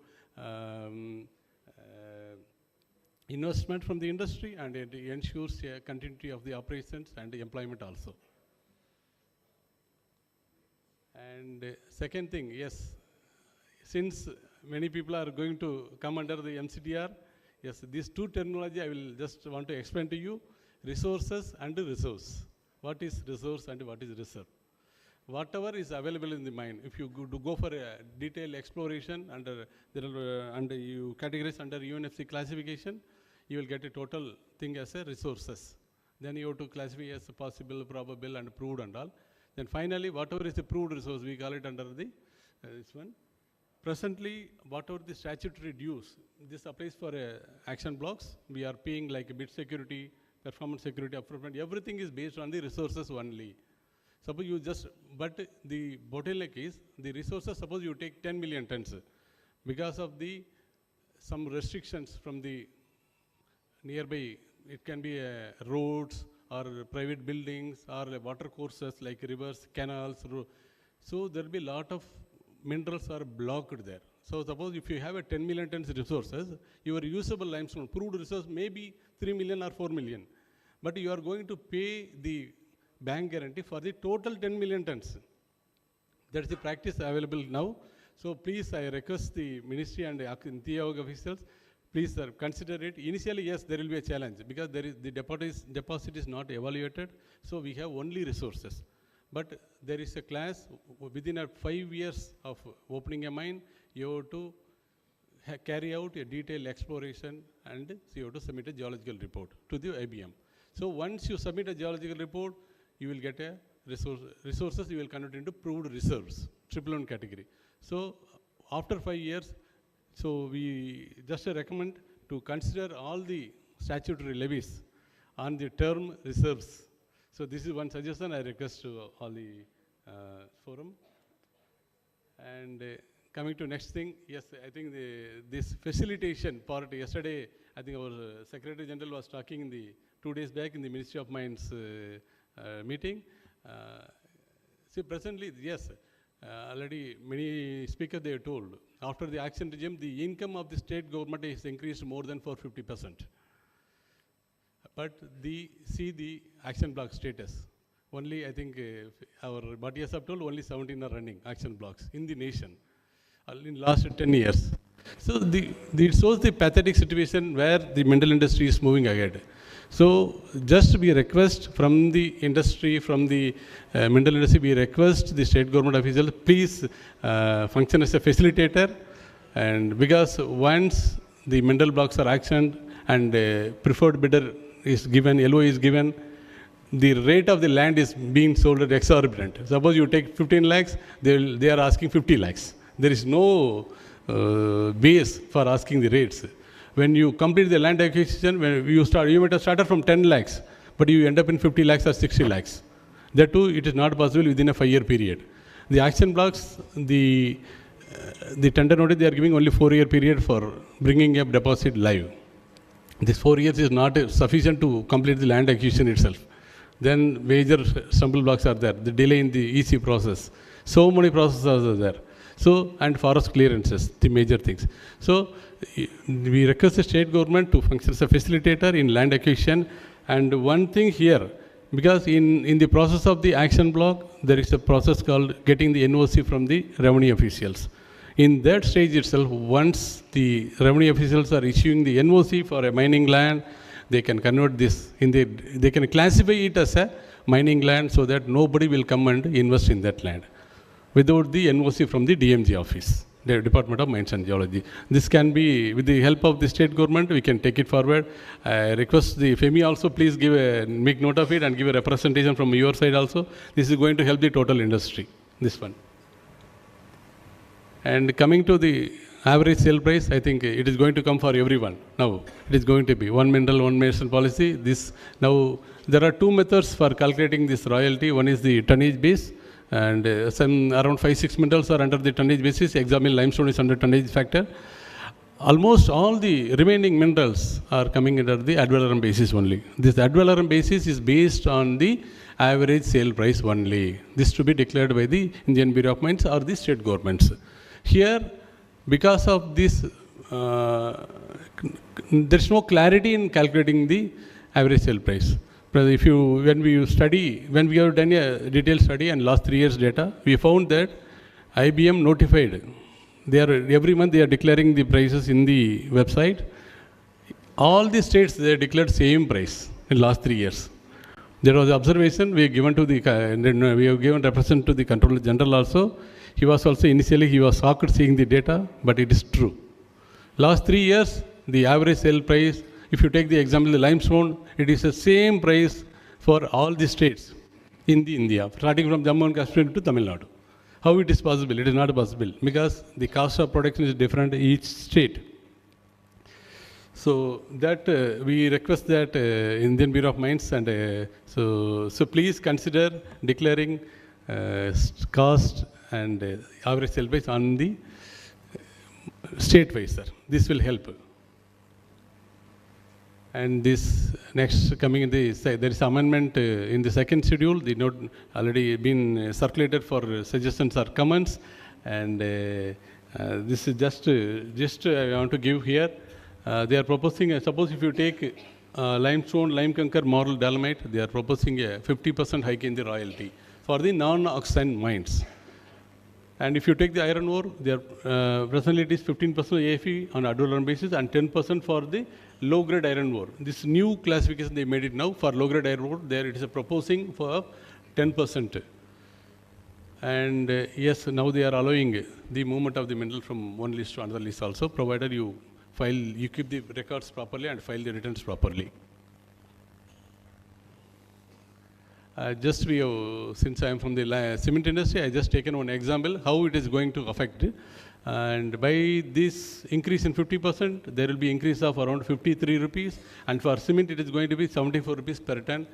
investment from the industry, and it ensures continuity of the operations and the employment also. And second thing, yes, since many people are going to come under the MCDR, yes, these two terminology I will just want to explain to you: resources and reserves. What is resource and what is reserve? Whatever is available in the mine, if you go for a detailed exploration under you categorize under UNFC classification, you will get a total thing as a resources. Then you have to classify as possible, probable, and proved and all. Then finally, whatever is the proved resource, we call it under the this one. Presently, whatever the statutory dues, this applies for action blocks. We are paying like bid security, performance security upfront. Everything is based on the resources only. Suppose you just, but the bottleneck is the resources. Suppose you take 10 million tons, because of the some restrictions from the nearby, it can be roads or private buildings or water courses like rivers, canals. So there will be a lot of minerals are blocked there. So suppose if you have a 10 million tons resources, your usable limestone proved resource may be 3 million or 4 million, but you are going to pay the bank guarantee for the total 10 million tons. That's the practice available now. So please, I request the ministry and Niti Aayog officials, please sir, consider it. Initially, yes, there will be a challenge because there is the deposit is not evaluated. So we have only resources. But there is a class within 5 years of opening a mine, you have to carry out a detailed exploration, and you have to submit a geological report to the IBM. So once you submit a geological report, you will get a resources you will convert into proved reserves, 111 category. So after 5 years, so we just recommend to consider all the statutory levies on the term reserves. So this is one suggestion I request to all the forum. And coming to next thing, yes, I think this facilitation part, yesterday, I think our Secretary General was talking in the 2 days back in the Ministry of Mines meeting. See, presently, yes, already many speakers they have told, after the action regime, the income of the state government is increased more than 450%. But see the action block status. Only, I think, our Bhatia have told only 17 are running action blocks in the nation in last 10 years. So it shows the pathetic situation where the mineral industry is moving ahead. So just we request from the industry, from the mineral industry, we request the state government officials, please function as a facilitator. And because once the mineral blocks are actioned and preferred bidder is given, LO is given, the rate of the land is being sold at exorbitant. Suppose you take 15 lakhs, they are asking 50 lakhs. There is no base for asking the rates. When you complete the land acquisition, when you might have started from 10 lakhs, but you end up in 50 lakhs or 60 lakhs. That too, it is not possible within a 5-year period. The action blocks, the tender notice, they are giving only 4-year period for bringing up deposit live. This 4 years is not sufficient to complete the land acquisition itself. Then major stumble blocks are there, the delay in the EC process. So many processes are there. So, and forest clearances, the major things. So, we request the state government to function as a facilitator in land acquisition. And one thing here, because in the process of the action block, there is a process called getting the NOC from the revenue officials. In that stage itself, once the revenue officials are issuing the NOC for a mining land, they can convert this, they can classify it as a mining land so that nobody will come and invest in that land without the NOC from the DMG office, the Department of Mines and Geology. This can be, with the help of the state government, we can take it forward. I request the FEMMI also, please make note of it and give a representation from your side also. This is going to help the total industry, this one. And coming to the average sale price, I think it is going to come for everyone. Now, it is going to be one mineral, one metal policy. Now, there are two methods for calculating this royalty. One is the tonnage base, and some around 5-6 minerals are under the tonnage basis. Example, limestone is under tonnage factor. Almost all the remaining minerals are coming under the ad valorem basis only. This ad valorem basis is based on the average sale price only. This to be declared by the Indian Bureau of Mines or the state governments. Here, because of this, there is no clarity in calculating the average sale price. When we have done a detailed study and last 3 years data, we found that IBM notified. Every month they are declaring the prices in the website. All the states, they declared same price in last 3 years. There was observation we have given to the, we have given represent to the Controller General also. He was also initially, he was shocked seeing the data, but it is true. Last 3 years, the average sale price, if you take the example, the limestone, it is the same price for all the states in India, starting from Jammu and Kashmir to Tamil Nadu. How it is possible? It is not possible because the cost of production is different in each state. So that we request that Indian Bureau of Mines and so please consider declaring cost and average sale price on the state-wise, sir. This will help. And this next coming in the, there is amendment in the second schedule. The note already been circulated for suggestions or comments. And this is just I want to give here. They are proposing, suppose if you take limestone, lime conker, marl, dolomite, they are proposing a 50% hike in the royalty for the non-oxide mines. And if you take the iron ore, presently it is 15% AFE on ad valorem basis and 10% for the low-grade iron ore. This new classification they made it now for low-grade iron ore. There it is proposing for 10%. And yes, now they are allowing the movement of the mineral from one list to another list also, provided you keep the records properly and file the returns properly. Since I am from the cement industry, I just taken one example how it is going to affect. And by this increase in 50%, there will be increase of around 53 rupees. And for cement, it is going to be 74 rupees per ton.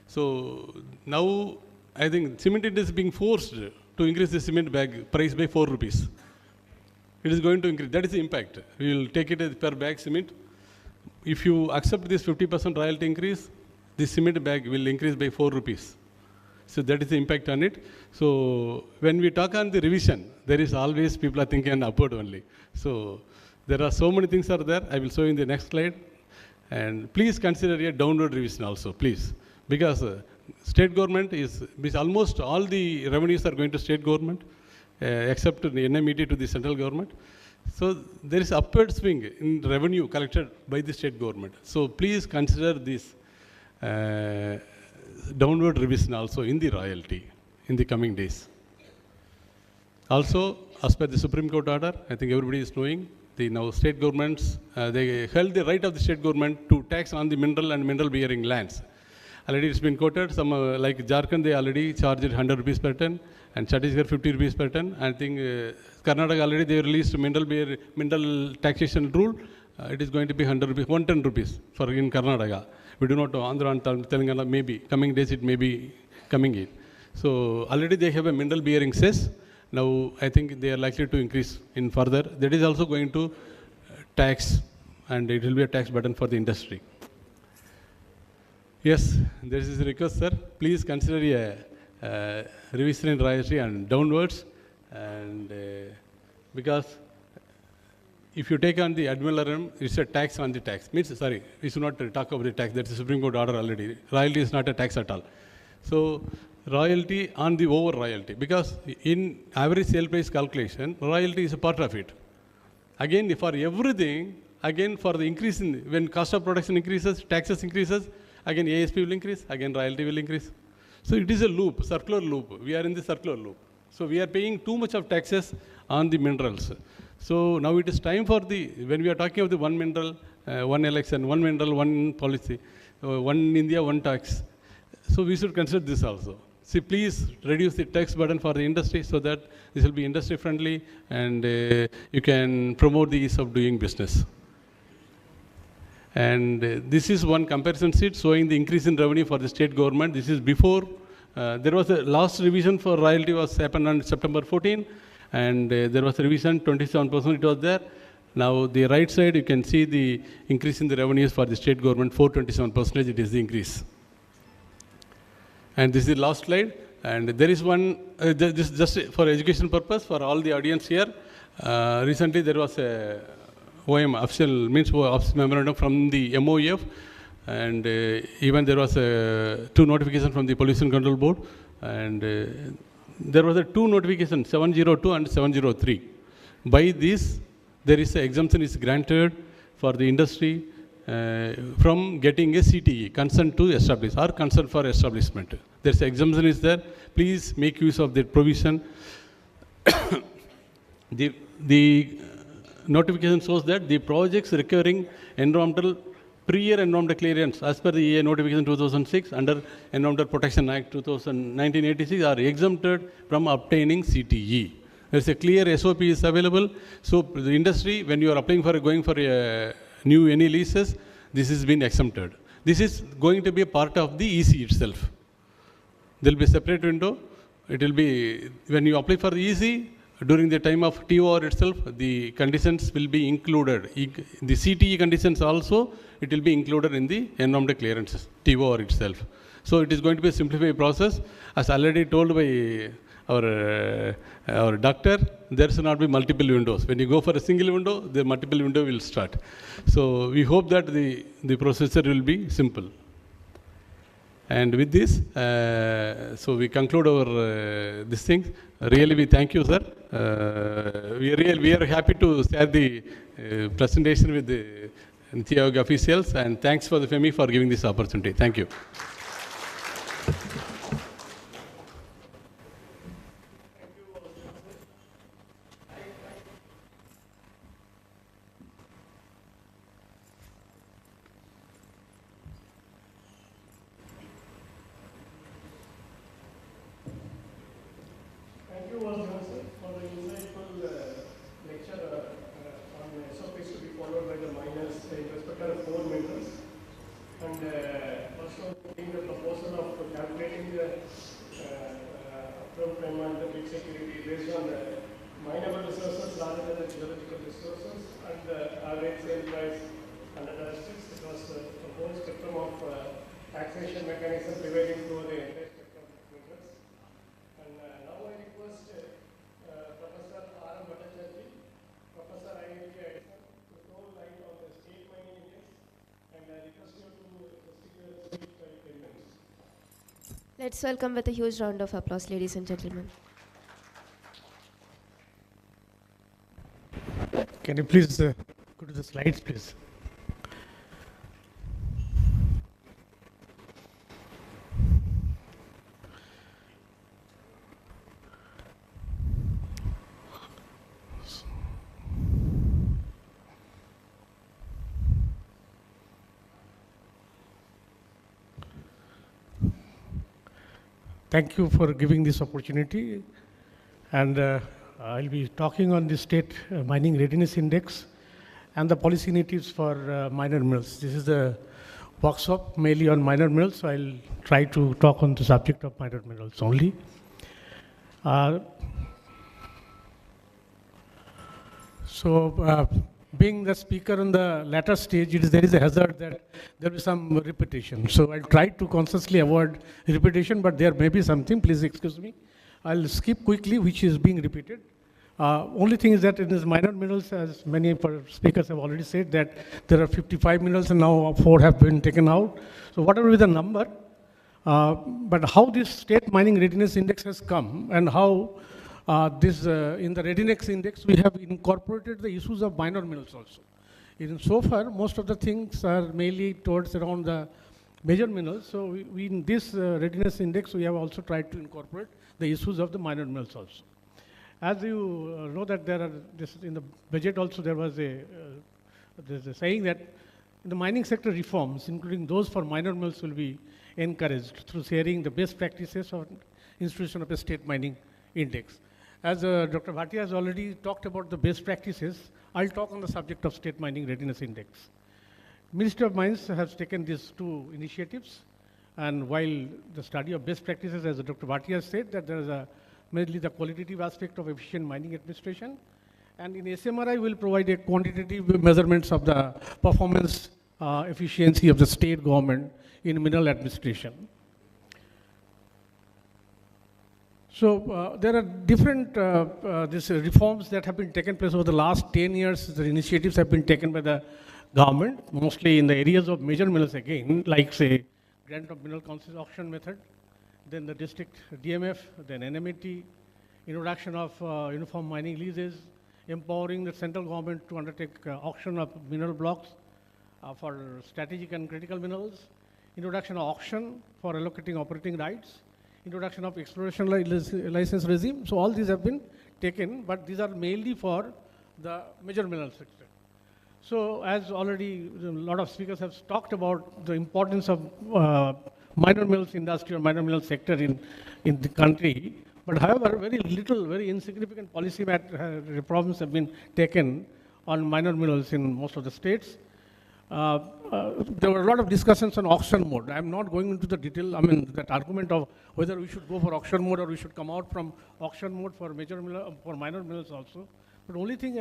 So now I think cement is being forced to increase the cement bag price by 4 rupees. It is going to increase. That is the impact. We will take it as per bag cement. If you accept this 50% royalty increase, the cement bag will increase by 4 rupees. So that is the impact on it. So when we talk on the revision, there is always people are thinking on upward only. So there are so many things are there. I will show you in the next slide. And please consider a downward revision also, please. Because state government is almost all the revenues are going to state government, except the NMET to the central government. So there is upward swing in revenue collected by the state government. So please consider this downward revision also in the royalty in the coming days. Also, as per the Supreme Court order, I think everybody is knowing, the now state governments, they held the right of the state government to tax on the mineral and mineral bearing lands. Already it's been quoted, some like Jharkhand, they already charged 100 rupees per ton, and Chhattisgarh 50 rupees per ton. I think Karnataka already they released mineral taxation rule. It is going to be 110 rupees for in Karnataka. We do not know, Andhra and Telangana maybe, coming days it may be coming in. So already they have a mineral bearing cess. Now I think they are likely to increase in further. That is also going to tax and it will be a tax burden for the industry. Yes, there is a request, sir. Please consider a revision in royalty and downwards, and because if you take on the ad valorem, it's a tax on the tax. Means, sorry, we should not talk about the tax. That's the Supreme Court order already. Royalty is not a tax at all. So, royalty on the over royalty, because in average sale price calculation, royalty is a part of it. Again, for everything, again for the increase in, when cost of production increases, taxes increases, again ASP will increase, again royalty will increase. So it is a loop, circular loop. We are in the circular loop. So we are paying too much of taxes on the minerals. So now it is time for the, when we are talking of the one mineral, one election, one mineral, one policy, one India, one tax. So we should consider this also. See, please reduce the tax burden for the industry so that this will be industry friendly and you can promote the ease of doing business. And this is one comparison sheet showing the increase in revenue for the state government. This is before, there was a last revision for royalty was happened on September 14, and there was a revision, 27% it was there. Now the right side, you can see the increase in the revenues for the state government, 427%, it is the increase. And this is the last slide. And there is one, this is just for education purpose for all the audience here. Recently there was a OM official, means office memorandum from the MOEF, and even there was two notifications from the Pollution Control Board, and there was a two notifications, 702 and 703. By this, there is an exemption is granted for the industry from getting a CTE, consent to establish, or consent for establishment. There's an exemption is there. Please make use of that provision. The notification shows that the projects requiring environmental prior environmental clearance as per the EA notification 2006 under Environmental Protection Act 1986 are exempted from obtaining CTE. There's a clear SOP is available. So the industry, when you are applying for going for a new any leases, this has been exempted. This is going to be a part of the EC itself. There will be a separate window. It will be, when you apply for the EC, during the time of TOR itself, the conditions will be included. The CTE conditions also, it will be included in the environmental clearances, TOR itself. So it is going to be a simplified process. As already told by our doctor, there should not be multiple windows. When you go for a single window, the multiple window will start. So we hope that the procedure will be simple. And with this, so we conclude our this thing. Really, we thank you, sir. We are happy to share the presentation with the Niti Aayog officials, and thanks for the FEMMI for giving this opportunity. Thank you. Thank you, sir, for the insightful lecture on SOPs to be followed by the miners in respect of 4 meters. And also in the proposal of calculating the upfront payment, the big security based on the mineable resources rather than the geological resources, and the average sale price under the districts. It was the whole spectrum of taxation mechanism prevailing through the entire spectrum of meters. And now I request Professor R. Bhattacharjee, Professor IIT Edison, to throw light on the state mining index, and I request you to restrict your speech by 10 minutes. Let's welcome with a huge round of applause, ladies and gentlemen. Can you please go to the slides, please? Thank you for giving this opportunity, and I'll be talking on the state mining readiness index and the policy initiatives for minor mills. This is a workshop mainly on minor mills, so I'll try to talk on the subject of minor minerals only. being the speaker in the latter stage, there is a hazard that there will be some repetition. So I'll try to consciously avoid repetition, but there may be something, please excuse me. I'll skip quickly which is being repeated. Only thing is that in this minor minerals, as many speakers have already said, that there are 55 minerals and now 4 have been taken out. So whatever is the number, but how this state mining readiness index has come and how in the readiness index we have incorporated the issues of minor minerals also. So far, most of the things are mainly towards around the major minerals. So in this readiness index, we have also tried to incorporate the issues of the minor minerals also. As you know that there are, in the budget also there was there's a saying that the mining sector reforms, including those for minor minerals, will be encouraged through sharing the best practices of institution of a state mining index. As Dr. Bhatia has already talked about the best practices, I'll talk on the subject of state mining readiness index. Ministry of Mines has taken these 2 initiatives, and while the study of best practices, as Dr. Bhatia said, that there is mainly the qualitative aspect of efficient mining administration, and in SMRI will provide a quantitative measurements of the performance efficiency of the state government in mineral administration. So there are different these reforms that have been taken place over the last 10 years. The initiatives have been taken by the government, mostly in the areas of major minerals again, like say grant of mineral concession auction method, then the district DMF, then NMET, introduction of uniform mining leases, empowering the central government to undertake auction of mineral blocks for strategic and critical minerals, introduction of auction for allocating operating rights, introduction of exploration license regime. So all these have been taken, but these are mainly for the major mineral sector. So as already a lot of speakers have talked about the importance of minor minerals industry or minor mineral sector in the country, but however, very little, very insignificant policy reforms have been taken on minor minerals in most of the states. There were a lot of discussions on auction mode. I'm not going into the detail, that argument of whether we should go for auction mode or we should come out from auction mode for minor minerals also. But only thing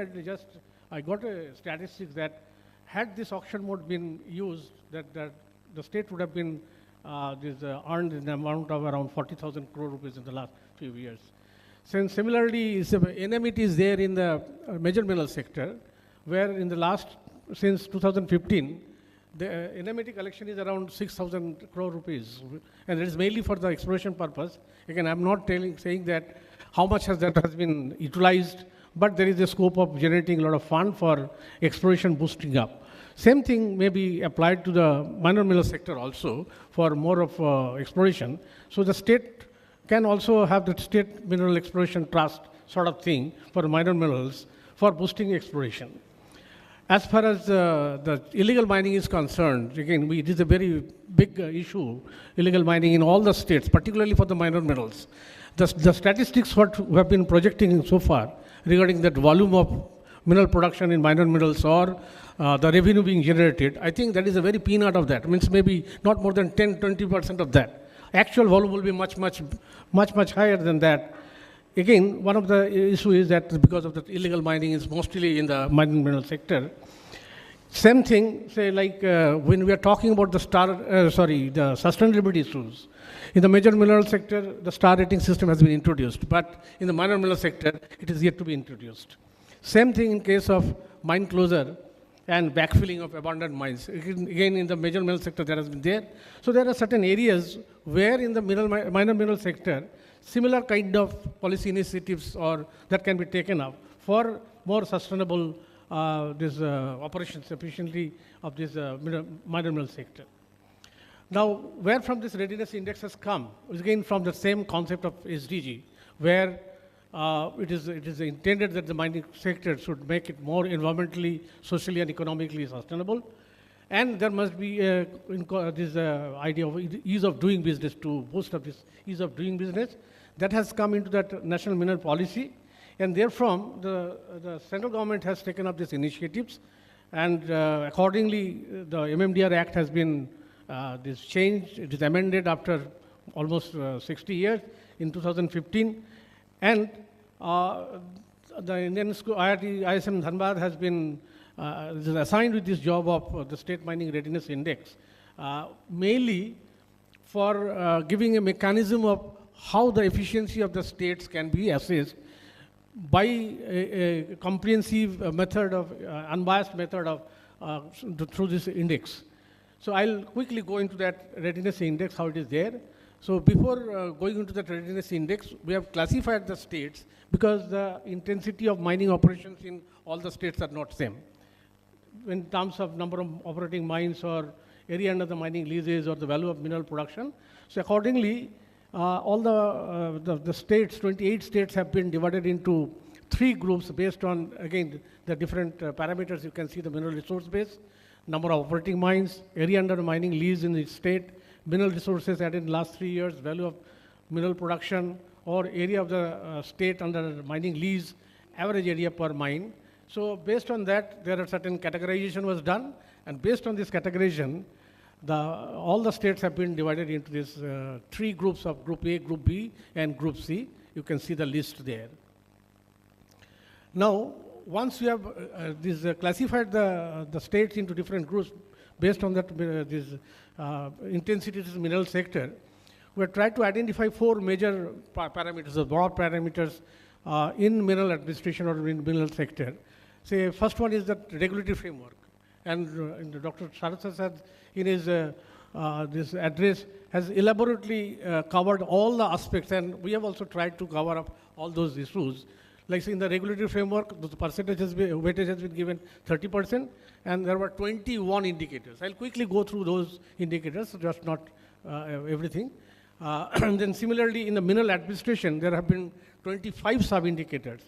I got a statistics that had this auction mode been used, that the state would have been earned in the amount of around 40,000 crore rupees in the last few years. Since similarly, NMET is there in the major mineral sector, where in the since 2015, the NMET collection is around 6,000 crore rupees, and it is mainly for the exploration purpose. Again, I'm not saying that how much that has been utilized, but there is a scope of generating a lot of fund for exploration boosting up. Same thing may be applied to the minor mineral sector also for more of exploration. So the state can also have the state mineral exploration trust sort of thing for minor minerals for boosting exploration. As far as the illegal mining is concerned, again, it is a very big issue, illegal mining in all the states, particularly for the minor minerals. The statistics what we have been projecting so far regarding that volume of mineral production in minor minerals or the revenue being generated, I think that is a very peanut of that. It means maybe not more than 10-20% of that. Actual volume will be much higher than that. Again, one of the issues is that because of the illegal mining is mostly in the mining mineral sector. Same thing, say like when we are talking about the sustainability issues. In the major mineral sector, the star rating system has been introduced, but in the minor mineral sector, it is yet to be introduced. Same thing in case of mine closure and backfilling of abandoned mines. Again, in the major mineral sector, there has been there. So there are certain areas where in the minor mineral sector, similar kind of policy initiatives or that can be taken up for more sustainable operations efficiently of this minor mineral sector. Now, where from this readiness index has come is again from the same concept of SDG, where it is intended that the mining sector should make it more environmentally, socially, and economically sustainable. And there must be this idea of ease of doing business to boost up this ease of doing business. That has come into that national mineral policy. And therefrom, the central government has taken up these initiatives. And accordingly, the MMDR Act has been changed. It is amended after almost 60 years in 2015. And the Indian school, IIT, ISM Dhanbad has been is assigned with this job of the State Mining Readiness Index, mainly for giving a mechanism of how the efficiency of the states can be assessed by a comprehensive method of, unbiased method of, through this index. So I'll quickly go into that readiness index, how it is there. So before going into that readiness index, we have classified the states because the intensity of mining operations in all the states are not same. In terms of number of operating mines or area under the mining leases or the value of mineral production. So accordingly, all the states, 28 states have been divided into 3 groups based on, again, the different parameters. You can see the mineral resource base, number of operating mines, area under the mining lease in the state, mineral resources added in the last 3 years, value of mineral production, or area of the state under mining lease, average area per mine. So based on that, there are certain categorization was done, and based on this categorization, all the states have been divided into these 3 groups of Group A, Group B, and Group C. You can see the list there. Now, once you have classified the states into different groups based on that intensities in mineral sector, we have tried to identify 4 major parameters, the broad parameters in mineral administration or in mineral sector. Say, first one is the regulatory framework. And Dr. Saraswat said in his this address has elaborately covered all the aspects, and we have also tried to cover up all those issues. Like say in the regulatory framework, the weightage has been given 30%, and there were 21 indicators. I'll quickly go through those indicators, just not everything. And then similarly, in the mineral administration, there have been 25 sub-indicators.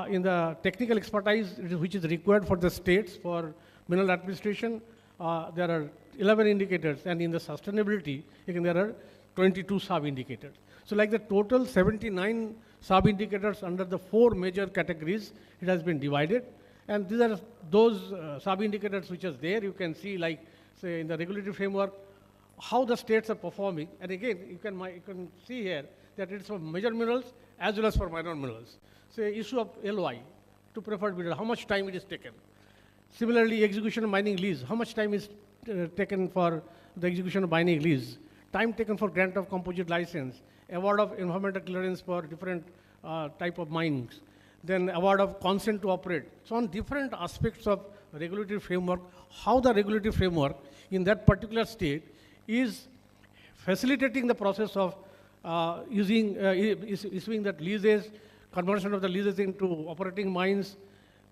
In the technical expertise, which is required for the states for mineral administration, there are 11 indicators, and in the sustainability, again, there are 22 sub-indicators. So like the total 79 sub-indicators under the 4 major categories, it has been divided. And these are those sub-indicators which are there. You can see, like, say, in the regulatory framework, how the states are performing. And again, you can see here that it's for major minerals as well as for minor minerals. Say, issue of LOI to preferred bidder, how much time it is taken. Similarly, execution of mining lease, how much time is taken for the execution of mining lease. Time taken for grant of composite license, award of environmental clearance for different type of mines, then award of consent to operate. So on different aspects of regulatory framework, how the regulatory framework in that particular state is facilitating the process of issuing that leases, conversion of the leases into operating mines.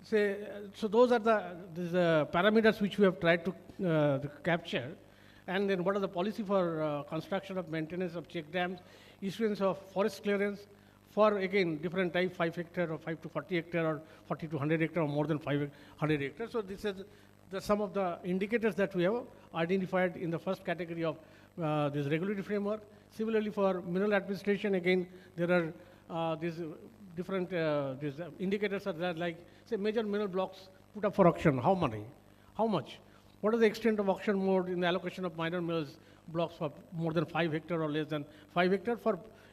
So those are the parameters which we have tried to capture. And then what are the policy for construction of maintenance of check dams, issuance of forest clearance for, again, different type, 5 hectare or 5 to 40 hectare or 40 to 100 hectare or more than 500 hectares. So this is some of the indicators that we have identified in the first category of this regulatory framework. Similarly, for mineral administration, again, there are these different these indicators are there, like, say, major mineral blocks put up for auction, how much? What is the extent of auction mode in the allocation of minor minerals blocks for more than 5 hectare or less than 5 hectare?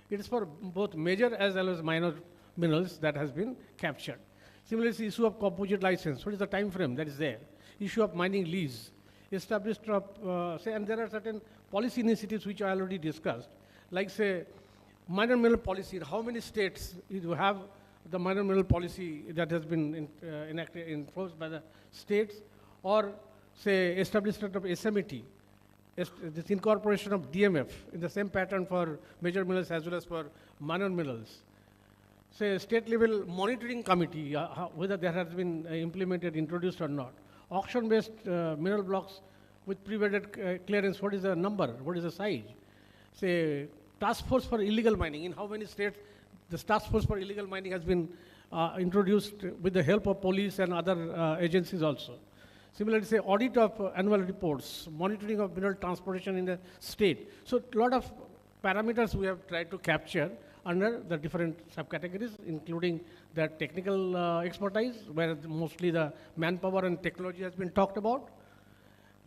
It is for both major as well as minor minerals that has been captured. Similarly, issue of composite license, what is the time frame that is there? Issue of mining lease, established of, and there are certain policy initiatives which I already discussed, like, say, minor mineral policy. How many states you have the minor mineral policy that has been enforced by the states, or say establishment of SMET, this incorporation of DMF in the same pattern for major minerals as well as for minor minerals. Say state level monitoring committee, whether that has been implemented, introduced or not. Auction-based mineral blocks with pre-vetted clearance, what is the number, what is the size? Say task force for illegal mining, in how many states this task force for illegal mining has been introduced with the help of police and other agencies also. Similarly, say audit of annual reports, monitoring of mineral transportation in the state. So a lot of parameters we have tried to capture under the different subcategories, including the technical expertise, where mostly the manpower and technology has been talked about.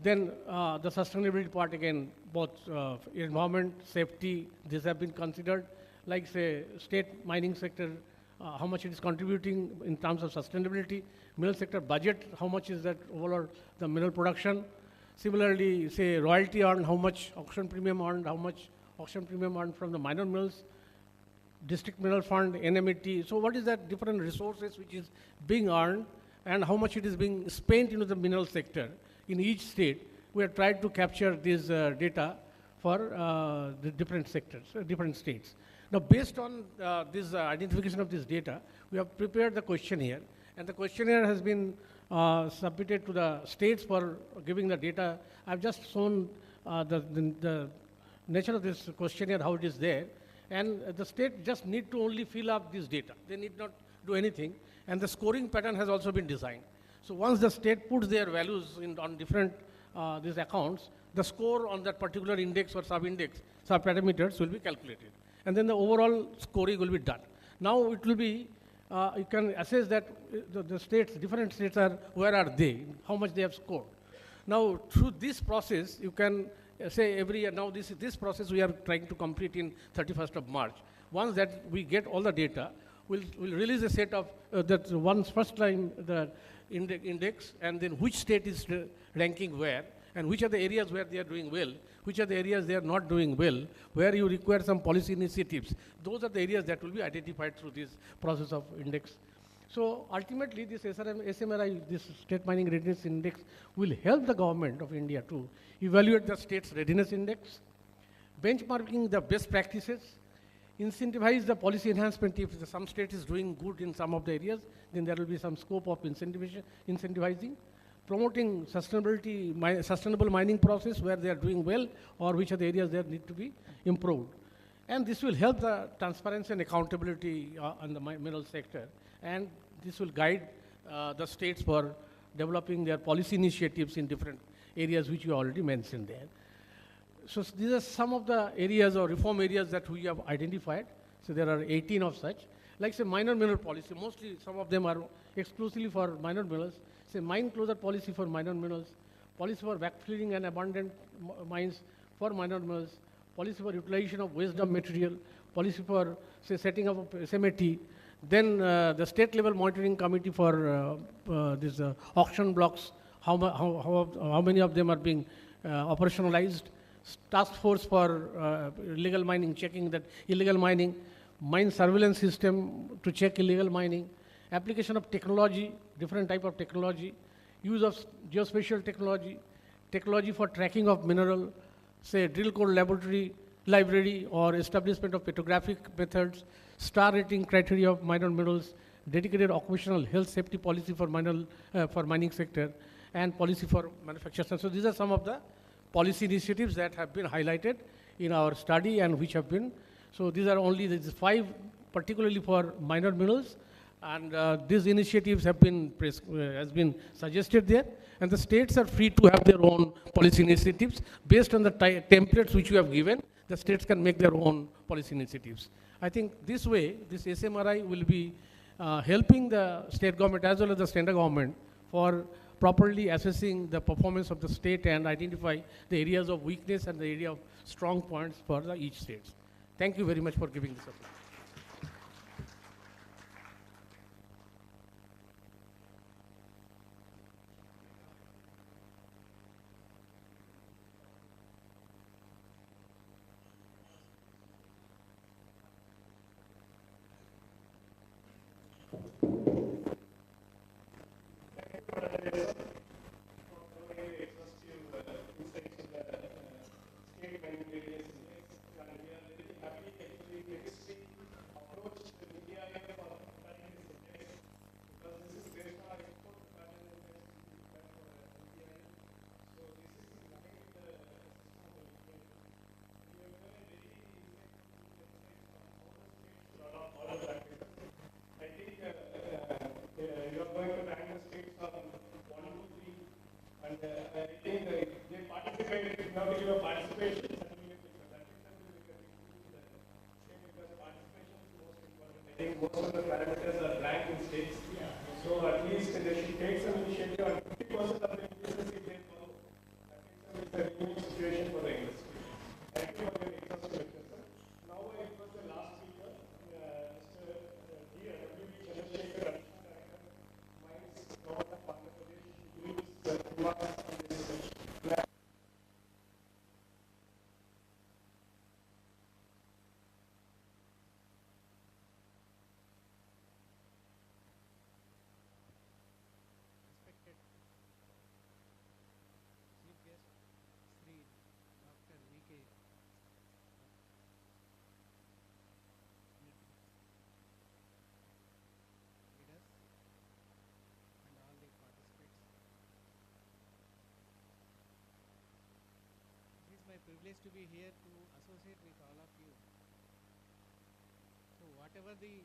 Then the sustainability part, again, both environment, safety, these have been considered. Like, say, state mining sector how much it is contributing in terms of sustainability, mineral sector budget, how much is that overall the mineral production. Similarly, say royalty earned, how much auction premium earned, how much auction premium earned from the minor mills, district mineral fund, NMET. So what is that different resources which is being earned and how much it is being spent into the mineral sector in each state. We have tried to capture this data for the different sectors, different states. Now, based on this identification of this data, we have prepared the questionnaire, and the questionnaire has been submitted to the states for giving the data. I've just shown the nature of this questionnaire, how it is there, and the state just need to only fill up this data. They need not do anything, and the scoring pattern has also been designed. So once the state puts their values on different these accounts, the score on that particular index or sub-index, sub-parameters will be calculated. And then the overall scoring will be done. Now it will be, you can assess that the states, different states are, where are they, how much they have scored. Now through this process, you can say every year, now this process we are trying to complete in 31st of March. Once that we get all the data, we'll release a set of, that once first time the index, and then which state is ranking where, and which are the areas where they are doing well, which are the areas they are not doing well, where you require some policy initiatives. Those are the areas that will be identified through this process of index. So ultimately, this SMRI, this State Mining Readiness Index, will help the government of India to evaluate the state's readiness index, benchmarking the best practices, incentivize the policy enhancement. If some state is doing good in some of the areas, then there will be some scope of incentivizing, promoting sustainable mining process where they are doing well, or which are the areas that need to be improved. And this will help the transparency and accountability on the mineral sector. And this will guide the states for developing their policy initiatives in different areas which you already mentioned there. So these are some of the areas or reform areas that we have identified. So there are 18 of such. Like say minor mineral policy, mostly some of them are exclusively for minor minerals. Say mine closure policy for minor minerals, policy for backfilling and abandoned mines for minor minerals, policy for utilization of waste dump material, policy for say setting up of SMAT, then the state level monitoring committee for these auction blocks, how many of them are being operationalized, task force for illegal mining, checking that illegal mining, mine surveillance system to check illegal mining, application of technology, different type of technology, use of geospatial technology, technology for tracking of mineral, say drill core laboratory, library, or establishment of petrographic methods, star rating criteria of minor minerals, dedicated occupational health safety policy for mining sector, and policy for manufacturers. So these are some of the policy initiatives that have been highlighted in our study and which have been, so these are only these 5 particularly for minor minerals, and these initiatives have been has been suggested there, and the states are free to have their own policy initiatives based on the templates which you have given. The states can make their own policy initiatives. I think this way, this SMRI will be helping the state government as well as the central government for properly assessing the performance of the state and identify the areas of weakness and the area of strong points for each state. Thank you very much for giving this opportunity. Most of the parameters are blank in states. So at least they should take some initiative, and 50% of the business if they follow. I think it's a new situation for the industry. Thank you for your exhaustive lecture, sir. Now I request the last speaker, Mr. Dear. Privilege to be here to associate with all of you. So whatever the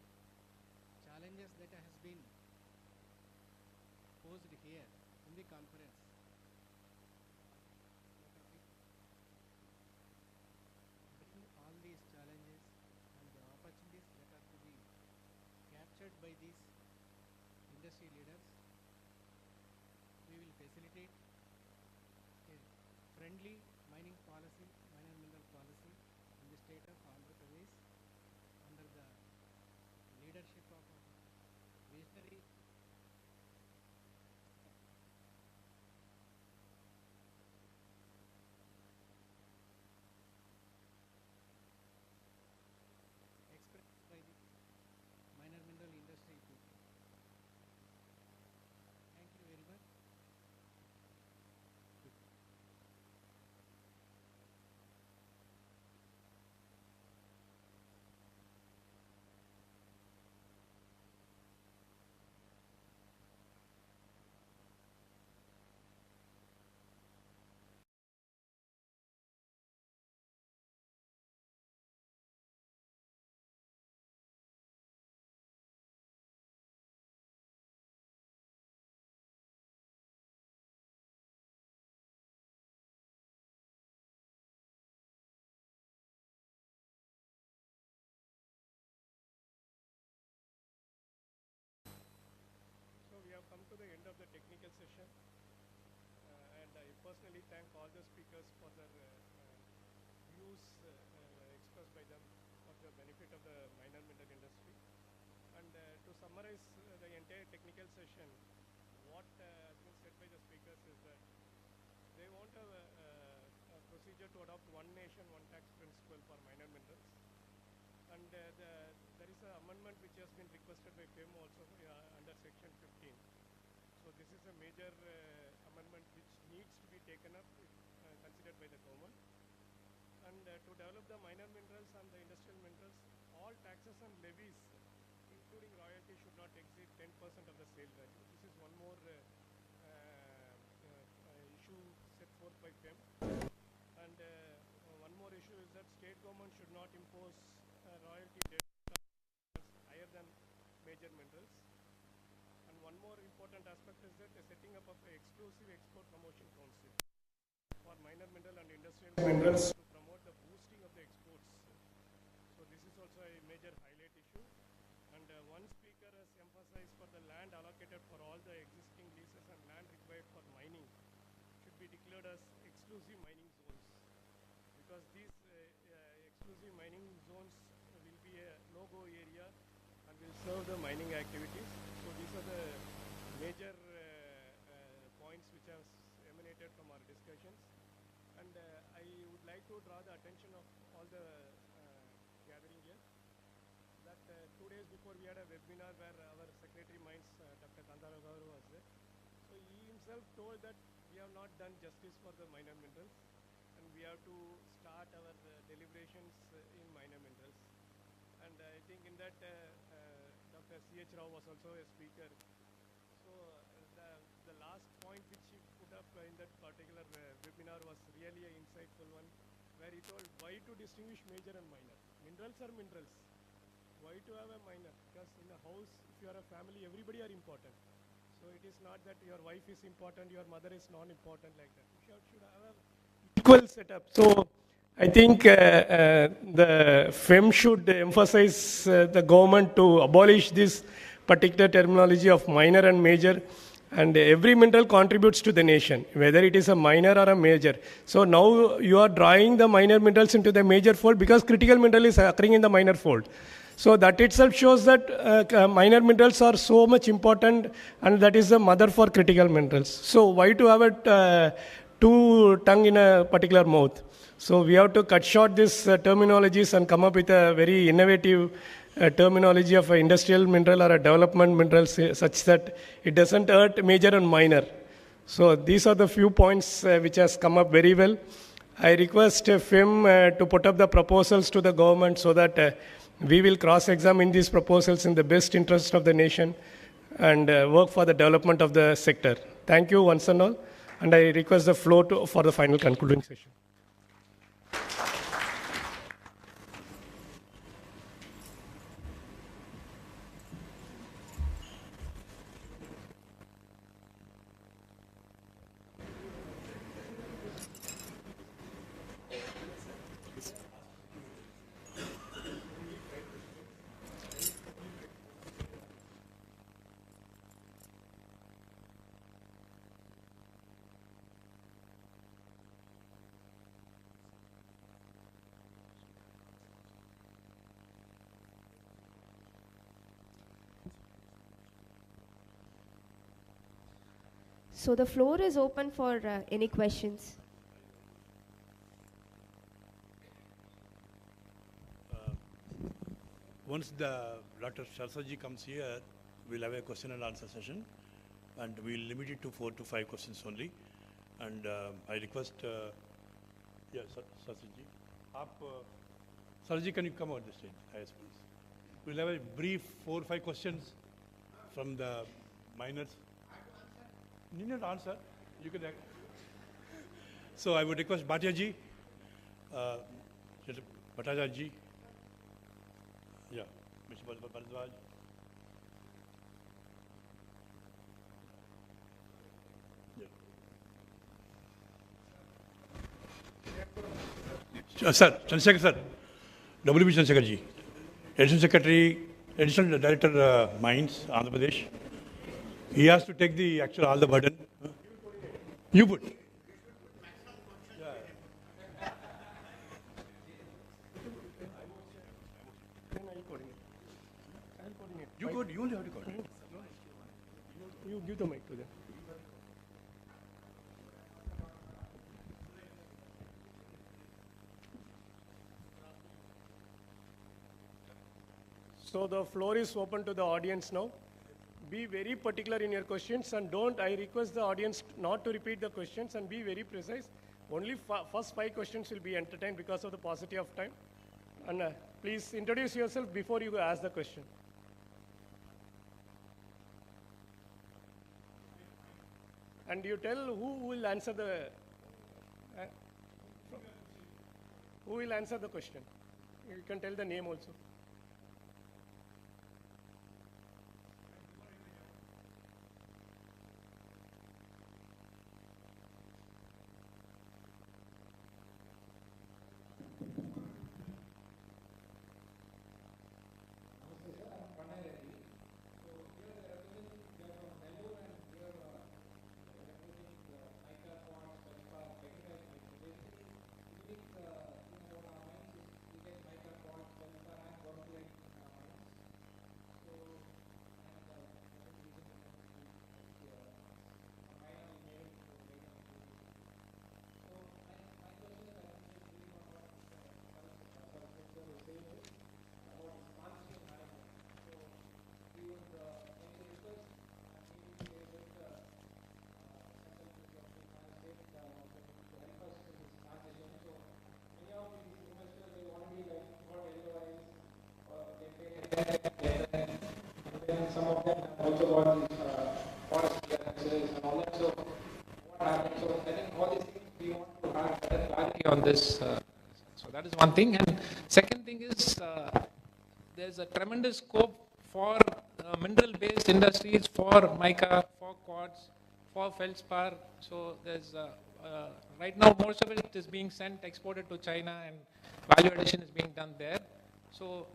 challenges that has been posed here in the conference, all these challenges and the opportunities that are to be captured by these industry leaders, we will facilitate a friendly mining policy, miner mineral policy in the state of Andhra Pradesh under the leadership of visionary expressed by the miner mineral industry people. Thank you very much. So we have come to the end of the technical session, and I personally thank all the speakers for their views expressed by them for the benefit of the miner mineral industry. And to summarize the entire technical session, what has been said by the speakers is that they want a procedure to adopt one nation, one tax principle for miner minerals. And there is an amendment which has been requested by FEMMI also under section 15. So this is a major amendment which needs to be taken up, considered by the government. And to develop the minor minerals and the industrial minerals, all taxes and levies, including royalty, should not exceed 10% of the sale value. This is one more issue set forth by FEMMI. And one more issue is that state government should not impose royalty higher than major minerals. And one more important aspect is that the setting up of an exclusive export promotion council for minor mineral and industrial minerals to promote the boosting of the exports. So this is also a major highlight issue. And one speaker has emphasized for the land allocated for all the existing leases and land required for mining should be declared as exclusive mining zones, because these exclusive mining zones will be a no-go area and will serve the mining activities. So these are the major points which have emanated from our discussions. And I would like to draw the attention of all the gathering here that 2 days before we had a webinar where our Secretary Mines, Dr. Kandara Garu, was there. So he himself told that we have not done justice for the minor minerals and we have to start our deliberations in minor minerals. And I think in that Dr. C.H. Rao was also a speaker. So the last point which he put up in that particular webinar was really an insightful one, where he told why to distinguish major and minor. Minerals are minerals. Why to have a minor? Because in a house, if you are a family, everybody are important. So it is not that your wife is important, your mother is non-important like that. You should have an equal setup. So I think the FEM should emphasize the government to abolish this particular terminology of minor and major. And every mineral contributes to the nation, whether it is a minor or a major. So now you are drawing the minor minerals into the major fold because critical mineral is occurring in the minor fold. So that itself shows that minor minerals are so much important, and that is the mother for critical minerals. So why to have a two tongue in a particular mouth? So we have to cut short these terminologies and come up with a very innovative terminology of an industrial mineral or a development mineral such that it doesn't hurt major and minor. So these are the few points which has come up very well. I request FEM to put up the proposals to the government so that we will cross-examine these proposals in the best interest of the nation and work for the development of the sector. Thank you once and all, and I request the floor for the final concluding session. So the floor is open for any questions. Once the Dr. Sarsaji comes here, we'll have a question and answer session, and we'll limit it to 4 to 5 questions only. And I request, Sarsaji, Sarsaji, can you come on the stage? Yes, please. We'll have a brief 4 or 5 questions from the minors. You need to answer. You can. So I would request Bhatia-ji, Bhattacharya-ji, Mr. Bharadwaj. Sir, Chandrasekhar sir, WB Chandrasekhar ji, Additional Secretary, Additional Director Mines, Andhra Pradesh. He has to take the actual all the burden. You put. You could. You only have to coordinate. You give the mic to them. So the floor is open to the audience now. Be very particular in your questions, and I request the audience not to repeat the questions and be very precise. Only first 5 questions will be entertained because of the paucity of time. And please introduce yourself before you ask the question. And you tell who will answer the question. You can tell the name also. Some of them have also got these forest clearances and all that. So what happens? So I think all these things we want to have better clarity on this. So that is one thing. And second thing is there's a tremendous scope for mineral-based industries, for mica, for quartz, for feldspar. So there's right now most of it is being exported to China, and value addition is being done there. So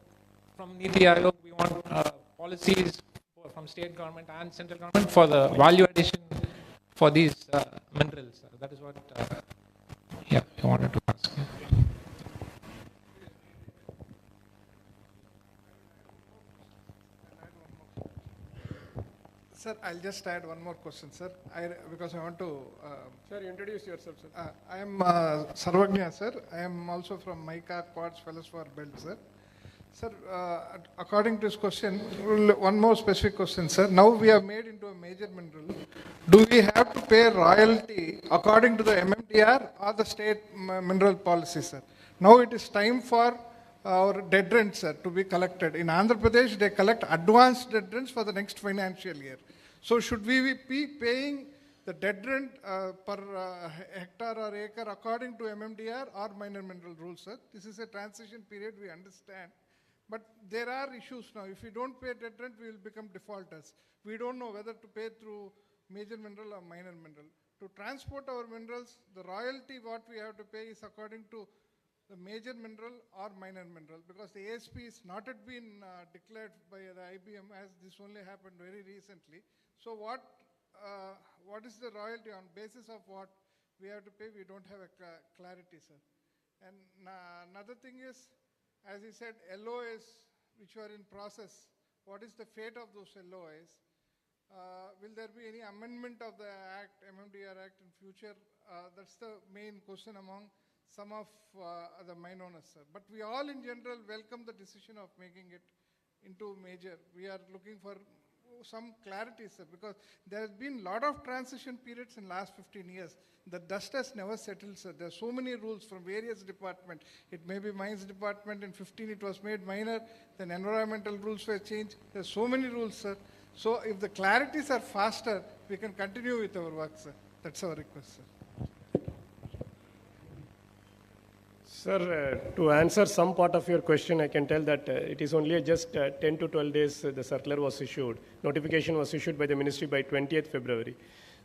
from Niti Aayog, we want policies from state government and central government for the value addition for these minerals. That is what we wanted to ask. Sir, I'll just add one more question, sir, because I want to... Sir, introduce yourself, sir. I am Sarvagnya, sir. I am also from Mica Quartz Fellows for Belt, sir. Sir, according to this question, one more specific question, sir. Now we have made into a major mineral. Do we have to pay royalty according to the MMDR or the state mineral policy, sir? Now it is time for our dead rents, sir, to be collected. In Andhra Pradesh, they collect advanced dead rents for the next financial year. So should we be paying the dead rent per hectare or acre according to MMDR or minor mineral rules, sir? This is a transition period, we understand. But there are issues now. If we don't pay dead rent, we will become defaulters. We don't know whether to pay through major mineral or minor mineral. To transport our minerals, the royalty what we have to pay is according to the major mineral or minor mineral, because the ASP is not yet been declared by the IBM, as this only happened very recently. So what is the royalty on basis of what we have to pay? We don't have a clarity, sir. And another thing is, as he said, LOAs which are in process, what is the fate of those LOAs? Will there be any amendment of the Act, MMDR Act in future? That's the main question among some of the mine owners, sir. But we all in general welcome the decision of making it into major. We are looking for some clarity, sir, because there has been a lot of transition periods in last 15 years. The dust has never settled, sir. There are so many rules from various departments. It may be mines department, in 15 it was made minor, then environmental rules were changed. There are so many rules, sir. So if the clarities are faster, we can continue with our work, sir. That's our request, sir. Sir, to answer some part of your question, I can tell that it is only just 10 to 12 days the circular was issued. Notification was issued by the ministry by 20th February.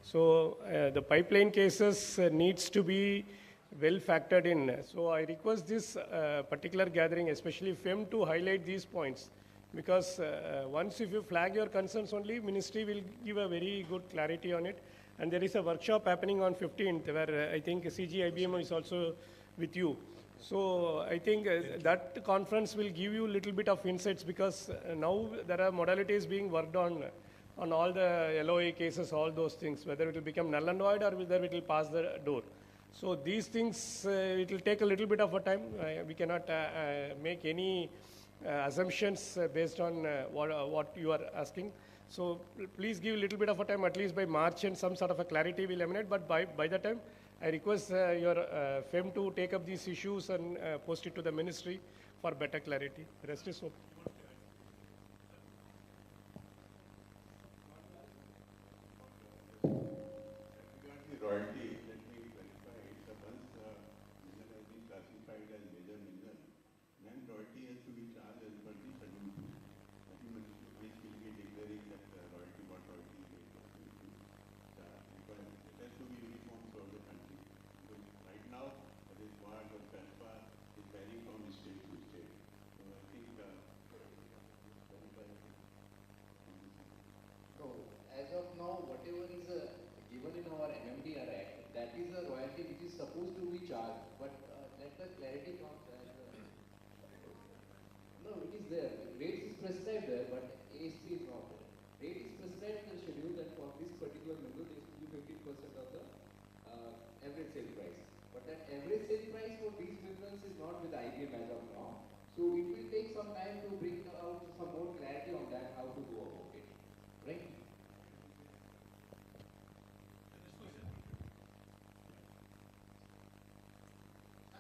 So the pipeline cases needs to be well factored in. So I request this particular gathering, especially FEM, to highlight these points. Because once if you flag your concerns only, ministry will give a very good clarity on it. And there is a workshop happening on 15th where I think CG IBM is also with you. So I think that conference will give you a little bit of insights, because now there are modalities being worked on all the LOA cases, all those things, whether it will become null and void or whether it will pass the door. So these things, it will take a little bit of a time. We cannot make any assumptions based on what you are asking. So please give a little bit of a time, at least by March, and some sort of a clarity will emanate. But by the time, I request your FEM to take up these issues and post it to the ministry for better clarity. The rest is open. Regarding royalty, let me clarify that once mineral has been classified as major mineral, then royalty has to be charged as per the schedule 2. Which will be declaring that royalty, what royalty is being charged, because it has to be uniform throughout the country. Because right now, this ward or CASPA is varying from state to state. So I think So as of now, whatever is given in our MMDR Act, that is a royalty which is supposed to be charged. But let the clarity come. No, it is there. Rate is prescribed there, but ASP is not there. Rate is prescribed in the schedule that for this particular mineral is to be 50% of the average sale price. But that average sale price for these minerals is not with IBM as of now. So it will take some time to bring out some more clarity on that, how to go about it. Right?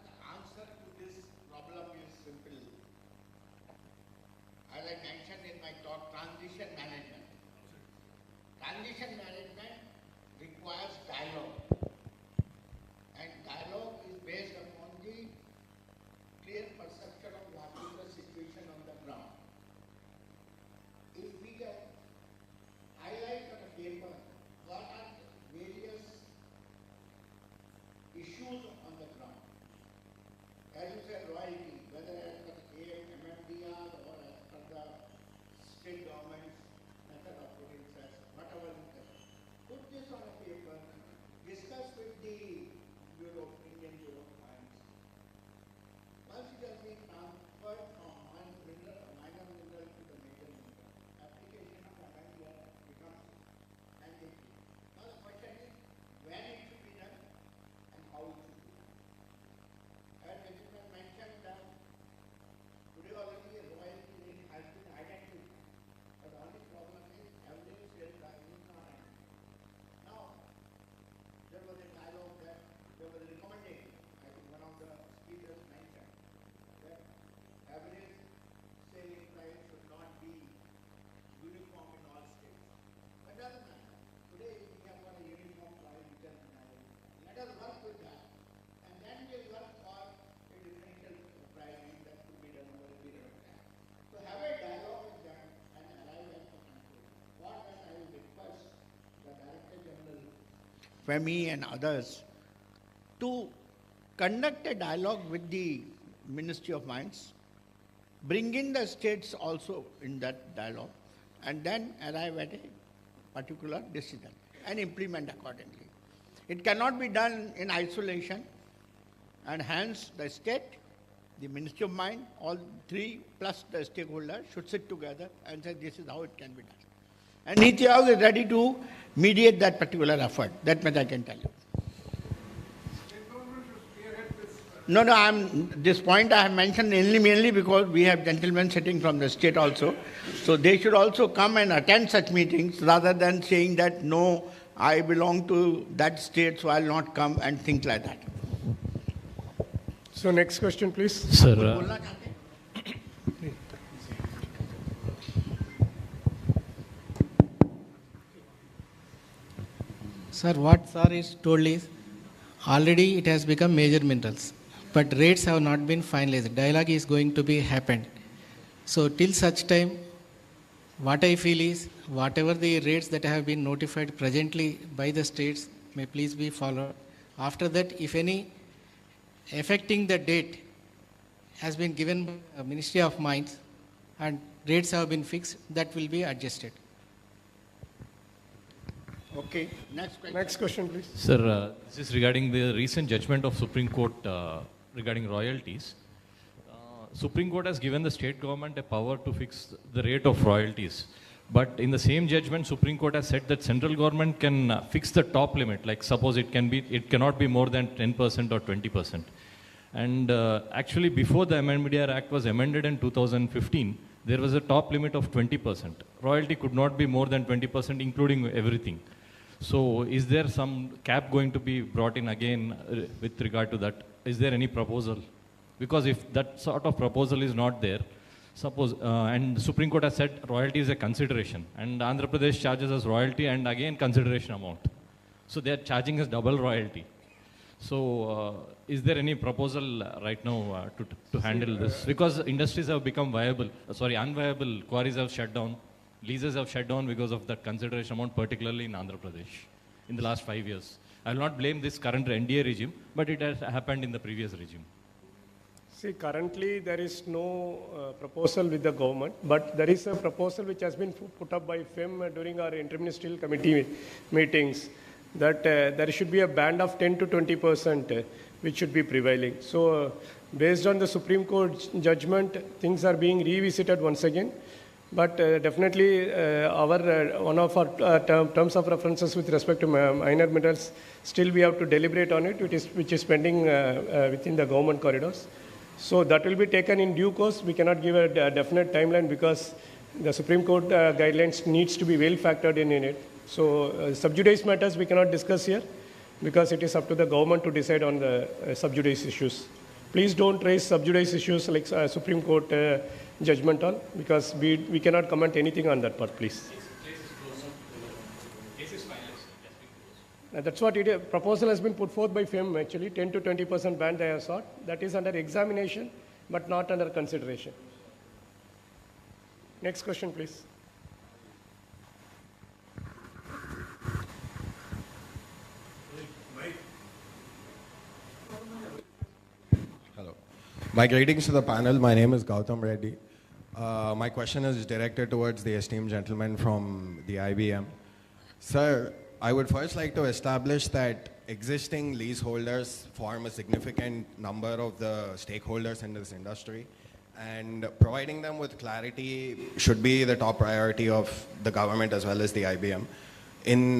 The answer to this problem is simple. As I mentioned in my talk, transition management. Transition management requires dialogue. And dialogue is based upon the clear perception of what is the situation on the ground. If we can highlight on a paper what are various issues on the ground. As you said, royalty, whether as per the MMDR or as per the state government's method of putting cess, whatever you can. Put this on a paper, discuss with the Indian Bureau of Mines. Once it has been transferred from minor mineral to the major mineral, application of MMDR becomes there was a recommendation, I think one of the speakers mentioned, that average selling price should not be uniform in all states. That doesn't matter. Today we have got a uniform price which is let us work with that. And then we'll work for a differential pricing that could be done over a period of time. So have a dialogue with them and arrive at some conclusion. For that I will request the Director General, FEMMI and others to conduct a dialogue with the Ministry of Mines, bring in the states also in that dialogue, and then arrive at a particular decision and implement accordingly. It cannot be done in isolation, and hence the state, the Ministry of Mines, all three plus the stakeholders should sit together and say this is how it can be done. And Niti Aayog is ready to mediate that particular effort. That much I can tell you. No, this point I have mentioned mainly because we have gentlemen sitting from the state also. So they should also come and attend such meetings rather than saying that, no, I belong to that state, so I'll not come and think like that. So next question, please. Sir, Sir, what sir is told is already it has become major minerals, but rates have not been finalized. Dialogue is going to be happened. So till such time, what I feel is whatever the rates that have been notified presently by the states may please be followed. After that, if any affecting the date has been given by the Ministry of Mines and rates have been fixed, that will be adjusted. Okay, next question. Next question, please. Sir, this is regarding the recent judgment of Supreme Court regarding royalties. Supreme Court has given the state government a power to fix the rate of royalties. But in the same judgment, Supreme Court has said that central government can fix the top limit. Like suppose it cannot be more than 10% or 20%. And actually, before the Amendment Act was amended in 2015, there was a top limit of 20%. Royalty could not be more than 20%, including everything. So is there some cap going to be brought in again with regard to that? Is there any proposal? Because if that sort of proposal is not there, suppose, and the Supreme Court has said royalty is a consideration, and Andhra Pradesh charges us royalty and again consideration amount. So they are charging us double royalty. So is there any proposal right now to handle this? Because industries have become unviable, quarries have shut down, leases have shut down because of that consideration amount, particularly in Andhra Pradesh in the last 5 years. I will not blame this current NDA regime, but it has happened in the previous regime. See, currently there is no proposal with the government, but there is a proposal which has been put up by FEMMI during our interministerial committee meetings that there should be a band of 10 to 20% which should be prevailing. So based on the Supreme Court judgment, things are being revisited once again. But definitely one of our terms of references with respect to minor minerals, still we have to deliberate on it, which is pending within the government corridors. So that will be taken in due course. We cannot give a definite timeline because the Supreme Court guidelines needs to be well factored in it. So sub judice matters we cannot discuss here because it is up to the government to decide on the sub judice issues. Please don't raise sub judice issues like Supreme Court judgment on because we cannot comment anything on that part, please. That's what proposal has been put forth by FEMMI actually, 10 to 20% band they have sought. That is under examination but not under consideration. Next question, please. Hello. My greetings to the panel. My name is Gautam Reddy. My question is directed towards the esteemed gentleman from the IBM. Sir, I would first like to establish that existing leaseholders form a significant number of the stakeholders in this industry, and providing them with clarity should be the top priority of the government as well as the IBM. In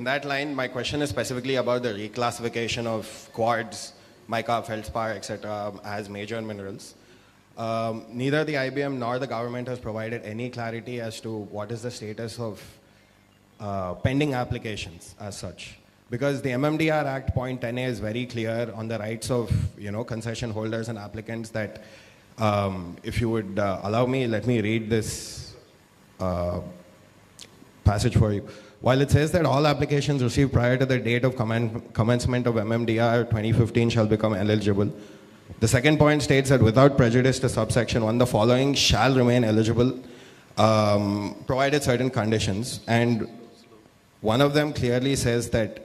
that line, my question is specifically about the reclassification of quartz, mica, feldspar, etc. as major minerals. Neither the IBM nor the government has provided any clarity as to what is the status of pending applications as such. Because the MMDR Act point 10A is very clear on the rights of concession holders and applicants that if you would allow me, let me read this passage for you. While it says that all applications received prior to the date of commencement of MMDR 2015 shall become eligible, the second point states that without prejudice to subsection 1, the following shall remain eligible provided certain conditions. And one of them clearly says that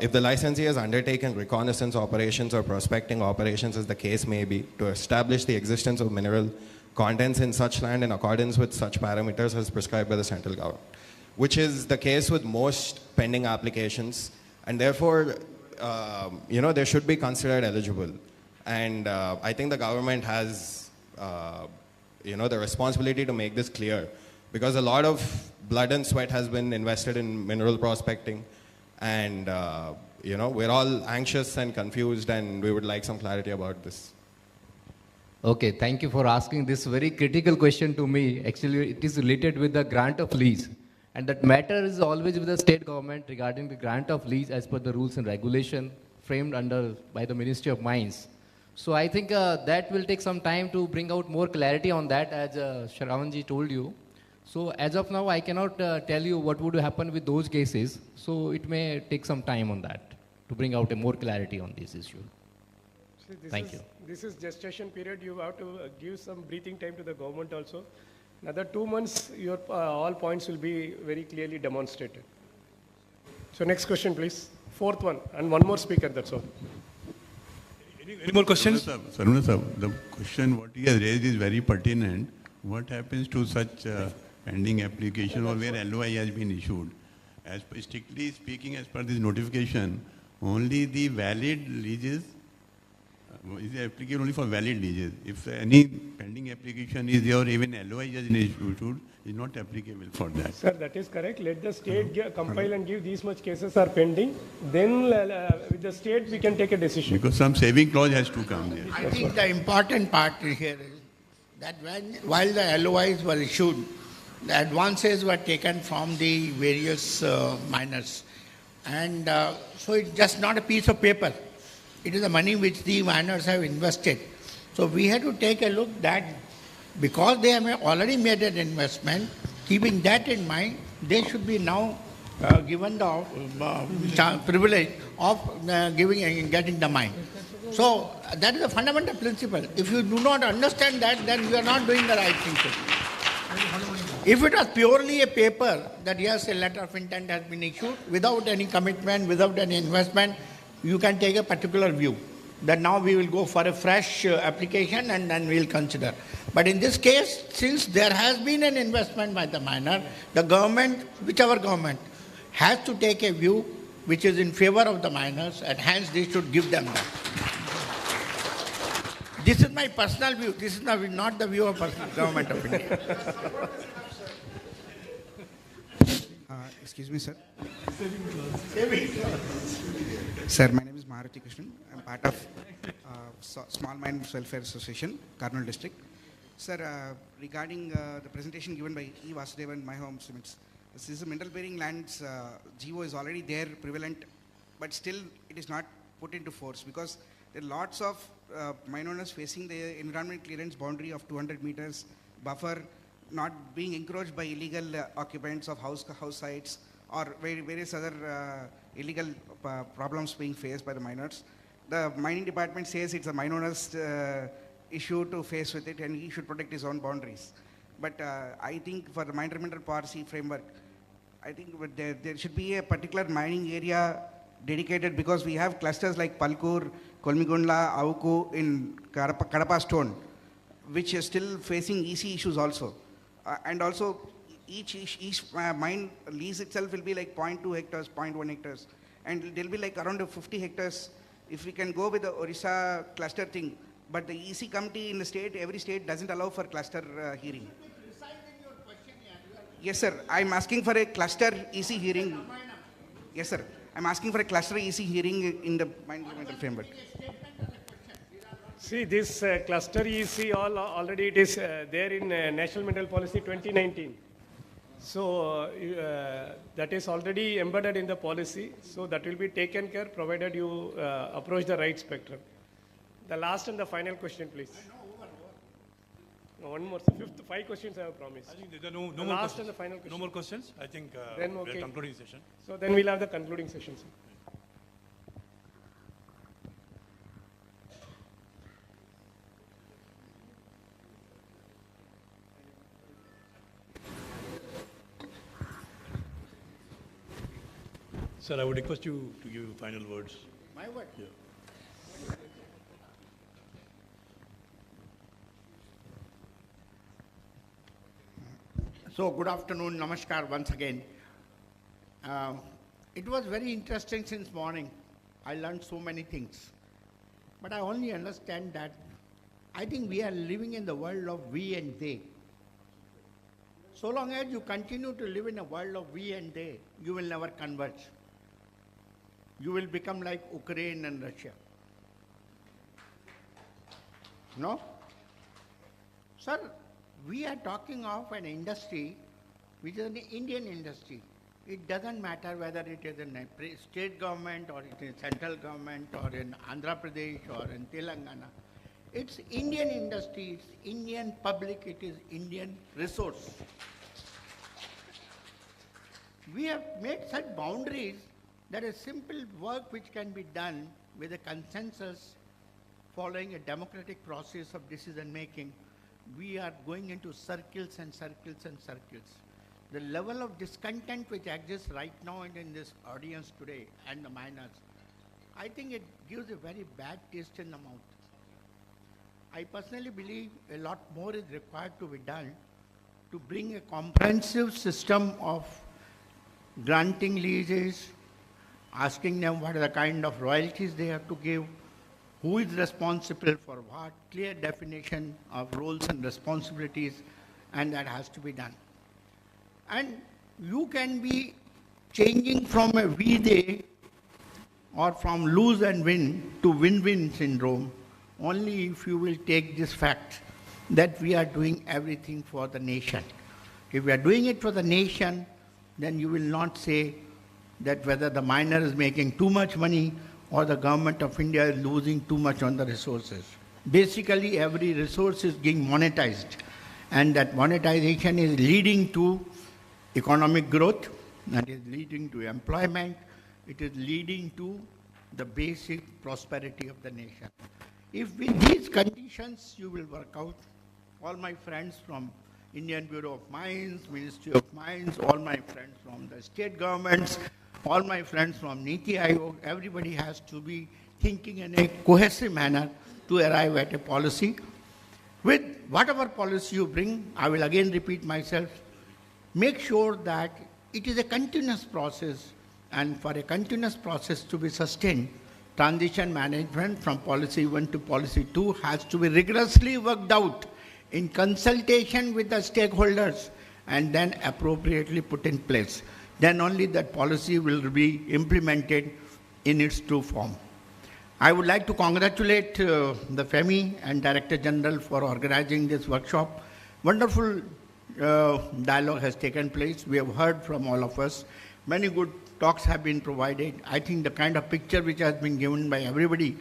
if the licensee has undertaken reconnaissance operations or prospecting operations, as the case may be, to establish the existence of mineral contents in such land in accordance with such parameters as prescribed by the central government, which is the case with most pending applications, and therefore, they should be considered eligible. And I think the government has, the responsibility to make this clear, because a lot of blood and sweat has been invested in mineral prospecting, and we're all anxious and confused, and we would like some clarity about this. Okay, thank you for asking this very critical question to me. Actually, it is related with the grant of lease. And that matter is always with the state government regarding the grant of lease as per the rules and regulation framed by the Ministry of Mines. So I think that will take some time to bring out more clarity on that, as Shravanji told you. So as of now, I cannot tell you what would happen with those cases. So it may take some time on that to bring out more clarity on this issue. Thank you. This is gestation period. You have to give some breathing time to the government also. Another 2 months, your all points will be very clearly demonstrated. So next question, please. Fourth one, and one more speaker, that's all. Any more questions? Saruna sir, the question what he has raised is very pertinent. What happens to such pending application or where LOI has been issued? As strictly speaking, as per this notification, only the valid leases is applicable only for valid leases. If any pending application is there or even LOI has been issued, is not applicable for that. Sir, that is correct. Let the state compile and give these much cases are pending. Then with the state we can take a decision. Because some saving clause has to come there. I think the important part here is that while the LOIs were issued, the advances were taken from the various miners. And so it's just not a piece of paper. It is the money which the miners have invested. So we have to take a look that because they have already made an investment, keeping that in mind, they should be now given the privilege of getting the mine. So that is a fundamental principle. If you do not understand that, then you are not doing the right thing. If it was purely a paper that yes, a letter of intent has been issued without any commitment, without any investment, you can take a particular view that now we will go for a fresh application and then we will consider. But in this case, since there has been an investment by the miner, the government, whichever government, has to take a view which is in favor of the miners, and hence they should give them that. This is my personal view. This is not the view of government of India. Excuse me, sir. Sir, my name is Maruti Krishnan. I'm part of Small Mines Welfare Association, Karnool District. Sir, regarding the presentation given by E. Vasudevan, My Home Cements, this is a mineral bearing lands, GO is already there, prevalent, but still it is not put into force because there are lots of mine owners facing the environment clearance boundary of 200 meters buffer, not being encroached by illegal occupants of house sites or various other illegal problems being faced by the miners. The mining department says it's a mine owner's issue to face with it and he should protect his own boundaries. But I think for the mine removal policy framework, I think there should be a particular mining area dedicated because we have clusters like Palkur, Kolmigundla, Auku in Kadapa Stone, which is still facing EC issues also. And also each mine lease itself will be like 0.2 hectares, 0.1 hectares. And there will be like around 50 hectares if we can go with the Orissa cluster thing. But the EC committee in the state, every state doesn't allow for cluster hearing. Yes, sir. I'm asking for a cluster EC hearing. Yes, sir. I'm asking for a cluster EC hearing in the mine removal framework. See, this cluster EC already it is there in National Mineral Policy 2019. So that is already embedded in the policy. So that will be taken care provided you approach the right spectrum. The last and the final question, please. No, one more. So five questions I have promised. I think there are no The more last questions. and the final question. No more questions. I think Then we okay. are concluding session. So then we'll have the concluding session, sir. Sir, I would request you to give final words. My word? Yeah. So, good afternoon, namaskar once again. It was very interesting since morning. I learned so many things. But I only understand that I think we are living in the world of we and they. So long as you continue to live in a world of we and they, you will never converge. You will become like Ukraine and Russia. No? Sir, we are talking of an industry which is an Indian industry. It doesn't matter whether it is in a state government or it is central government or in Andhra Pradesh or in Telangana. It's Indian industry, it's Indian public, it is Indian resource. We have made such boundaries that a simple work which can be done with a consensus following a democratic process of decision making, we are going into circles and circles and circles. The level of discontent which exists right now in this audience today and the minors, I think it gives a very bad taste in the mouth. I personally believe a lot more is required to be done to bring a comprehensive system of granting leases, asking them what are the kind of royalties they have to give, who is responsible for what, clear definition of roles and responsibilities, and that has to be done. And you can be changing from a we-they or from lose and win to win-win syndrome only if you will take this fact that we are doing everything for the nation. If we are doing it for the nation, then you will not say that whether the miner is making too much money or the government of India is losing too much on the resources. Basically, every resource is being monetized, and that monetization is leading to economic growth, and is leading to employment, it is leading to the basic prosperity of the nation. If with these conditions you will work out, all my friends from Indian Bureau of Mines, Ministry of Mines, all my friends from the state governments, all my friends from Niti Aayog, everybody has to be thinking in a cohesive manner to arrive at a policy. With whatever policy you bring, I will again repeat myself, make sure that it is a continuous process, and for a continuous process to be sustained, transition management from policy 1 to policy 2 has to be rigorously worked out in consultation with the stakeholders and then appropriately put in place. Then only that policy will be implemented in its true form. I would like to congratulate the FEMMI and Director General for organizing this workshop. Wonderful dialogue has taken place. We have heard from all of us. Many good talks have been provided. I think the kind of picture which has been given by everybody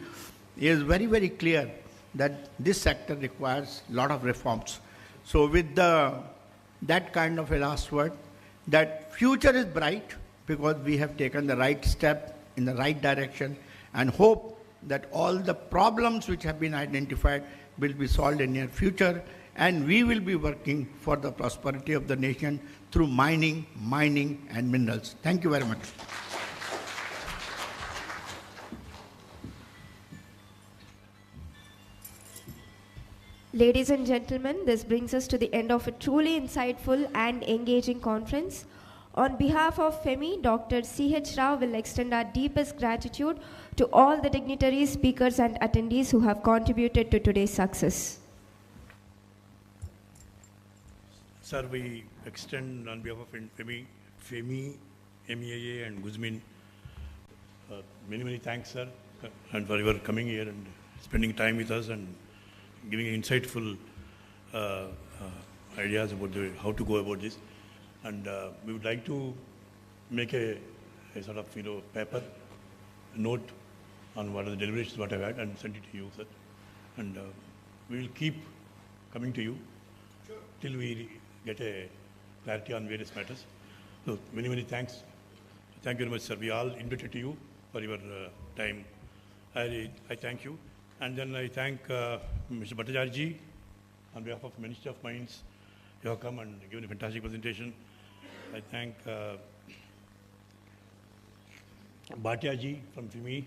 is very, very clear that this sector requires a lot of reforms. So with that kind of a last word, that future is bright because we have taken the right step in the right direction, and hope that all the problems which have been identified will be solved in near future, and we will be working for the prosperity of the nation through mining and minerals. Thank you very much. Ladies and gentlemen, this brings us to the end of a truly insightful and engaging conference. On behalf of FEMMI, Dr. C.H. Rao will extend our deepest gratitude to all the dignitaries, speakers, and attendees who have contributed to today's success. Sir, we extend on behalf of FEMMI, MEIA, and Guzmin many, many thanks, sir, and for your coming here and spending time with us and giving insightful ideas about how to go about this. And we would like to make a sort of, paper note on what are the deliberations, what I've had, and send it to you, sir. And we will keep coming to you till we get a clarity on various matters. So many, many thanks. Thank you very much, sir. We all indebted to you for your time. I thank you. And then I thank Mr. Bhattacharya on behalf of Ministry of Mines. You have come and given a fantastic presentation. I thank Bhatia from FEMMI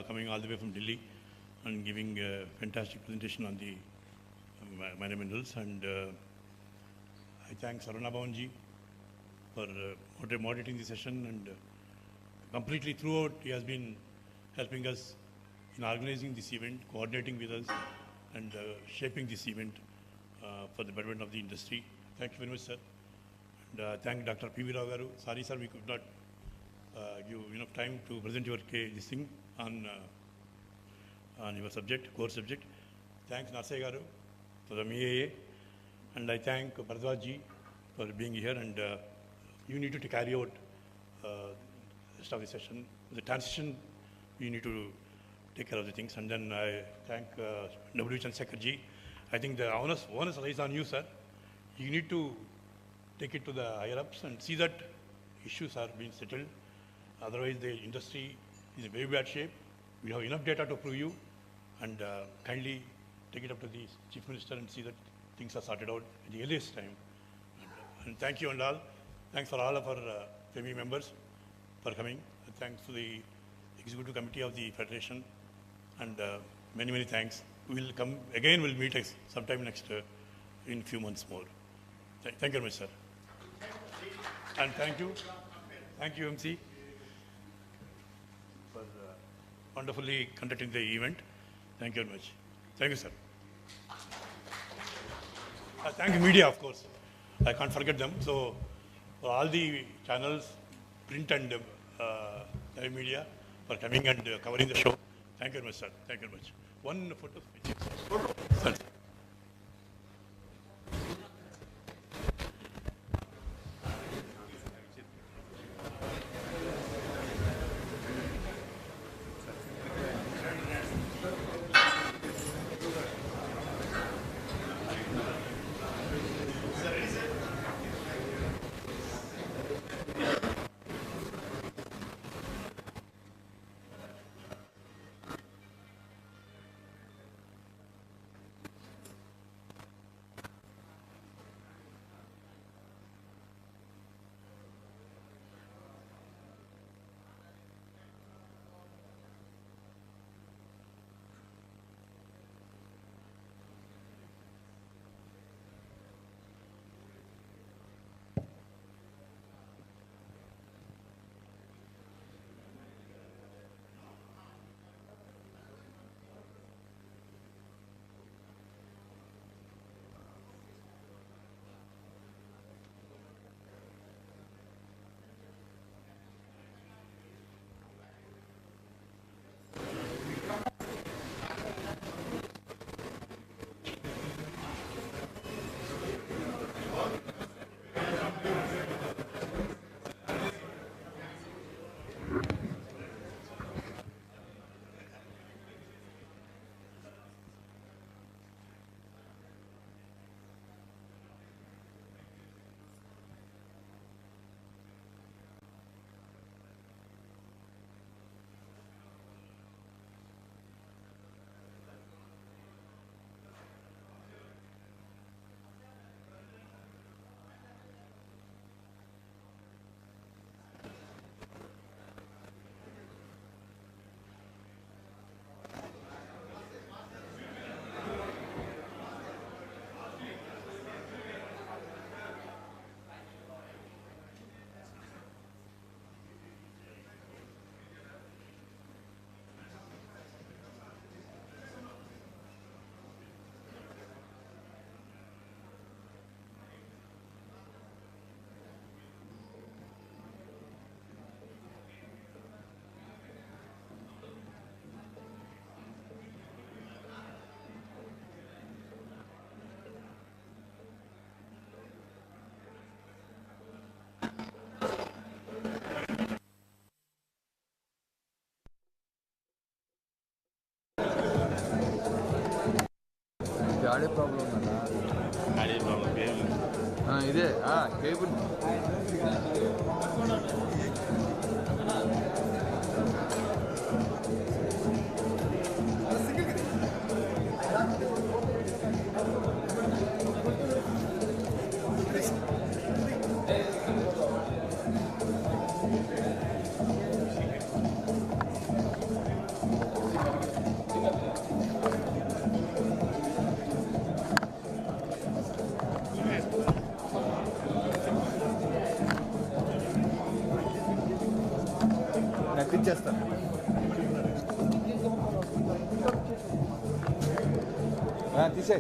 coming all the way from Delhi and giving a fantastic presentation on the minor minerals. And I thank Sarvana Bhavanji for moderating the session, and completely throughout he has been helping us in organizing this event, coordinating with us, and shaping this event for the betterment of the industry. Thank you very much, sir. And thank Dr. P.V. Rao Garu. Sorry, sir, we could not give enough time to present your this thing on your subject, core subject. Thanks Narsai Garu for the MEAA, and I thank Bharadwaj for being here, and you need to carry out the rest of the session. The transition, you need to take care of the things. And then I thank W. Chandrasekhar. I think the onus lies on you, sir. You need to take it to the higher ups and see that issues are being settled. Otherwise, the industry is in very bad shape. We have enough data to prove you, and kindly take it up to the Chief Minister and see that things are sorted out at the earliest time. And thank you and all. Thanks for all of our FEMMI members for coming. And thanks to the Executive Committee of the Federation, and many, many thanks. We'll come again, we'll meet us sometime next in a few months more. Thank you very much, sir. And thank you, MC, for wonderfully conducting the event. Thank you very much. Thank you, sir. Thank you, media, of course. I can't forget them. So, for all the channels, print and live media, for coming and covering the show. Thank you very much, sir. Thank you very much. One photo. Sir. Audio problem ఉందా? Audio problem cable. ఇదే cable. నటించేస్తాను. తీసే